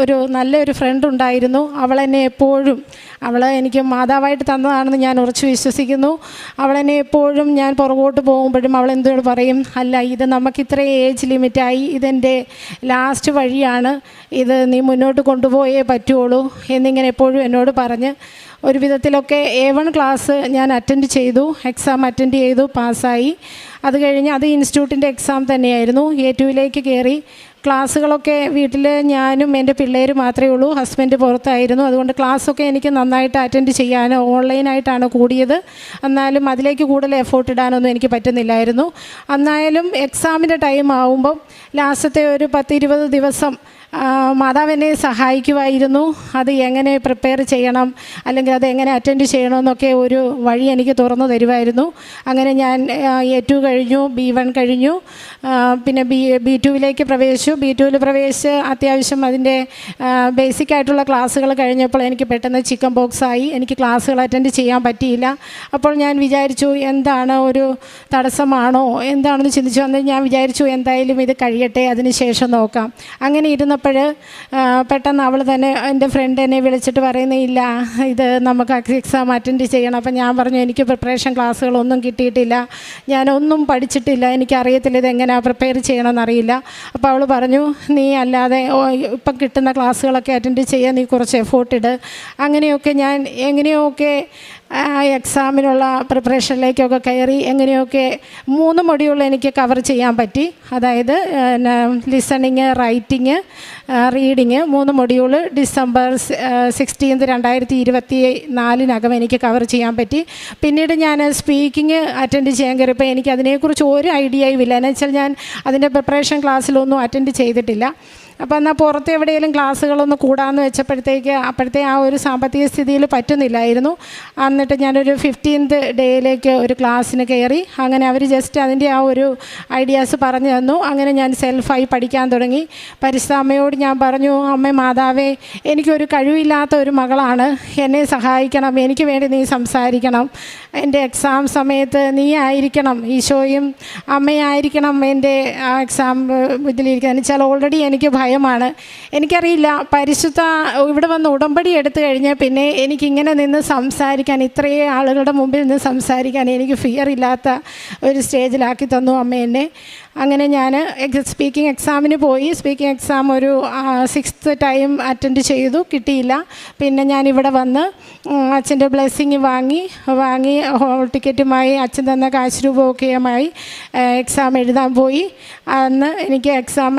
ഒരു നല്ലൊരു ഫ്രണ്ട് ഉണ്ടായിരുന്നു. അവളെന്നെ എപ്പോഴും, അവൾ എനിക്ക് മാതാവായിട്ട് തന്നതാണെന്ന് ഞാൻ ഉറച്ചു വിശ്വസിക്കുന്നു. അവളെന്നെ എപ്പോഴും ഞാൻ പുറകോട്ട് പോകുമ്പോഴും അവൾ എന്തോട് പറയും, അല്ല ഇത് നമുക്കിത്ര ഏജ് ലിമിറ്റായി, ഇതെൻ്റെ ലാസ്റ്റ് വഴിയാണ്, ഇത് നീ മുന്നോട്ട് കൊണ്ടുപോയേ പറ്റുള്ളൂ എന്നിങ്ങനെ എപ്പോഴും എന്നോട് പറഞ്ഞ് ഒരു വിധത്തിലൊക്കെ A1 ക്ലാസ് ഞാൻ അറ്റൻഡ് ചെയ്തു. എക്സാം അറ്റൻഡ് ചെയ്തു, പാസ്സായി. അത് കഴിഞ്ഞ് അത് ഇൻസ്റ്റിറ്റ്യൂട്ടിൻ്റെ എക്സാം തന്നെയായിരുന്നു. A2ലേക്ക് കയറി. ക്ലാസ്സുകളൊക്കെ വീട്ടിൽ ഞാനും എൻ്റെ പിള്ളേരും മാത്രമേ ഉള്ളൂ. ഹസ്ബൻഡ് പുറത്തായിരുന്നു. അതുകൊണ്ട് ക്ലാസ്സൊക്കെ എനിക്ക് നന്നായിട്ട് അറ്റൻഡ് ചെയ്യാൻ ഓൺലൈനായിട്ടാണ് കൂടിയത്. എന്നാലും അതിലേക്ക് കൂടുതൽ എഫോർട്ട് ഇടാനൊന്നും എനിക്ക് പറ്റുന്നില്ലായിരുന്നു. എന്നാലും എക്സാമിൻ്റെ ടൈം ആവുമ്പം ലാസ്റ്റത്തെ ഒരു 10-20 ദിവസം മാതാവ് എന്നെ സഹായിക്കുമായിരുന്നു. അത് എങ്ങനെ പ്രിപ്പയർ ചെയ്യണം, അല്ലെങ്കിൽ അത് എങ്ങനെ അറ്റൻഡ് ചെയ്യണമെന്നൊക്കെ ഒരു വഴി എനിക്ക് തുറന്നു തരുമായിരുന്നു. അങ്ങനെ ഞാൻ A2 കഴിഞ്ഞു, B1 കഴിഞ്ഞു, പിന്നെ B2ലേക്ക് പ്രവേശിച്ചു. B2ൽ പ്രവേശിച്ച് അത്യാവശ്യം അതിൻ്റെ ബേസിക് ആയിട്ടുള്ള ക്ലാസ്സുകൾ കഴിഞ്ഞപ്പോൾ എനിക്ക് പെട്ടെന്ന് ചിക്കൻ ബോക്സ് ആയി. എനിക്ക് ക്ലാസ്സുകൾ അറ്റൻഡ് ചെയ്യാൻ പറ്റിയില്ല. അപ്പോൾ ഞാൻ വിചാരിച്ചു, എന്താണ് ഒരു തടസ്സമാണോ എന്താണെന്ന് ചിന്തിച്ചു വന്ന് ഞാൻ വിചാരിച്ചു എന്തായാലും ഇത് കഴിയട്ടെ, അതിന് ശേഷം നോക്കാം. അങ്ങനെ ഇരുന്നപ്പോൾ പെട്ടെന്ന് അവൾ തന്നെ, എൻ്റെ ഫ്രണ്ട് എന്നെ വിളിച്ചിട്ട് പറയുന്നില്ല, ഇത് നമുക്ക് എക്സാം അറ്റൻഡ് ചെയ്യണം. അപ്പം ഞാൻ പറഞ്ഞു, എനിക്ക് പ്രിപ്പറേഷൻ ക്ലാസ്സുകളൊന്നും കിട്ടിയിട്ടില്ല, ഞാനൊന്നും പഠിച്ചിട്ടില്ല, എനിക്കറിയത്തില്ല ഇതെങ്ങനെയാണ് പ്രിപ്പയർ ചെയ്യണമെന്നറിയില്ല. അപ്പോൾ അവൾ പറഞ്ഞു, നീ അല്ലാതെ ഇപ്പം കിട്ടുന്ന ക്ലാസ്സുകളൊക്കെ അറ്റൻഡ് ചെയ്യാൻ നീ കുറച്ച് എഫോർട്ട് ഇട്. അങ്ങനെയൊക്കെ ഞാൻ എങ്ങനെയൊക്കെ എക്സാമിനുള്ള പ്രിപ്പറേഷനിലേക്കൊക്കെ കയറി എങ്ങനെയൊക്കെ 3 മൊഡ്യൂൾ എനിക്ക് കവർ ചെയ്യാൻ പറ്റി. അതായത് listening, writing, reading 3 module December 16, 2024 എനിക്ക് കവർ ചെയ്യാൻ പറ്റി. പിന്നീട് ഞാൻ സ്പീക്കിങ് അറ്റൻഡ് ചെയ്യാൻ കയറിയപ്പോൾ എനിക്ക് അതിനെക്കുറിച്ച് ഒരു ഐഡിയയും ഇല്ല. എന്ന് വെച്ചാൽ ഞാൻ അതിൻ്റെ പ്രിപ്പറേഷൻ ക്ലാസ്സിലൊന്നും അറ്റൻഡ് ചെയ്തിട്ടില്ല. അപ്പോൾ എന്നാൽ പുറത്ത് എവിടെയെങ്കിലും ക്ലാസ്സുകളൊന്ന് കൂടാമെന്ന് വെച്ചപ്പോഴത്തേക്ക് അപ്പോഴത്തെ ആ ഒരു സാമ്പത്തിക സ്ഥിതിയിൽ പറ്റുന്നില്ലായിരുന്നു. എന്നിട്ട് ഞാനൊരു 15th ഡേയിലേക്ക് ഒരു ക്ലാസ്സിന് കയറി. അങ്ങനെ അവർ ജസ്റ്റ് അതിൻ്റെ ആ ഒരു ഐഡിയാസ് പറഞ്ഞു തന്നു. അങ്ങനെ ഞാൻ സെൽഫായി പഠിക്കാൻ തുടങ്ങി. പരിശുദ്ധ അമ്മയോട് ഞാൻ പറഞ്ഞു, അമ്മ മാതാവേ, എനിക്കൊരു കഴിവില്ലാത്ത ഒരു മകളാണ്, എന്നെ സഹായിക്കണം, എനിക്ക് വേണ്ടി നീ സംസാരിക്കണം, എൻ്റെ എക്സാം സമയത്ത് നീ ആയിരിക്കണം, ഈശോയും അമ്മയായിരിക്കണം എൻ്റെ ആ എക്സാം ഇതിലിരിക്കുക. എന്ന് വെച്ചാൽ ഓൾറെഡി എനിക്ക് ഭയമാണ്. എനിക്കറിയില്ല, പരിശുദ്ധ ഇവിടെ വന്ന് ഉടമ്പടി എടുത്തു കഴിഞ്ഞാൽ പിന്നെ എനിക്കിങ്ങനെ നിന്ന് സംസാരിക്കാൻ, ഇത്രയും ആളുകളുടെ മുമ്പിൽ നിന്ന് സംസാരിക്കാൻ എനിക്ക് ഫിയർ ഇല്ലാത്ത ഒരു സ്റ്റേജിലാക്കി തന്നു അമ്മ എന്നെ. അങ്ങനെ ഞാൻ സ്പീക്കിംഗ് എക്സാമിന് പോയി. സ്പീക്കിംഗ് എക്സാം ഒരു 6th ടൈം അറ്റൻഡ് ചെയ്തു, കിട്ടിയില്ല. പിന്നെ ഞാനിവിടെ വന്ന് അച്ഛൻ്റെ ബ്ലെസ്സിങ് വാങ്ങി ഹോൾ ടിക്കറ്റുമായി അച്ഛൻ തന്ന കാശ് രൂപമൊക്കെയുമായി എക്സാം എഴുതാൻ പോയി. അന്ന് എനിക്ക് എക്സാം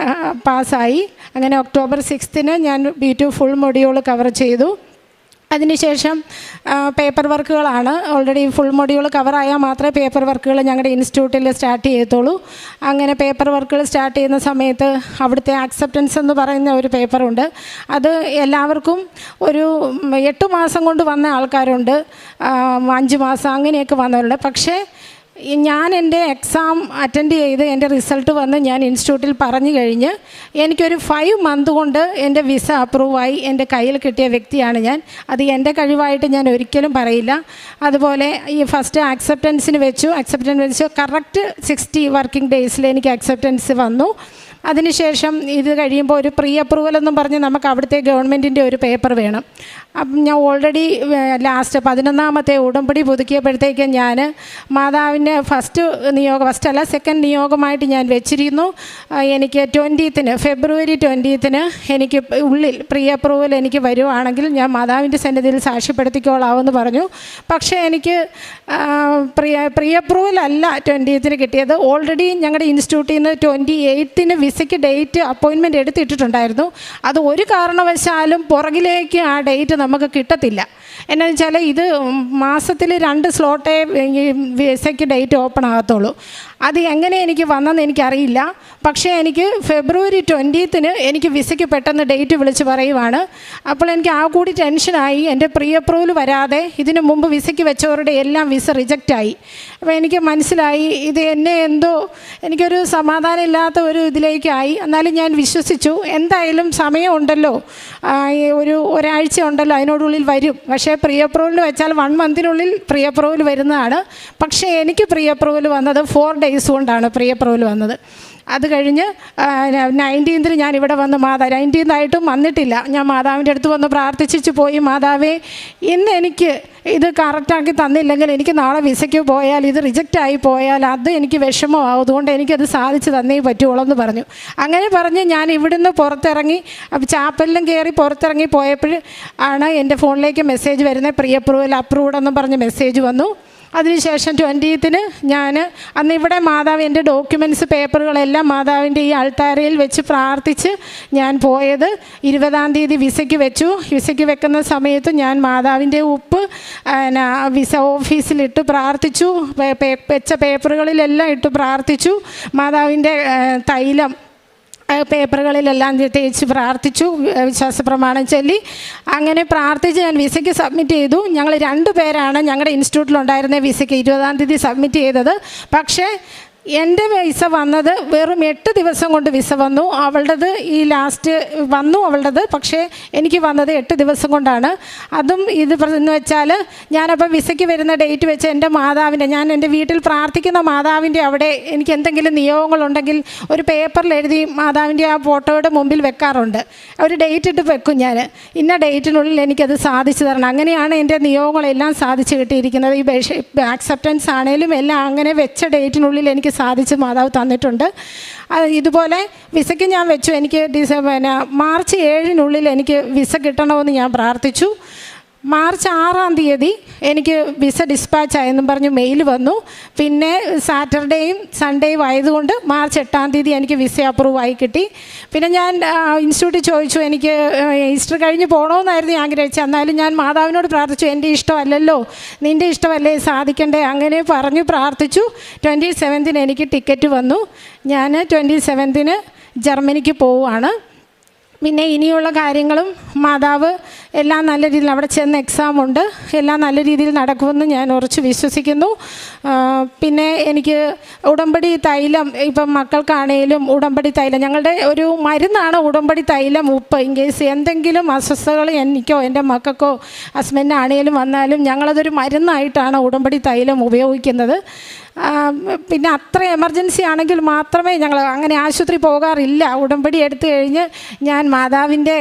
പാസ്സായി. അങ്ങനെ October 6th ഞാൻ B2 ഫുൾ മൊഡ്യൂൾ കവർ ചെയ്തു. അതിനുശേഷം പേപ്പർ വർക്കുകളാണ്. ഓൾറെഡി ഫുൾ മൊഡ്യൂൾ കവറായാൽ മാത്രമേ പേപ്പർ വർക്കുകൾ ഞങ്ങളുടെ ഇൻസ്റ്റിറ്റ്യൂട്ടിൽ സ്റ്റാർട്ട് ചെയ്യത്തുള്ളൂ. അങ്ങനെ പേപ്പർ വർക്കുകൾ സ്റ്റാർട്ട് ചെയ്യുന്ന സമയത്ത് അവിടുത്തെ ആക്സെപ്റ്റൻസ് എന്ന് പറയുന്ന ഒരു പേപ്പറുണ്ട്. അത് എല്ലാവർക്കും ഒരു 8 മാസം കൊണ്ട് വന്ന ആൾക്കാരുണ്ട്, 5 മാസം അങ്ങനെയൊക്കെ വന്നവരുണ്ട്. പക്ഷേ ഞാൻ എൻ്റെ എക്സാം അറ്റൻഡ് ചെയ്ത് എൻ്റെ റിസൾട്ട് വന്ന് ഞാൻ ഇൻസ്റ്റിറ്റ്യൂട്ടിൽ പറഞ്ഞു കഴിഞ്ഞ് എനിക്കൊരു 5 മന്ത് കൊണ്ട് എൻ്റെ വിസ അപ്രൂവായി എൻ്റെ കയ്യിൽ കിട്ടിയ വ്യക്തിയാണ് ഞാൻ. അത് എൻ്റെ കഴിവായിട്ട് ഞാൻ ഒരിക്കലും പറയില്ല. അതുപോലെ ഈ ഫസ്റ്റ് ആക്സെപ്റ്റൻസ് വെച്ചു കറക്റ്റ് 60 വർക്കിംഗ് ഡേയ്സിൽ എനിക്ക് ആക്സെപ്റ്റൻസ് വന്നു. അതിനുശേഷം ഇത് കഴിയുമ്പോൾ ഒരു പ്രീ അപ്രൂവൽ എന്നും പറഞ്ഞ് നമുക്ക് അവിടുത്തെ ഗവൺമെൻറ്റിൻ്റെ ഒരു പേപ്പർ വേണം. അപ്പം ഞാൻ ഓൾറെഡി ലാസ്റ്റ് 11ാമത്തെ ഉടമ്പടി പുതുക്കിയപ്പോഴത്തേക്ക് ഞാൻ മാതാവിൻ്റെ സെക്കൻഡ് നിയോഗമായിട്ട് ഞാൻ വെച്ചിരുന്നു. എനിക്ക് 20th February 20th എനിക്ക് ഉള്ളിൽ പ്രീ അപ്രൂവൽ എനിക്ക് വരുവാണെങ്കിൽ ഞാൻ മാതാവിൻ്റെ സന്നിധിയിൽ സാക്ഷ്യപ്പെടുത്തിക്കോളാമെന്ന് പറഞ്ഞു. പക്ഷേ എനിക്ക് പ്രീ അപ്രൂവൽ അല്ല 20th കിട്ടിയത്. ഓൾറെഡി ഞങ്ങളുടെ ഇൻസ്റ്റിറ്റ്യൂട്ടിൽ നിന്ന് 28 വിസയ്ക്ക് ഡേറ്റ് അപ്പോയിൻമെൻറ്റ് എടുത്തിട്ടിട്ടുണ്ടായിരുന്നു. അത് ഒരു കാരണവശാലും പുറകിലേക്ക് ആ ഡേറ്റ് നമുക്ക് കിട്ടത്തില്ല. എന്നാന്ന് വെച്ചാൽ ഇത് മാസത്തിൽ 2 സ്ലോട്ടേ വിസയ്ക്ക് ഡേറ്റ് ഓപ്പൺ ആകത്തുള്ളൂ. അത് എങ്ങനെ എനിക്ക് വന്നെന്ന് എനിക്കറിയില്ല. പക്ഷേ എനിക്ക് ഫെബ്രുവരി 20 എനിക്ക് വിസയ്ക്ക് പെട്ടെന്ന് ഡേറ്റ് വിളിച്ച് പറയുവാണ്. അപ്പോൾ എനിക്ക് ആ കൂടി ടെൻഷനായി. എൻ്റെ പ്രീ അപ്രൂവൽ വരാതെ ഇതിനു മുമ്പ് വിസയ്ക്ക് വെച്ചവരുടെ എല്ലാം വിസ റിജക്റ്റായി. അപ്പോൾ എനിക്ക് മനസ്സിലായി ഇത് എന്നെ എന്തോ എനിക്കൊരു സമാധാനം ഇല്ലാത്ത ഒരു ഇതിലേക്കായി. എന്നാലും ഞാൻ വിശ്വസിച്ചു, എന്തായാലും സമയമുണ്ടല്ലോ, ഒരാഴ്ച ഉണ്ടല്ലോ, അതിനോടുള്ളിൽ വരും. പക്ഷേ പ്രീ അപ്രൂവലിന് വെച്ചാൽ 1 മന്തിനുള്ളിൽ പ്രീ അപ്രൂവൽ വരുന്നതാണ്. പക്ഷേ എനിക്ക് പ്രീ അപ്രൂവൽ വന്നത് 4 ഡേയ്സ് കൊണ്ടാണ് പ്രീ അപ്രൂവൽ വന്നത്. അത് കഴിഞ്ഞ് 19 ഞാൻ ഇവിടെ വന്ന് 19 ആയിട്ടും വന്നിട്ടില്ല. ഞാൻ മാതാവിൻ്റെ അടുത്ത് വന്ന് പ്രാർത്ഥിച്ചു പോയി, മാതാവേ, ഇന്ന് എനിക്ക് ഇത് കറക്റ്റാക്കി തന്നില്ലെങ്കിൽ എനിക്ക് നാളെ വിസയ്ക്ക് പോയാൽ ഇത് റിജക്റ്റായി പോയാൽ അത് എനിക്ക് വിഷമമാവും, അതുകൊണ്ട് എനിക്കത് സാധിച്ചു തന്നേ പറ്റുള്ളൂ എന്ന് പറഞ്ഞു. അങ്ങനെ പറഞ്ഞ് ഞാൻ ഇവിടുന്ന് പുറത്തിറങ്ങി ചാപ്പലിലും കയറി പുറത്തിറങ്ങി പോയപ്പോൾ ആണ് എൻ്റെ ഫോണിലേക്ക് മെസ്സേജ് വരുന്നത്, പ്രീ അപ്രൂവൽ അപ്രൂവ്ഡ് എന്നും പറഞ്ഞ് മെസ്സേജ് വന്നു. അതിനുശേഷം 20 ഞാൻ അന്ന് ഇവിടെ മാതാവ് എൻ്റെ ഡോക്യുമെൻറ്റ്സ് പേപ്പറുകളെല്ലാം മാതാവിൻ്റെ ഈ അൾത്താരയിൽ വെച്ച് പ്രാർത്ഥിച്ച് ഞാൻ പോയത്. 20-ാം തീയതി വിസയ്ക്ക് വെച്ചു. വിസയ്ക്ക് വെക്കുന്ന സമയത്ത് ഞാൻ മാതാവിൻ്റെ ഉപ്പ് വിസ ഓഫീസിലിട്ട് പ്രാർത്ഥിച്ചു. വെച്ച പേപ്പറുകളിലെല്ലാം ഇട്ട് പ്രാർത്ഥിച്ചു. മാതാവിൻ്റെ തൈലം പേപ്പറുകളിലെല്ലാം തേച്ച് പ്രാർത്ഥിച്ചു, വിശ്വാസ പ്രമാണം ചൊല്ലി. അങ്ങനെ പ്രാർത്ഥിച്ച് ഞാൻ വിസയ്ക്ക് സബ്മിറ്റ് ചെയ്തു. ഞങ്ങൾ 2 പേരാണ് ഞങ്ങളുടെ ഇൻസ്റ്റിറ്റ്യൂട്ടിലുണ്ടായിരുന്ന വിസയ്ക്ക് 20-ാം തീയതി സബ്മിറ്റ് ചെയ്തത്. പക്ഷേ എൻ്റെ വിസ വന്നത് വെറും 8 ദിവസം കൊണ്ട് വിസ വന്നു. അവളുടേത് ഈ ലാസ്റ്റ് വന്നു അവളുടേത്. പക്ഷേ എനിക്ക് വന്നത് 8 ദിവസം കൊണ്ടാണ്. അതും ഇത് എന്ന് വെച്ചാൽ ഞാനപ്പോൾ വിസയ്ക്ക് വരുന്ന ഡേറ്റ് വെച്ച് എൻ്റെ മാതാവിൻ്റെ, ഞാൻ എൻ്റെ വീട്ടിൽ പ്രാർത്ഥിക്കുന്ന മാതാവിൻ്റെ അവിടെ എനിക്ക് എന്തെങ്കിലും നിയോഗങ്ങളുണ്ടെങ്കിൽ ഒരു പേപ്പറിൽ എഴുതി മാതാവിൻ്റെ ആ ഫോട്ടോയുടെ മുമ്പിൽ വെക്കാറുണ്ട്. ഒരു ഡേറ്റ് ഇട്ട് വെക്കും ഞാൻ, ഇന്ന ഡേറ്റിനുള്ളിൽ എനിക്കത് സാധിച്ചു തരണം. അങ്ങനെയാണ് എൻ്റെ നിയോഗങ്ങളെല്ലാം സാധിച്ചു കിട്ടിയിരിക്കുന്നത്. ഈ ആക്സെപ്റ്റൻസ് ആണെങ്കിലും എല്ലാം അങ്ങനെ വെച്ച ഡേറ്റിനുള്ളിൽ എനിക്ക് സാധിച്ച് മാതാവ് തന്നിട്ടുണ്ട്. ഇതുപോലെ വിസയ്ക്ക് ഞാൻ വെച്ചു. എനിക്ക് മാർച്ച് 7 എനിക്ക് വിസ കിട്ടണമെന്ന് ഞാൻ പ്രാർത്ഥിച്ചു. മാർച്ച് 6-ാം തീയതി എനിക്ക് വിസ ഡിസ്പാച്ച് ആയെന്നും പറഞ്ഞ് മെയിൽ വന്നു. പിന്നെ സാറ്റർഡേയും സൺഡേയും ആയതുകൊണ്ട് മാർച്ച് 8-ാം തീയതി എനിക്ക് വിസ അപ്രൂവ് ആയി കിട്ടി. പിന്നെ ഞാൻ ഇൻസ്റ്റിറ്റ്യൂട്ടിൽ ചോദിച്ചു, എനിക്ക് ഈസ്റ്റർ കഴിഞ്ഞ് പോകണമെന്നായിരുന്നു ഞാൻ ആഗ്രഹിച്ചത്. എന്നാലും ഞാൻ മാതാവിനോട് പ്രാർത്ഥിച്ചു, എൻ്റെ ഇഷ്ടമല്ലല്ലോ, നിൻ്റെ ഇഷ്ടമല്ലേ സാധിക്കണ്ടേ, അങ്ങനെ പറഞ്ഞ് പ്രാർത്ഥിച്ചു. 27 എനിക്ക് ടിക്കറ്റ് വന്നു. ഞാൻ 27 ജർമ്മനിക്ക് പോവുകയാണ്. പിന്നെ ഇനിയുള്ള കാര്യങ്ങളും മാതാവ് എല്ലാം നല്ല രീതിയിൽ, അവിടെ ചെന്ന് എക്സാമുണ്ട്, എല്ലാം നല്ല രീതിയിൽ നടക്കുമെന്ന് ഞാൻ ഉറച്ച് വിശ്വസിക്കുന്നു. പിന്നെ എനിക്ക് ഉടമ്പടി തൈലം, ഇപ്പം മക്കൾക്കാണേലും ഉടമ്പടി തൈലം, ഞങ്ങളുടെ ഒരു മരുന്നാണ് ഉടമ്പടി തൈലം ഉപ്പ്. ഇൻ കേസ് എന്തെങ്കിലും അസ്വസ്ഥതകൾ എനിക്കോ എൻ്റെ മക്കൾക്കോ ഹസ്ബൻഡിനാണേലും വന്നാലും ഞങ്ങളതൊരു മരുന്നായിട്ടാണ് ഉടമ്പടി തൈലം ഉപയോഗിക്കുന്നത്. പിന്നെ അത്ര എമർജൻസി ആണെങ്കിൽ മാത്രമേ ഞങ്ങൾ അങ്ങനെ ആശുപത്രി പോകാറില്ല. ഉടമ്പടി എടുത്തു കഴിഞ്ഞ് ഞാൻ മാതാവിൻ്റെ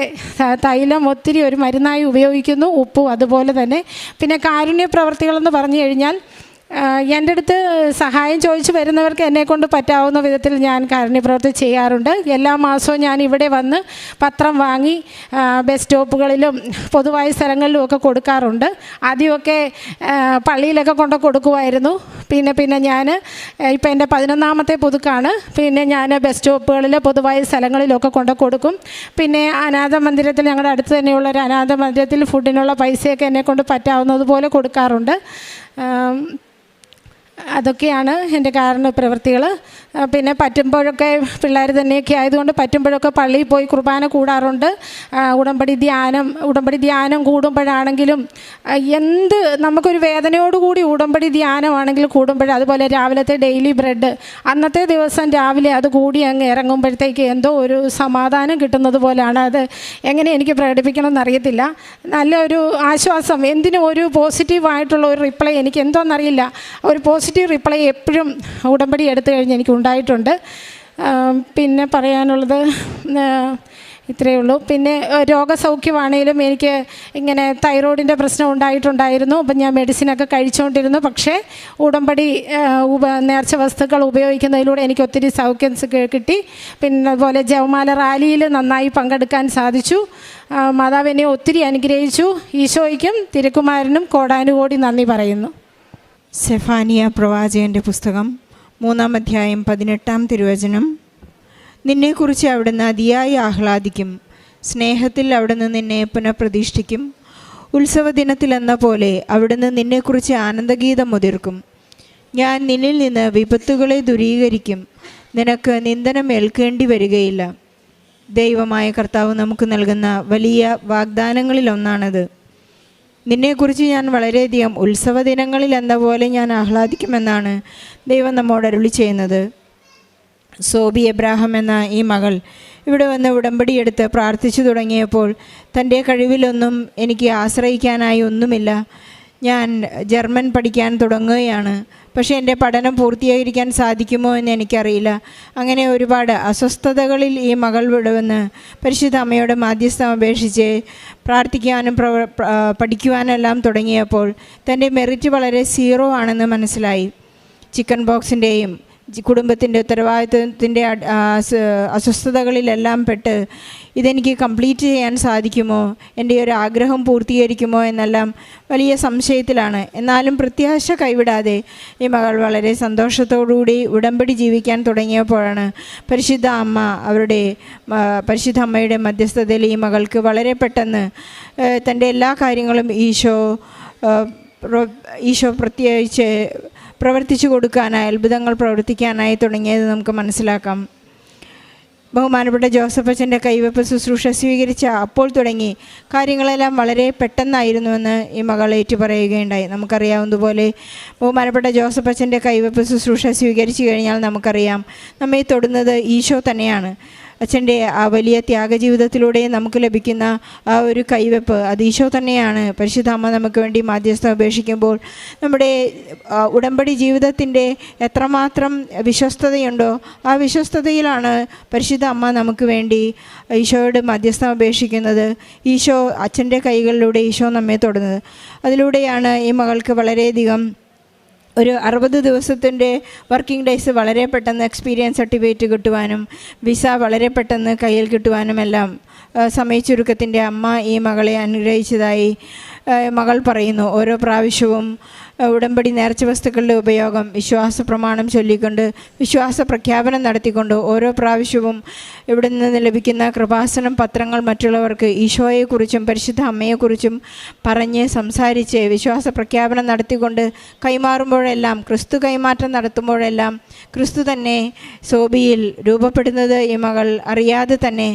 തൈലം ഒത്തിരി ഒരു മരുന്നായി ഉപയോഗിക്കുന്നു, ഉപ്പും അതുപോലെ തന്നെ. പിന്നെ കാരുണ്യ പ്രവർത്തികളെന്ന് പറഞ്ഞു കഴിഞ്ഞാൽ എൻ്റെ അടുത്ത് സഹായം ചോദിച്ച് വരുന്നവർക്ക് എന്നെക്കൊണ്ട് പറ്റാവുന്ന വിധത്തിൽ ഞാൻ കാരുണ്യപ്രവൃത്തി ചെയ്യാറുണ്ട്. എല്ലാ മാസവും ഞാൻ ഇവിടെ വന്ന് പത്രം വാങ്ങി ബസ് സ്റ്റോപ്പുകളിലും പൊതുവായ സ്ഥലങ്ങളിലും ഒക്കെ കൊടുക്കാറുണ്ട്. ആദ്യമൊക്കെ പള്ളിയിലൊക്കെ കൊണ്ട് കൊടുക്കുമായിരുന്നു. പിന്നെ ഞാൻ ഇപ്പം എൻ്റെ 11-ാമത്തെ പുതുക്കാണ്. പിന്നെ ഞാൻ ബസ് സ്റ്റോപ്പുകളിൽ പൊതുവായ സ്ഥലങ്ങളിലൊക്കെ കൊണ്ട് കൊടുക്കും. പിന്നെ അനാഥ മന്ദിരത്തിൽ, ഞങ്ങളുടെ അടുത്ത് തന്നെയുള്ള ഒരു അനാഥ മന്ദിരത്തിൽ ഫുഡിനുള്ള പൈസയൊക്കെ എന്നെക്കൊണ്ട് പറ്റാവുന്നതുപോലെ കൊടുക്കാറുണ്ട്. അതൊക്കെയാണ് എൻ്റെ കാരുണ്യ പ്രവൃത്തികൾ. പിന്നെ പറ്റുമ്പോഴൊക്കെ പിള്ളേർ തന്നെയൊക്കെ ആയതുകൊണ്ട് പറ്റുമ്പോഴൊക്കെ പള്ളിയിൽ പോയി കുർബാന കൂടാറുണ്ട്. ഉടമ്പടി ധ്യാനം കൂടുമ്പോഴാണെങ്കിലും എന്ത് നമുക്കൊരു വേദനയോടുകൂടി ഉടമ്പടി ധ്യാനമാണെങ്കിൽ കൂടുമ്പോൾ, അതുപോലെ രാവിലത്തെ ഡെയിലി ബ്രെഡ് അന്നത്തെ ദിവസം രാവിലെ അത് കൂടി അങ്ങ് ഇറങ്ങുമ്പോഴത്തേക്ക് എന്തോ ഒരു സമാധാനം കിട്ടുന്നത് പോലെയാണ്. അത് എങ്ങനെ എനിക്ക് പ്രകടിപ്പിക്കണമെന്ന് അറിയത്തില്ല. നല്ലൊരു ആശ്വാസം, എന്തിനും ഒരു പോസിറ്റീവായിട്ടുള്ള ഒരു റിപ്ലൈ എനിക്ക് എന്തോന്നറിയില്ല, ഒരു പോസിറ്റീവ് റിപ്ലൈ എപ്പോഴും ഉടമ്പടി എടുത്തു കഴിഞ്ഞ് എനിക്ക് ഉണ്ടായിട്ടുണ്ട്. പിന്നെ പറയാനുള്ളത് ഇത്രയേ ഉള്ളൂ. പിന്നെ രോഗസൗഖ്യമാണെങ്കിലും എനിക്ക് ഇങ്ങനെ തൈറോയിഡിൻ്റെ പ്രശ്നം ഉണ്ടായിട്ടുണ്ടായിരുന്നു. അപ്പം ഞാൻ മെഡിസിനൊക്കെ കഴിച്ചുകൊണ്ടിരുന്നു. പക്ഷേ ഉടമ്പടി നേർച്ച വസ്തുക്കൾ ഉപയോഗിക്കുന്നതിലൂടെ എനിക്ക് ഒത്തിരി സൗഖ്യം കിട്ടി. പിന്നെ അതുപോലെ ജപമാല റാലിയിൽ നന്നായി പങ്കെടുക്കാൻ സാധിച്ചു. മാതാവ് എന്നെ ഒത്തിരി അനുഗ്രഹിച്ചു. ഈശോയ്ക്കും തിരുക്കുമാരനും കോടാനുകോടി നന്ദി പറയുന്നു. സെഫാനിയ പ്രവാചകൻ്റെ പുസ്തകം 3-ാം അധ്യായം 18-ാം തിരുവചനം. നിന്നെക്കുറിച്ച് അവിടുന്ന് അതിയായി ആഹ്ലാദിക്കും. സ്നേഹത്തിൽ അവിടുന്ന് നിന്നെ പുനഃപ്രതിഷ്ഠിക്കും. ഉത്സവദിനത്തിലെന്ന പോലെ അവിടുന്ന് നിന്നെക്കുറിച്ച് ആനന്ദഗീതം മുതിർക്കും. ഞാൻ നിന്നിൽ നിന്ന് വിപത്തുകളെ ദൂരീകരിക്കും. നിനക്ക് നിന്ദനം ഏൽക്കേണ്ടി വരികയില്ല. ദൈവമായ കർത്താവ് നമുക്ക് നൽകുന്ന വലിയ വാഗ്ദാനങ്ങളിലൊന്നാണത്. നിന്നെക്കുറിച്ച് ഞാൻ വളരെയധികം ഉത്സവദിനങ്ങളിൽ എന്ന പോലെ ഞാൻ ആഹ്ലാദിക്കുമെന്നാണ് ദൈവം നമ്മോട് അരുളി ചെയ്യുന്നത്. സോബി എബ്രാഹാം എന്ന ഈ മകൾ ഇവിടെ വന്ന് ഉടമ്പടിയെടുത്ത് പ്രാർത്ഥിച്ചു തുടങ്ങിയപ്പോൾ തൻ്റെ കഴിവിലൊന്നും എനിക്ക് ആശ്രയിക്കാനായി ഒന്നുമില്ല, ഞാൻ ജർമ്മൻ പഠിക്കാൻ തുടങ്ങുകയാണ്, പക്ഷേ എൻ്റെ പഠനം പൂർത്തീകരിക്കാൻ സാധിക്കുമോ എന്ന് എനിക്കറിയില്ല. അങ്ങനെ ഒരുപാട് അസ്വസ്ഥതകളിൽ ഈ മകൾ ഇവിടെ വന്ന് പരിശുദ്ധ അമ്മയോട് മാധ്യസ്ഥം അപേക്ഷിച്ച് പ്രാർത്ഥിക്കാനും പഠിക്കുവാനെല്ലാം തുടങ്ങിയപ്പോൾ തൻ്റെ മെറിറ്റ് വളരെ 0 ആണെന്ന് മനസ്സിലായി. ചിക്കൻ ബോക്സിൻ്റെയും കുടുംബത്തിൻ്റെ ഉത്തരവാദിത്വത്തിൻ്റെ അസ്വസ്ഥതകളിലെല്ലാം പെട്ട് ഇതെനിക്ക് കംപ്ലീറ്റ് ചെയ്യാൻ സാധിക്കുമോ, എൻ്റെ ഒരു ആഗ്രഹം പൂർത്തീകരിക്കുമോ എന്നെല്ലാം വലിയ സംശയത്തിലാണ്. എന്നാലും പ്രത്യാശ കൈവിടാതെ ഈ മകൾ വളരെ സന്തോഷത്തോടുകൂടി ഉടമ്പടി ജീവിക്കാൻ തുടങ്ങിയപ്പോഴാണ് പരിശുദ്ധ അമ്മയുടെ മധ്യസ്ഥതയിൽ ഈ മകൾക്ക് വളരെ പെട്ടെന്ന് തൻ്റെ എല്ലാ കാര്യങ്ങളും ഈശോ പ്രത്യേകിച്ച് പ്രവർത്തിച്ചു കൊടുക്കാനായി, അത്ഭുതങ്ങൾ പ്രവർത്തിക്കാനായി തുടങ്ങിയത് നമുക്ക് മനസ്സിലാക്കാം. ബഹുമാനപ്പെട്ട ജോസഫ് അച്ഛൻ്റെ കൈവെപ്പ് ശുശ്രൂഷ സ്വീകരിച്ച അപ്പോൾ തുടങ്ങി കാര്യങ്ങളെല്ലാം വളരെ പെട്ടെന്നായിരുന്നുവെന്ന് ഈ മകൾ ഏറ്റുപറയുകയുണ്ടായി. നമുക്കറിയാവുന്നതുപോലെ ബഹുമാനപ്പെട്ട ജോസഫ് അച്ഛൻ്റെ കൈവെപ്പ് ശുശ്രൂഷ സ്വീകരിച്ചു കഴിഞ്ഞാൽ നമുക്കറിയാം നമ്മെ തൊടുന്നത് ഈശോ തന്നെയാണ്. അച്ഛൻ്റെ ആ വലിയ ത്യാഗജീവിതത്തിലൂടെ നമുക്ക് ലഭിക്കുന്ന ആ ഒരു കൈവെപ്പ് അത് ഈശോ തന്നെയാണ്. പരിശുദ്ധ അമ്മ നമുക്ക് വേണ്ടി മാധ്യസ്ഥം അപേക്ഷിക്കുമ്പോൾ നമ്മുടെ ഉടമ്പടി ജീവിതത്തിൻ്റെ എത്രമാത്രം വിശ്വസ്തതയുണ്ടോ ആ വിശ്വസ്തതയിലാണ് പരിശുദ്ധ അമ്മ നമുക്ക് വേണ്ടി ഈശോയോട് മാധ്യസ്ഥം അപേക്ഷിക്കുന്നത്. ഈശോ അച്ഛൻ്റെ കൈകളിലൂടെ ഈശോ നമ്മെ തൊടുന്നത്. അതിലൂടെയാണ് ഈ മകൾക്ക് വളരെയധികം ഒരു 60 ദിവസത്തിൻ്റെ വർക്കിംഗ് ഡേയ്സ് വളരെ പെട്ടെന്ന് എക്സ്പീരിയൻസ് സർട്ടിഫിക്കറ്റ് കിട്ടുവാനും വിസ വളരെ പെട്ടെന്ന് കയ്യിൽ കിട്ടുവാനുമെല്ലാം സമയച്ചുരുക്കത്തിൻ്റെ അമ്മ ഈ മകളെ അനുഗ്രഹിച്ചതായി മകൾ പറയുന്നു. ഓരോ പ്രാവശ്യവും ഉടമ്പടി നേർച്ച വസ്തുക്കളുടെ ഉപയോഗം വിശ്വാസ പ്രമാണം ചൊല്ലിക്കൊണ്ട് വിശ്വാസ പ്രഖ്യാപനം നടത്തിക്കൊണ്ട് ഓരോ പ്രാവശ്യവും ഇവിടെ നിന്ന് ലഭിക്കുന്ന കൃപാസനം പത്രങ്ങൾ മറ്റുള്ളവർക്ക് ഈശോയെക്കുറിച്ചും പരിശുദ്ധ അമ്മയെക്കുറിച്ചും പറഞ്ഞ് സംസാരിച്ച് വിശ്വാസ പ്രഖ്യാപനം നടത്തിക്കൊണ്ട് കൈമാറുമ്പോഴെല്ലാം, ക്രിസ്തു കൈമാറ്റം നടത്തുമ്പോഴെല്ലാം ക്രിസ്തു തന്നെ സോബിയിൽ രൂപപ്പെടുന്നത് ഈ മകൾ അറിയാതെ തന്നെ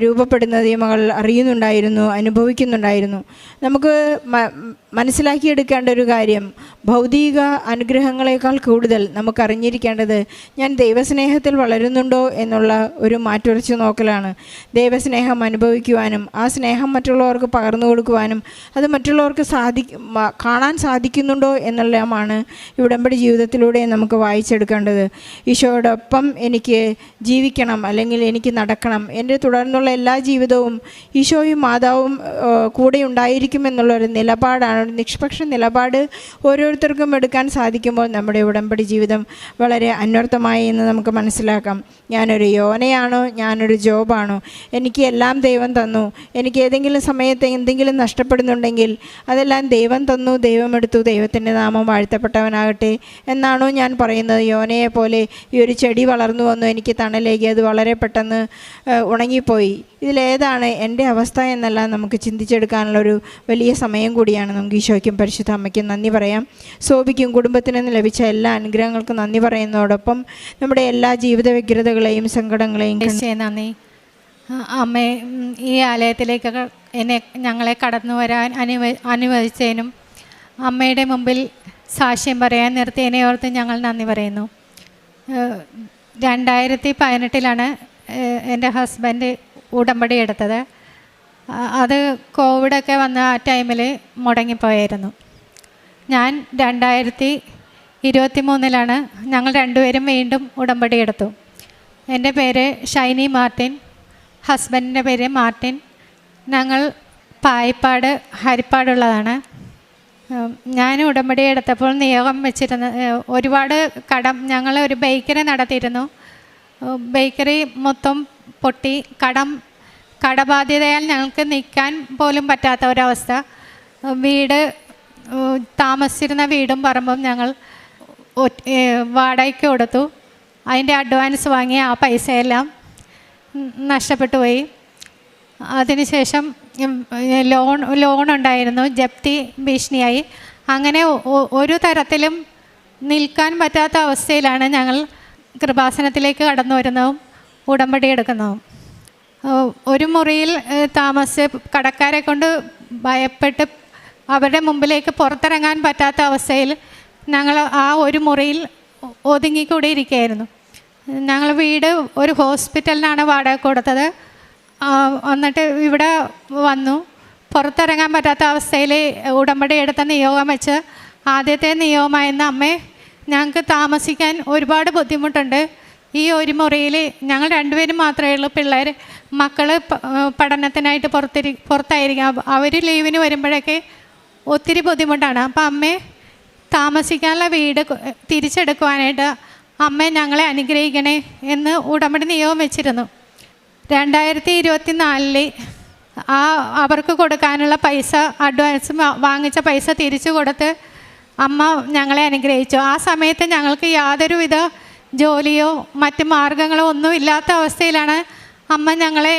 രൂപപ്പെടുന്നത് ഈ മകൾ അറിയുന്നുണ്ടായിരുന്നു, അനുഭവിക്കുന്നുണ്ടായിരുന്നു. നമുക്ക് മനസ്സിലാക്കിയെടുക്കേണ്ട ഒരു കാര്യം, ഭൗതിക അനുഗ്രഹങ്ങളെക്കാൾ കൂടുതൽ നമുക്കറിഞ്ഞിരിക്കേണ്ടത് ഞാൻ ദൈവസ്നേഹത്തിൽ വളരുന്നുണ്ടോ എന്നുള്ള ഒരു മാറ്റുരച്ചു നോക്കലാണ്. ദൈവസ്നേഹം അനുഭവിക്കുവാനും ആ സ്നേഹം മറ്റുള്ളവർക്ക് പകർന്നു കൊടുക്കുവാനും അത് മറ്റുള്ളവർക്ക് കാണാൻ സാധിക്കുന്നുണ്ടോ എന്നെല്ലാമാണ് ഉടമ്പടി ജീവിതത്തിലൂടെ നമുക്ക് വായിച്ചെടുക്കേണ്ടത്. ഈശോയോടൊപ്പം എനിക്ക് ജീവിക്കണം, അല്ലെങ്കിൽ എനിക്ക് നടക്കണം, എൻ്റെ തുടർന്നുള്ള എല്ലാ ജീവിതവും ഈശോയും മാതാവും കൂടെ ഉണ്ടായിരിക്കുമെന്നുള്ളൊരു നിലപാടാണ്, ഒരു നിഷ്പക്ഷ നിലപാട് ഓരോരുത്തർക്കും എടുക്കാൻ സാധിക്കുമ്പോൾ നമ്മുടെ ഉടമ്പടി ജീവിതം വളരെ അന്വർത്ഥമായി എന്ന് നമുക്ക് മനസ്സിലാക്കാം. ഞാനൊരു യോനയാണോ, ഞാനൊരു ജോബാണോ, എനിക്ക് എല്ലാം ദൈവം തന്നു, എനിക്ക് ഏതെങ്കിലും സമയത്ത് എന്തെങ്കിലും നഷ്ടപ്പെടുന്നുണ്ടെങ്കിൽ അതെല്ലാം ദൈവം തന്നു, ദൈവം എടുത്തു, ദൈവത്തിൻ്റെ നാമം വാഴ്ത്തപ്പെട്ടവനാകട്ടെ എന്നാണോ ഞാൻ പറയുന്നത്? യോനയെ പോലെ ഈ ഒരു ചെടി വളർന്നു വന്നു, എനിക്ക് തണലേകി, അത് വളരെ പെട്ടെന്ന് ഉണങ്ങിപ്പോയി. ഇതിലേതാണ് എൻ്റെ അവസ്ഥ എന്നെല്ലാം നമുക്ക് ചിന്തിച്ചെടുക്കാനുള്ളൊരു വലിയ സമയം കൂടിയാണ്. നമുക്ക് ഈശോയ്ക്കും പരിശുദ്ധ അമ്മയ്ക്കും നന്ദി പറയാം. സോബിക്കും കുടുംബത്തിനും ലഭിച്ച എല്ലാ അനുഗ്രഹങ്ങൾക്കും നന്ദി പറയുന്നതോടൊപ്പം നമ്മുടെ എല്ലാ ജീവിത വ്യഗ്രതകളെയും സങ്കടങ്ങളെയും നന്ദി. അമ്മേ, ഈ ആലയത്തിലേക്ക് ഞങ്ങളെ കടന്നു വരാൻ അനുവദിച്ചതിനും അമ്മയുടെ മുമ്പിൽ സാക്ഷ്യം പറയാൻ നിർത്തിയതിനെ ഓർത്ത് ഞങ്ങൾ നന്ദി പറയുന്നു. 2018 എൻ്റെ ഹസ്ബൻഡ് ഉടമ്പടി എടുത്തത്. അത് കോവിഡൊക്കെ വന്ന ആ ടൈമിൽ മുടങ്ങിപ്പോയായിരുന്നു. ഞാൻ 2023 ഞങ്ങൾ രണ്ടുപേരും വീണ്ടും ഉടമ്പടി എടുത്തു. എൻ്റെ പേര് ഷൈനി മാർട്ടിൻ, ഹസ്ബൻഡിൻ്റെ പേര് മാർട്ടിൻ. ഞങ്ങൾ പായിപ്പാട് ഹരിപ്പാടുള്ളതാണ്. ഞാൻ ഉടമ്പടി എടുത്തപ്പോൾ നിയോഗം വെച്ചിരുന്ന ഒരുപാട് ഞങ്ങൾ ഒരു ബേക്കറി നടത്തിയിരുന്നു. ബേക്കറി മൊത്തം പൊട്ടി, കടബാധ്യതയാൽ ഞങ്ങൾക്ക് നിൽക്കാൻ പോലും പറ്റാത്ത ഒരവസ്ഥ. താമസിച്ചിരുന്ന വീടും പറമ്പും ഞങ്ങൾ വാടകയ്ക്ക് കൊടുത്തു. അതിൻ്റെ അഡ്വാൻസ് വാങ്ങി ആ പൈസയെല്ലാം നഷ്ടപ്പെട്ടു പോയി. അതിനുശേഷം ലോൺ ഉണ്ടായിരുന്നു, ജപ്തി ഭീഷണിയായി. അങ്ങനെ ഒരു തരത്തിലും നിൽക്കാൻ പറ്റാത്ത അവസ്ഥയിലാണ് ഞങ്ങൾ കൃപാസനത്തിലേക്ക് കടന്നു വരുന്നതും ഉടമ്പടി എടുക്കുന്നതും. ഒരു മുറിയിൽ താമസിച്ച് കടക്കാരെ കൊണ്ട് ഭയപ്പെട്ട് അവരുടെ മുമ്പിലേക്ക് പുറത്തിറങ്ങാൻ പറ്റാത്ത അവസ്ഥയിൽ ഞങ്ങൾ ആ ഒരു മുറിയിൽ ഒതുങ്ങിക്കൂടി ഇരിക്കുകയായിരുന്നു. ഞങ്ങൾ വീട് ഒരു ഹോസ്പിറ്റലിനാണ് വാടക കൊടുത്തത്. എന്നിട്ട് ഇവിടെ വന്നു. പുറത്തിറങ്ങാൻ പറ്റാത്ത അവസ്ഥയിൽ ഉടമ്പടി എടുത്ത നിയോഗം വെച്ച് ആദ്യത്തെ നിയോഗമായിരുന്ന അമ്മേ, ഞങ്ങൾക്ക് താമസിക്കാൻ ഒരുപാട് ബുദ്ധിമുട്ടുണ്ട്. ഈ ഒരു മുറിയിൽ ഞങ്ങൾ രണ്ടുപേരും മാത്രമേ ഉള്ളൂ. പിള്ളേർ മക്കൾ പഠനത്തിനായിട്ട് പുറത്തായിരിക്കും. അവർ ലീവിന് വരുമ്പോഴൊക്കെ ഒത്തിരി ബുദ്ധിമുട്ടാണ്. അപ്പം അമ്മേ, താമസിക്കാനുള്ള വീട് തിരിച്ചെടുക്കുവാനായിട്ട് അമ്മേ ഞങ്ങളെ അനുഗ്രഹിക്കണേ എന്ന് ഉടമ്പടി നിയോഗം വെച്ചിരുന്നു. 2024 അവർക്ക് കൊടുക്കാനുള്ള പൈസ, അഡ്വാൻസ് വാങ്ങിച്ച പൈസ തിരിച്ചു കൊടുത്ത് അമ്മ ഞങ്ങളെ അനുഗ്രഹിച്ചു. ആ സമയത്ത് ഞങ്ങൾക്ക് യാതൊരുവിധ ജോലിയോ മറ്റ് മാർഗങ്ങളോ ഒന്നും ഇല്ലാത്ത അവസ്ഥയിലാണ് അമ്മ ഞങ്ങളെ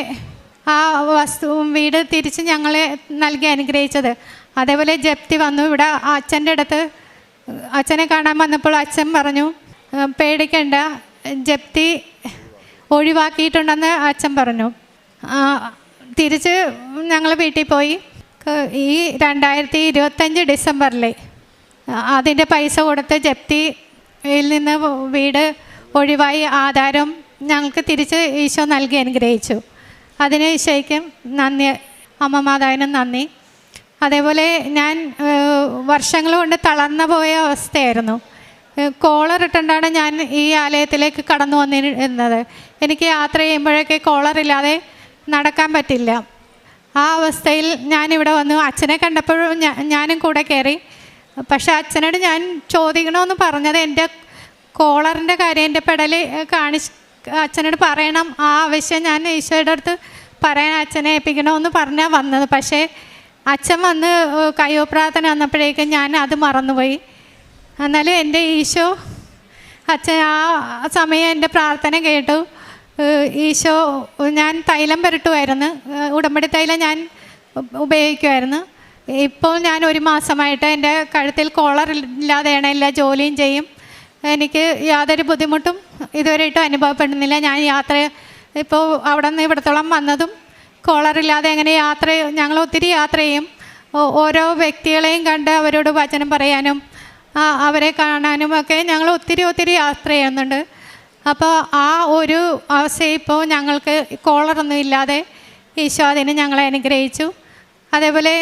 ആ വീട് തിരിച്ച് ഞങ്ങളെ നൽകി അനുഗ്രഹിച്ചത്. അതേപോലെ ജപ്തി വന്നു. ഇവിടെ അച്ഛൻ്റെ അടുത്ത് അച്ഛനെ കാണാൻ വന്നപ്പോൾ അച്ഛൻ പറഞ്ഞു, പേടിക്കണ്ട, ജപ്തി ഒഴിവാക്കിയിട്ടുണ്ടെന്ന് അച്ഛൻ പറഞ്ഞു. തിരിച്ച് ഞങ്ങൾ വീട്ടിൽ പോയി. ഈ 2025 ഡിസംബറിൽ അതിൻ്റെ പൈസ കൊടുത്ത് ജപ്തിയിൽ നിന്ന് വീട് ഒഴിവായി. ആധാരം ഞങ്ങൾക്ക് തിരിച്ച് ഈശോ നൽകി അനുഗ്രഹിച്ചു. അതിന് ഈശോയ്ക്കും നന്ദി, അമ്മ മാതാവിനും നന്ദി. അതേപോലെ ഞാൻ വർഷങ്ങൾ കൊണ്ട് തളർന്നു പോയ അവസ്ഥയായിരുന്നു. കോളറിട്ടുകൊണ്ടാണ് ഞാൻ ഈ ആലയത്തിലേക്ക് കടന്നു വന്നിരുന്നത്. എനിക്ക് യാത്ര ചെയ്യുമ്പോഴൊക്കെ കോളറില്ലാതെ നടക്കാൻ പറ്റില്ല. ആ അവസ്ഥയിൽ ഞാനിവിടെ വന്നു. അച്ഛനെ കണ്ടപ്പോഴും ഞാനും കൂടെ കയറി. പക്ഷെ അച്ഛനോട് ഞാൻ ചോദിക്കണമെന്ന് പറഞ്ഞത് എൻ്റെ കോളറിൻ്റെ കാര്യം, എൻ്റെ പെടൽ അച്ഛനോട് പറയണം. ആ ആവശ്യം ഞാൻ ഈശോയുടെ അടുത്ത് പറയാൻ അച്ഛനെ ഏൽപ്പിക്കണമെന്ന് പറഞ്ഞാൽ വന്നത്. പക്ഷേ അച്ഛൻ വന്ന് കയ്യോ പ്രാർത്ഥന വന്നപ്പോഴേക്കും ഞാൻ അത് മറന്നുപോയി. എന്നാലും എൻ്റെ ഈശോ, അച്ഛൻ ആ സമയം എൻ്റെ പ്രാർത്ഥന കേട്ടു. ഈശോ, ഞാൻ തൈലം പുരട്ടുമായിരുന്നു, ഉടമ്പടി തൈലം ഞാൻ ഉപയോഗിക്കുമായിരുന്നു. ഇപ്പോൾ ഞാൻ 1 മാസമായിട്ട് എൻ്റെ കഴുത്തിൽ കോളറില്ലാതെയാണ് എല്ലാ ജോലിയും ചെയ്യും. എനിക്ക് യാതൊരു ബുദ്ധിമുട്ടും ഇതുവരെയായിട്ടും അനുഭവപ്പെടുന്നില്ല. ഞാൻ ഇപ്പോൾ അവിടെ നിന്ന് ഇവിടത്തോളം വന്നതും കോളറില്ലാതെ എങ്ങനെ ഞങ്ങൾ ഒത്തിരി യാത്ര ചെയ്യും. ഓരോ വ്യക്തികളെയും കണ്ട് അവരോട് വചനം പറയാനും അവരെ കാണാനും ഒക്കെ ഞങ്ങൾ ഒത്തിരി യാത്ര ചെയ്യുന്നുണ്ട്. അപ്പോൾ ആ ഒരു അവസ്ഥയിൽ ഇപ്പോൾ ഞങ്ങൾക്ക് കോളറൊന്നും ഇല്ലാതെ ഈശോ അതിന് ഞങ്ങളെ അനുഗ്രഹിച്ചു. അതേപോലെ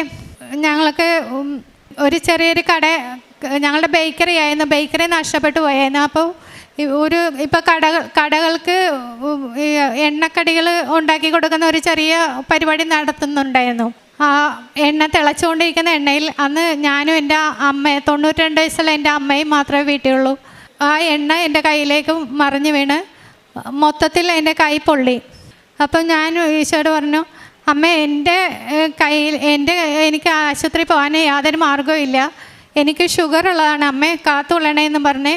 ഞങ്ങൾക്ക് ഒരു ചെറിയൊരു ഞങ്ങളുടെ ബേക്കറി ആയിരുന്നു, ബേക്കറി നഷ്ടപ്പെട്ടു പോയായിരുന്നു. അപ്പോൾ ഇപ്പോൾ കടകൾക്ക് എണ്ണക്കടികൾ ഉണ്ടാക്കി കൊടുക്കുന്ന ഒരു ചെറിയ പരിപാടി നടത്തുന്നുണ്ടായിരുന്നു. ആ എണ്ണ തിളച്ചുകൊണ്ടിരിക്കുന്ന എണ്ണയിൽ അന്ന് ഞാനും എൻ്റെ അമ്മ 92 വയസ്സുള്ള എൻ്റെ അമ്മയും മാത്രമേ വീട്ടിലുള്ളൂ. ആ എണ്ണ എൻ്റെ കയ്യിലേക്ക് മറിഞ്ഞു വീണ് മൊത്തത്തിൽ എൻ്റെ കൈ പൊള്ളി. അപ്പം ഞാൻ ഈശോയോട് പറഞ്ഞു, അമ്മ, എൻ്റെ കയ്യിൽ എനിക്ക് ആശുപത്രി പോകാൻ യാതൊരു മാർഗ്ഗവും ഇല്ല, എനിക്ക് ഷുഗർ ഉള്ളതാണ്, അമ്മേ കാത്തുകൊള്ളണേന്ന് പറഞ്ഞ്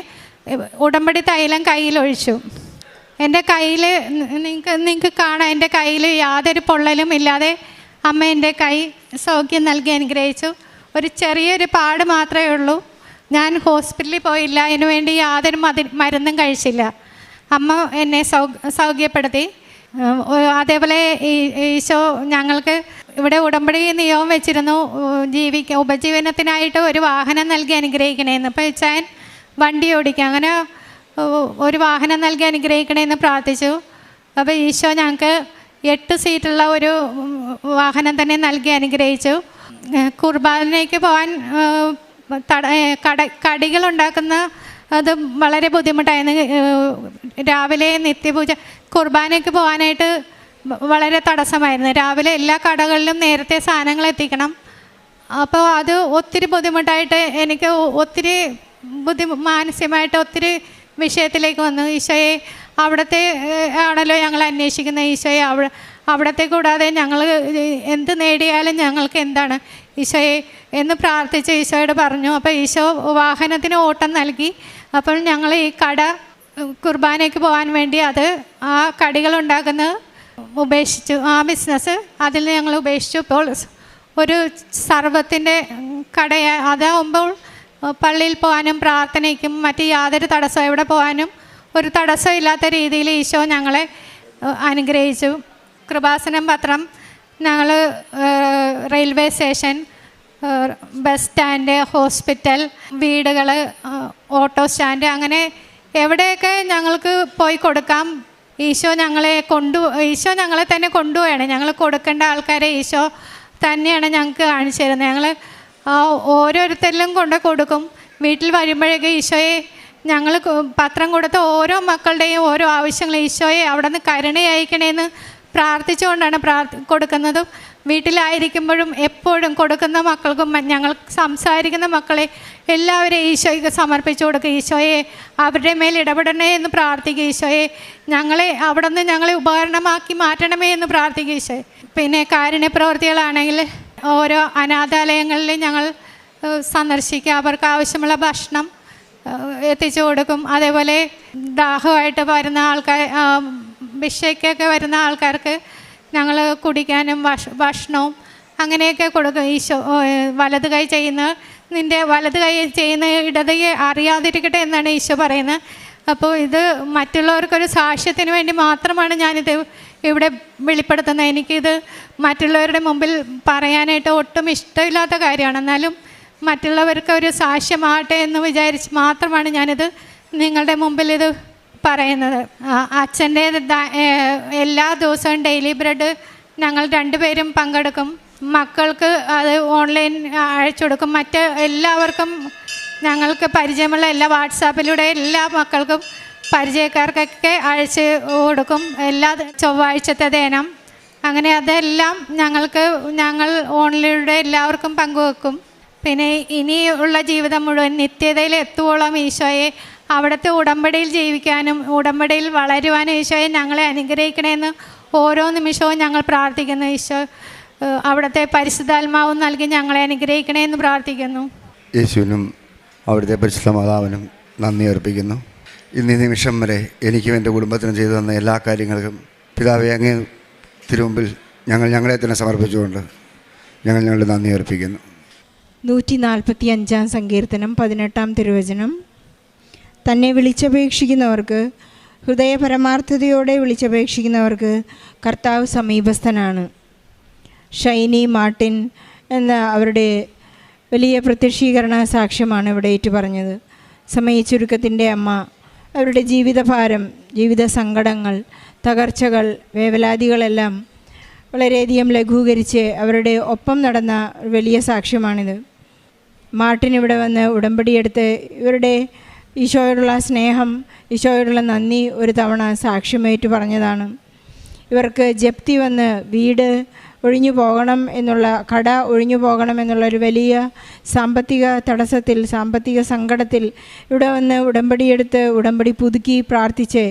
ഉടമ്പടി തൈലം കയ്യിലൊഴിച്ചു. എൻ്റെ കയ്യിൽ നിങ്ങൾക്ക് കാണാം, എൻ്റെ കയ്യിൽ യാതൊരു പൊള്ളലും ഇല്ലാതെ അമ്മ എൻ്റെ കൈ സൗഖ്യം നൽകി അനുഗ്രഹിച്ചു. ഒരു ചെറിയൊരു പാട് മാത്രമേ ഉള്ളൂ. ഞാൻ ഹോസ്പിറ്റലിൽ പോയില്ല, അതിനുവേണ്ടി യാതൊരു മരുന്നും കഴിച്ചില്ല. അമ്മ എന്നെ സൗഖ്യപ്പെടുത്തി. അതേപോലെ ഈശോ ഞങ്ങൾക്ക് ഇവിടെ ഉടമ്പടി നിയമം വെച്ചിരുന്നു, ഉപജീവനത്തിനായിട്ട് ഒരു വാഹനം നൽകി അനുഗ്രഹിക്കണേന്ന്. അപ്പോൾ ഞാൻ വണ്ടി ഓടിക്കുക, അങ്ങനെ ഒരു വാഹനം നൽകി അനുഗ്രഹിക്കണേന്ന് പ്രാർത്ഥിച്ചു. അപ്പോൾ ഈശോ ഞങ്ങൾക്ക് 8 സീറ്റുള്ള ഒരു വാഹനം തന്നെ നൽകി അനുഗ്രഹിച്ചു. കുർബാനയ്ക്ക് പോകാൻ കടികളുണ്ടാക്കുന്ന അത് വളരെ ബുദ്ധിമുട്ടായിരുന്നു. രാവിലെ നിത്യപൂജ കുർബാനയ്ക്ക് പോകാനായിട്ട് വളരെ തടസ്സമായിരുന്നു. രാവിലെ എല്ലാ കടകളിലും നേരത്തെ സാധനങ്ങൾ എത്തിക്കണം. അപ്പോൾ അത് ഒത്തിരി ബുദ്ധിമുട്ടായിട്ട് എനിക്ക് ഒത്തിരി മാനസികമായിട്ട് ഒത്തിരി വിഷയത്തിലേക്ക് വന്നു. ഈശോയെ, അവിടുത്തെ ആണല്ലോ ഞങ്ങൾ അന്വേഷിക്കുന്നത്. ഈശോയെ, അവിടത്തെ കൂടാതെ ഞങ്ങൾ എന്ത് നേടിയാലും ഞങ്ങൾക്ക് എന്താണ് ഈശോയെ എന്ന് പ്രാർത്ഥിച്ച് ഈശോയോട് പറഞ്ഞു. അപ്പോൾ ഈശോ വാഹനത്തിന് ഓട്ടം നൽകി. അപ്പോൾ ഞങ്ങൾ ഈ കുർബാനയ്ക്ക് പോകാൻ വേണ്ടി ആ കടികളുണ്ടാക്കുന്ന ഉപേക്ഷിച്ചു. ആ ബിസിനസ് അതിൽ ഞങ്ങൾ ഉപേക്ഷിച്ചു. ഇപ്പോൾ ഒരു സർവത്തിൻ്റെ കടയ അതാവുമ്പോൾ പള്ളിയിൽ പോകാനും പ്രാർത്ഥനയ്ക്കും മറ്റ് യാതൊരു തടസ്സം, എവിടെ പോകാനും ഒരു തടസ്സമില്ലാത്ത രീതിയിൽ ഈശോ ഞങ്ങളെ അനുഗ്രഹിച്ചു. കൃപാസനം പത്രം ഞങ്ങൾ railway station, bus stand, hospital, വീടുകൾ, ഓട്ടോ സ്റ്റാൻഡ്, അങ്ങനെ എവിടെയൊക്കെ ഞങ്ങൾക്ക് പോയി കൊടുക്കാം. ഈശോ ഞങ്ങളെ തന്നെ കൊണ്ടുപോവുകയാണ്. ഞങ്ങൾ കൊടുക്കേണ്ട ആൾക്കാരെ ഈശോ തന്നെയാണ് ഞങ്ങൾക്ക് കാണിച്ചു തരുന്നത്. ഞങ്ങൾ ഓരോരുത്തരിലും കൊണ്ട് കൊടുക്കും. വീട്ടിൽ വരുമ്പോഴേക്കും ഈശോയെ ഞങ്ങൾ പത്രം കൊടുത്ത ഓരോ മക്കളുടെയും ഓരോ ആവശ്യങ്ങൾ ഈശോയെ അവിടെ നിന്ന് കരുണയയക്കണേന്ന് പ്രാർത്ഥിച്ചുകൊണ്ടാണ് കൊടുക്കുന്നതും. വീട്ടിലായിരിക്കുമ്പോഴും എപ്പോഴും കൊടുക്കുന്ന മക്കൾക്കും ഞങ്ങൾ സംസാരിക്കുന്ന മക്കളെ എല്ലാവരെയും ഈശോയ്ക്ക് സമർപ്പിച്ചു കൊടുക്കുക. ഈശോയെ അവരുടെ മേൽ ഇടപെടണേ എന്ന് പ്രാർത്ഥിക്കുക. ഈശോയെ അവിടെ നിന്ന് ഞങ്ങളെ ഉപകരണമാക്കി മാറ്റണമേ എന്ന് പ്രാർത്ഥിക്കുക. ഈശോയെ പിന്നെ കാരുണ്യ പ്രവൃത്തികളാണെങ്കിൽ ഓരോ അനാഥാലയങ്ങളിൽ ഞങ്ങൾ സന്ദർശിക്കുക, അവർക്ക് ആവശ്യമുള്ള ഭക്ഷണം എത്തിച്ചു കൊടുക്കും. അതേപോലെ ദാഹമായിട്ട് വരുന്ന ആൾക്കാർ, ഭിക്ഷയ്ക്കൊക്കെ വരുന്ന ആൾക്കാർക്ക് ഞങ്ങൾ കുടിക്കാനും ഭക്ഷണവും അങ്ങനെയൊക്കെ കൊടുക്കും. ഈശോ വലത് കൈ ചെയ്യുന്ന ഇടത് കൈ അറിയാതിരിക്കട്ടെ എന്നാണ് ഈശോ പറയുന്നത്. അപ്പോൾ ഇത് മറ്റുള്ളവർക്കൊരു സാക്ഷ്യത്തിന് വേണ്ടി മാത്രമാണ് ഞാനിത് ഇവിടെ വെളിപ്പെടുത്തുന്നത്. എനിക്കിത് മറ്റുള്ളവരുടെ മുമ്പിൽ പറയാനായിട്ട് ഒട്ടും ഇഷ്ടമില്ലാത്ത കാര്യമാണ്. എന്നാലും മറ്റുള്ളവർക്ക് ഒരു സാക്ഷ്യമാകട്ടെ എന്ന് വിചാരിച്ച് മാത്രമാണ് ഞാനിത് നിങ്ങളുടെ മുമ്പിൽ ഇത് പറയുന്നത്. അച്ഛൻ്റെ എല്ലാ ദിവസവും ഡെയിലി ബ്രെഡ് ഞങ്ങൾ രണ്ടുപേരും പങ്കെടുക്കും. മക്കൾക്ക് അത് ഓൺലൈൻ അയച്ചു കൊടുക്കും. മറ്റ് എല്ലാവർക്കും ഞങ്ങൾക്ക് പരിചയമുള്ള വാട്സാപ്പിലൂടെ എല്ലാ മക്കൾക്കും പരിചയക്കാർക്കൊക്കെ അയച്ച് കൊടുക്കും. എല്ലാ ചൊവ്വാഴ്ചത്തെ ധ്യാനം അങ്ങനെ അതെല്ലാം ഞങ്ങൾ ഓൺലൈനിലൂടെ എല്ലാവർക്കും പങ്കുവെക്കും. പിന്നെ ഇനിയുള്ള ജീവിതം മുഴുവൻ നിത്യതയിൽ എത്തുവോളം ഈശോയെ അവിടുത്തെ ഉടമ്പടിയിൽ ജീവിക്കാനും ഉടമ്പടിയിൽ വളരുവാനും ഈശോയെ ഞങ്ങളെ അനുഗ്രഹിക്കണമെന്ന് ഓരോ നിമിഷവും ഞങ്ങൾ പ്രാർത്ഥിക്കുന്നു. ഈശോ അവിടുത്തെ പരിശുദ്ധാത്മാവും നൽകി ഞങ്ങളെ അനുഗ്രഹിക്കണമെന്ന് പ്രാർത്ഥിക്കുന്നു. യേശുവിനും അവിടുത്തെ പരിശുദ്ധ മാതാവിനും നന്ദി അർപ്പിക്കുന്നു. ഇന്ന് ഈ നിമിഷം വരെ എനിക്കും എൻ്റെ കുടുംബത്തിനും ചെയ്തു തന്ന എല്ലാ കാര്യങ്ങൾക്കും പിതാവേ അങ്ങേ തിരുമുമ്പിൽ ഞങ്ങളെ തന്നെ സമർപ്പിച്ചുകൊണ്ട് ഞങ്ങളുടെ നന്ദി അർപ്പിക്കുന്നു. 145 സങ്കീർത്തനം 18 തിരുവചനം. തന്നെ വിളിച്ചപേക്ഷിക്കുന്നവർക്ക്, ഹൃദയപരമാർത്ഥതയോടെ വിളിച്ചപേക്ഷിക്കുന്നവർക്ക് കർത്താവ് സമീപസ്ഥനാണ്. ഷൈനി മാർട്ടിൻ എന്ന അവരുടെ വലിയ പ്രത്യക്ഷീകരണ സാക്ഷ്യമാണ് ഇവിടെ ഏറ്റുപറഞ്ഞത്. സമയച്ചുരുക്കത്തിൻ്റെ അമ്മ അവരുടെ ജീവിതഭാരം, ജീവിത സങ്കടങ്ങൾ, തകർച്ചകൾ, വേവലാതികളെല്ലാം വളരെയധികം ലഘൂകരിച്ച് അവരുടെ ഒപ്പം നടന്ന വലിയ സാക്ഷ്യമാണിത്. മാർട്ടിൻ ഇവിടെ വന്ന് ഉടമ്പടിയെടുത്ത് ഇവരുടെ ഈശോയോടുള്ള സ്നേഹം, ഈശോയോടുള്ള നന്ദി ഒരു തവണ സാക്ഷ്യമേറ്റു പറഞ്ഞതാണ്. ഇവർക്ക് ജപ്തി വന്ന് വീട് ഒഴിഞ്ഞു പോകണം എന്നുള്ള, കട ഒഴിഞ്ഞു പോകണം എന്നുള്ളൊരു വലിയ സാമ്പത്തിക തടസ്സത്തിൽ, സാമ്പത്തിക സങ്കടത്തിൽ ഇവിടെ വന്ന് ഉടമ്പടിയെടുത്ത് ഉടമ്പടി പുതുക്കി പ്രാർത്ഥിച്ച്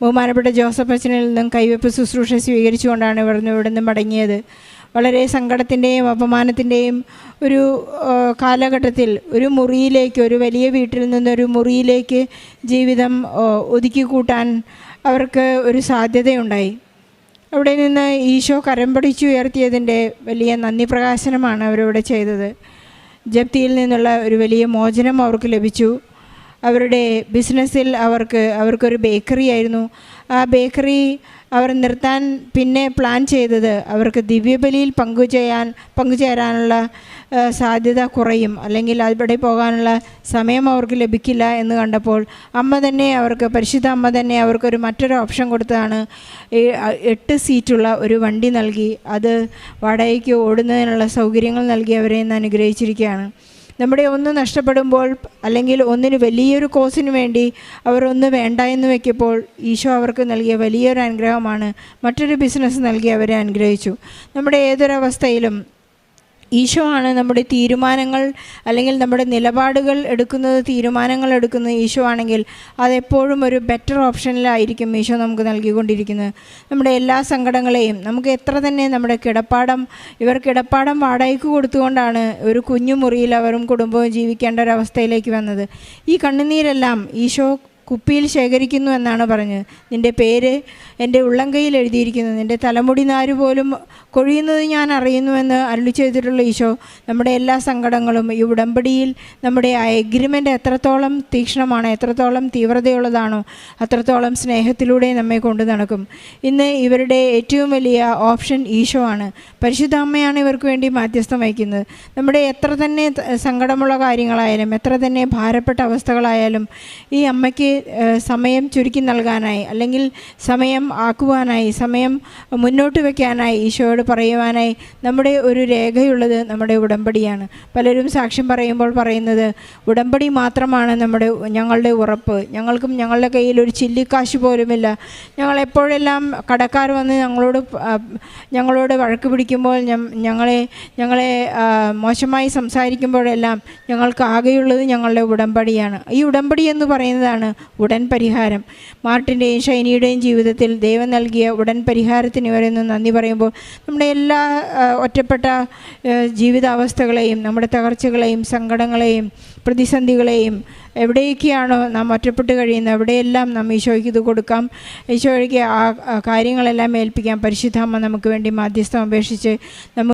ബഹുമാനപ്പെട്ട ജോസഫ് അച്ഛനിൽ നിന്നും കൈവെപ്പ് ശുശ്രൂഷ സ്വീകരിച്ചുകൊണ്ടാണ് ഇവിടെ നിന്ന് മടങ്ങിയത്. വളരെ സങ്കടത്തിൻ്റെയും അപമാനത്തിൻ്റെയും ഒരു കാലഘട്ടത്തിൽ ഒരു മുറിയിലേക്ക്, ഒരു വലിയ വീട്ടിൽ നിന്നൊരു മുറിയിലേക്ക് ജീവിതം ഒതുക്കി കൂട്ടാൻ അവർക്ക് ഒരു സാധ്യതയുണ്ടായി. അവിടെ നിന്ന് ഈശോ കരം പിടിച്ചുയർത്തിയതിൻ്റെ വലിയ നന്ദി പ്രകാശനമാണ് അവരിവിടെ ചെയ്തത്. ജപ്തിയിൽ നിന്നുള്ള ഒരു വലിയ മോചനം അവർക്ക് ലഭിച്ചു. അവരുടെ ബിസിനസ്സിൽ അവർക്കൊരു ബേക്കറി ആയിരുന്നു. ആ ബേക്കറി അവർ നിർത്താൻ പിന്നെ പ്ലാൻ ചെയ്തത് അവർക്ക് ദിവ്യബലിയിൽ പങ്കുചേരാനുള്ള സാധ്യത കുറയും, അല്ലെങ്കിൽ അവിടെ പോകാനുള്ള സമയം അവർക്ക് ലഭിക്കില്ല എന്ന് കണ്ടപ്പോൾ പരിശുദ്ധ അമ്മ തന്നെ അവർക്കൊരു മറ്റൊരു ഓപ്ഷൻ കൊടുത്തതാണ്. 8 സീറ്റുള്ള ഒരു വണ്ടി നൽകി അത് വാടകയ്ക്ക് ഓടുന്നതിനുള്ള സൗകര്യങ്ങൾ നൽകി അവരെ ഇന്ന് അനുഗ്രഹിച്ചിരിക്കുകയാണ്. നമ്മുടെ ഒന്ന് നഷ്ടപ്പെടുമ്പോൾ, അല്ലെങ്കിൽ ഒന്നിന് വലിയൊരു കോസിന് വേണ്ടി അവർ ഒന്ന് വേണ്ട എന്ന് വയ്ക്കുമ്പോൾ ഈശോ അവർക്ക് നൽകിയ വലിയൊരു അനുഗ്രഹമാണ് മറ്റൊരു ബിസിനസ് നൽകി അവരെ അനുഗ്രഹിച്ചു. നമ്മുടെ ഏതൊരവസ്ഥയിലും ഈശോ ആണ് നമ്മുടെ തീരുമാനങ്ങൾ, അല്ലെങ്കിൽ നമ്മുടെ നിലപാടുകൾ തീരുമാനങ്ങൾ എടുക്കുന്നത് ഈശോ ആണെങ്കിൽ അതെപ്പോഴും ഒരു ബെറ്റർ ഓപ്ഷനിലായിരിക്കും ഈശോ നമുക്ക് നൽകിക്കൊണ്ടിരിക്കുന്നത്. നമ്മുടെ എല്ലാ സങ്കടങ്ങളെയും നമുക്ക് എത്ര തന്നെ നമ്മുടെ ഇവർ കിടപ്പാടം വാടകയ്ക്ക് കൊടുത്തുകൊണ്ടാണ് ഒരു കുഞ്ഞു മുറിയിൽ അവരും കുടുംബവും ജീവിക്കേണ്ട ഒരവസ്ഥയിലേക്ക് വന്നത്. ഈ കണ്ണുനീരെല്ലാം ഈശോ കുപ്പിയിൽ ശേഖരിക്കുന്നു എന്നാണ് പറഞ്ഞത്. നിൻ്റെ പേര് എൻ്റെ ഉള്ളംകൈയിൽ എഴുതിയിരിക്കുന്നു, നിൻ്റെ തലമുടി നാര് പോലും കൊഴിയുന്നത് ഞാൻ അറിയുന്നുവെന്ന് അരുളി ചെയ്തിട്ടുള്ള ഈശോ നമ്മുടെ എല്ലാ സങ്കടങ്ങളും ഈ ഉടമ്പടിയിൽ നമ്മുടെ ആ എഗ്രിമെൻ്റ് എത്രത്തോളം തീക്ഷ്ണമാണ്, എത്രത്തോളം തീവ്രതയുള്ളതാണോ അത്രത്തോളം സ്നേഹത്തിലൂടെ നമ്മെ കൊണ്ടു നടക്കും. ഇന്ന് ഇവരുടെ ഏറ്റവും വലിയ ഓപ്ഷൻ ഈശോ ആണ്. പരിശുദ്ധ അമ്മയാണ് ഇവർക്ക് വേണ്ടി മാധ്യസ്ഥം വഹിക്കുന്നത്. നമ്മുടെ എത്ര തന്നെ സങ്കടമുള്ള കാര്യങ്ങളായാലും എത്ര തന്നെ ഭാരപ്പെട്ട അവസ്ഥകളായാലും ഈ അമ്മയ്ക്ക് സമയം ചുരുക്കി നൽകാനായി, അല്ലെങ്കിൽ സമയം ആക്കുവാനായി, സമയം മുന്നോട്ട് വയ്ക്കാനായി ഈശോയോട് പറയുവാനായി നമ്മുടെ ഒരു രേഖയുള്ളത് നമ്മുടെ ഉടമ്പടിയാണ്. പലരും സാക്ഷ്യം പറയുമ്പോൾ പറയുന്നത് ഉടമ്പടി മാത്രമാണ് ഞങ്ങളുടെ ഉറപ്പ്, ഞങ്ങൾക്കും ഞങ്ങളുടെ കയ്യിൽ ഒരു ചില്ലിക്കാശ് പോലുമില്ല, ഞങ്ങളെപ്പോഴെല്ലാം കടക്കാർ വന്ന് ഞങ്ങളോട് വഴക്ക് പിടിക്കുമ്പോൾ, ഞങ്ങളെ മോശമായി സംസാരിക്കുമ്പോഴെല്ലാം ഞങ്ങൾക്ക് ആകെയുള്ളത് ഞങ്ങളുടെ ഉടമ്പടിയാണ്. ഈ ഉടമ്പടി എന്ന് പറയുന്നതാണ് ഉടൻ പരിഹാരം. മാർട്ടിൻ്റെയും ഷൈനിയുടെയും ജീവിതത്തിൽ ദൈവം നൽകിയ ഉടൻ പരിഹാരത്തിന് ഇവരെന്ന് നന്ദി പറയുമ്പോൾ നമ്മുടെ എല്ലാ ഒറ്റപ്പെട്ട ജീവിതാവസ്ഥകളെയും, നമ്മുടെ തകർച്ചകളെയും, സങ്കടങ്ങളെയും, പ്രതിസന്ധികളെയും, എവിടെയൊക്കെയാണോ നാം ഒറ്റപ്പെട്ട് കഴിയുന്നത് അവിടെയെല്ലാം നാം ഈശോയ്ക്ക് ഇത് കൊടുക്കാം. ഈശോയ്ക്ക് ആ കാര്യങ്ങളെല്ലാം ഏൽപ്പിക്കാം. പരിശുദ്ധാമ്മ നമുക്ക് വേണ്ടി മാധ്യസ്ഥം അപേക്ഷിച്ച്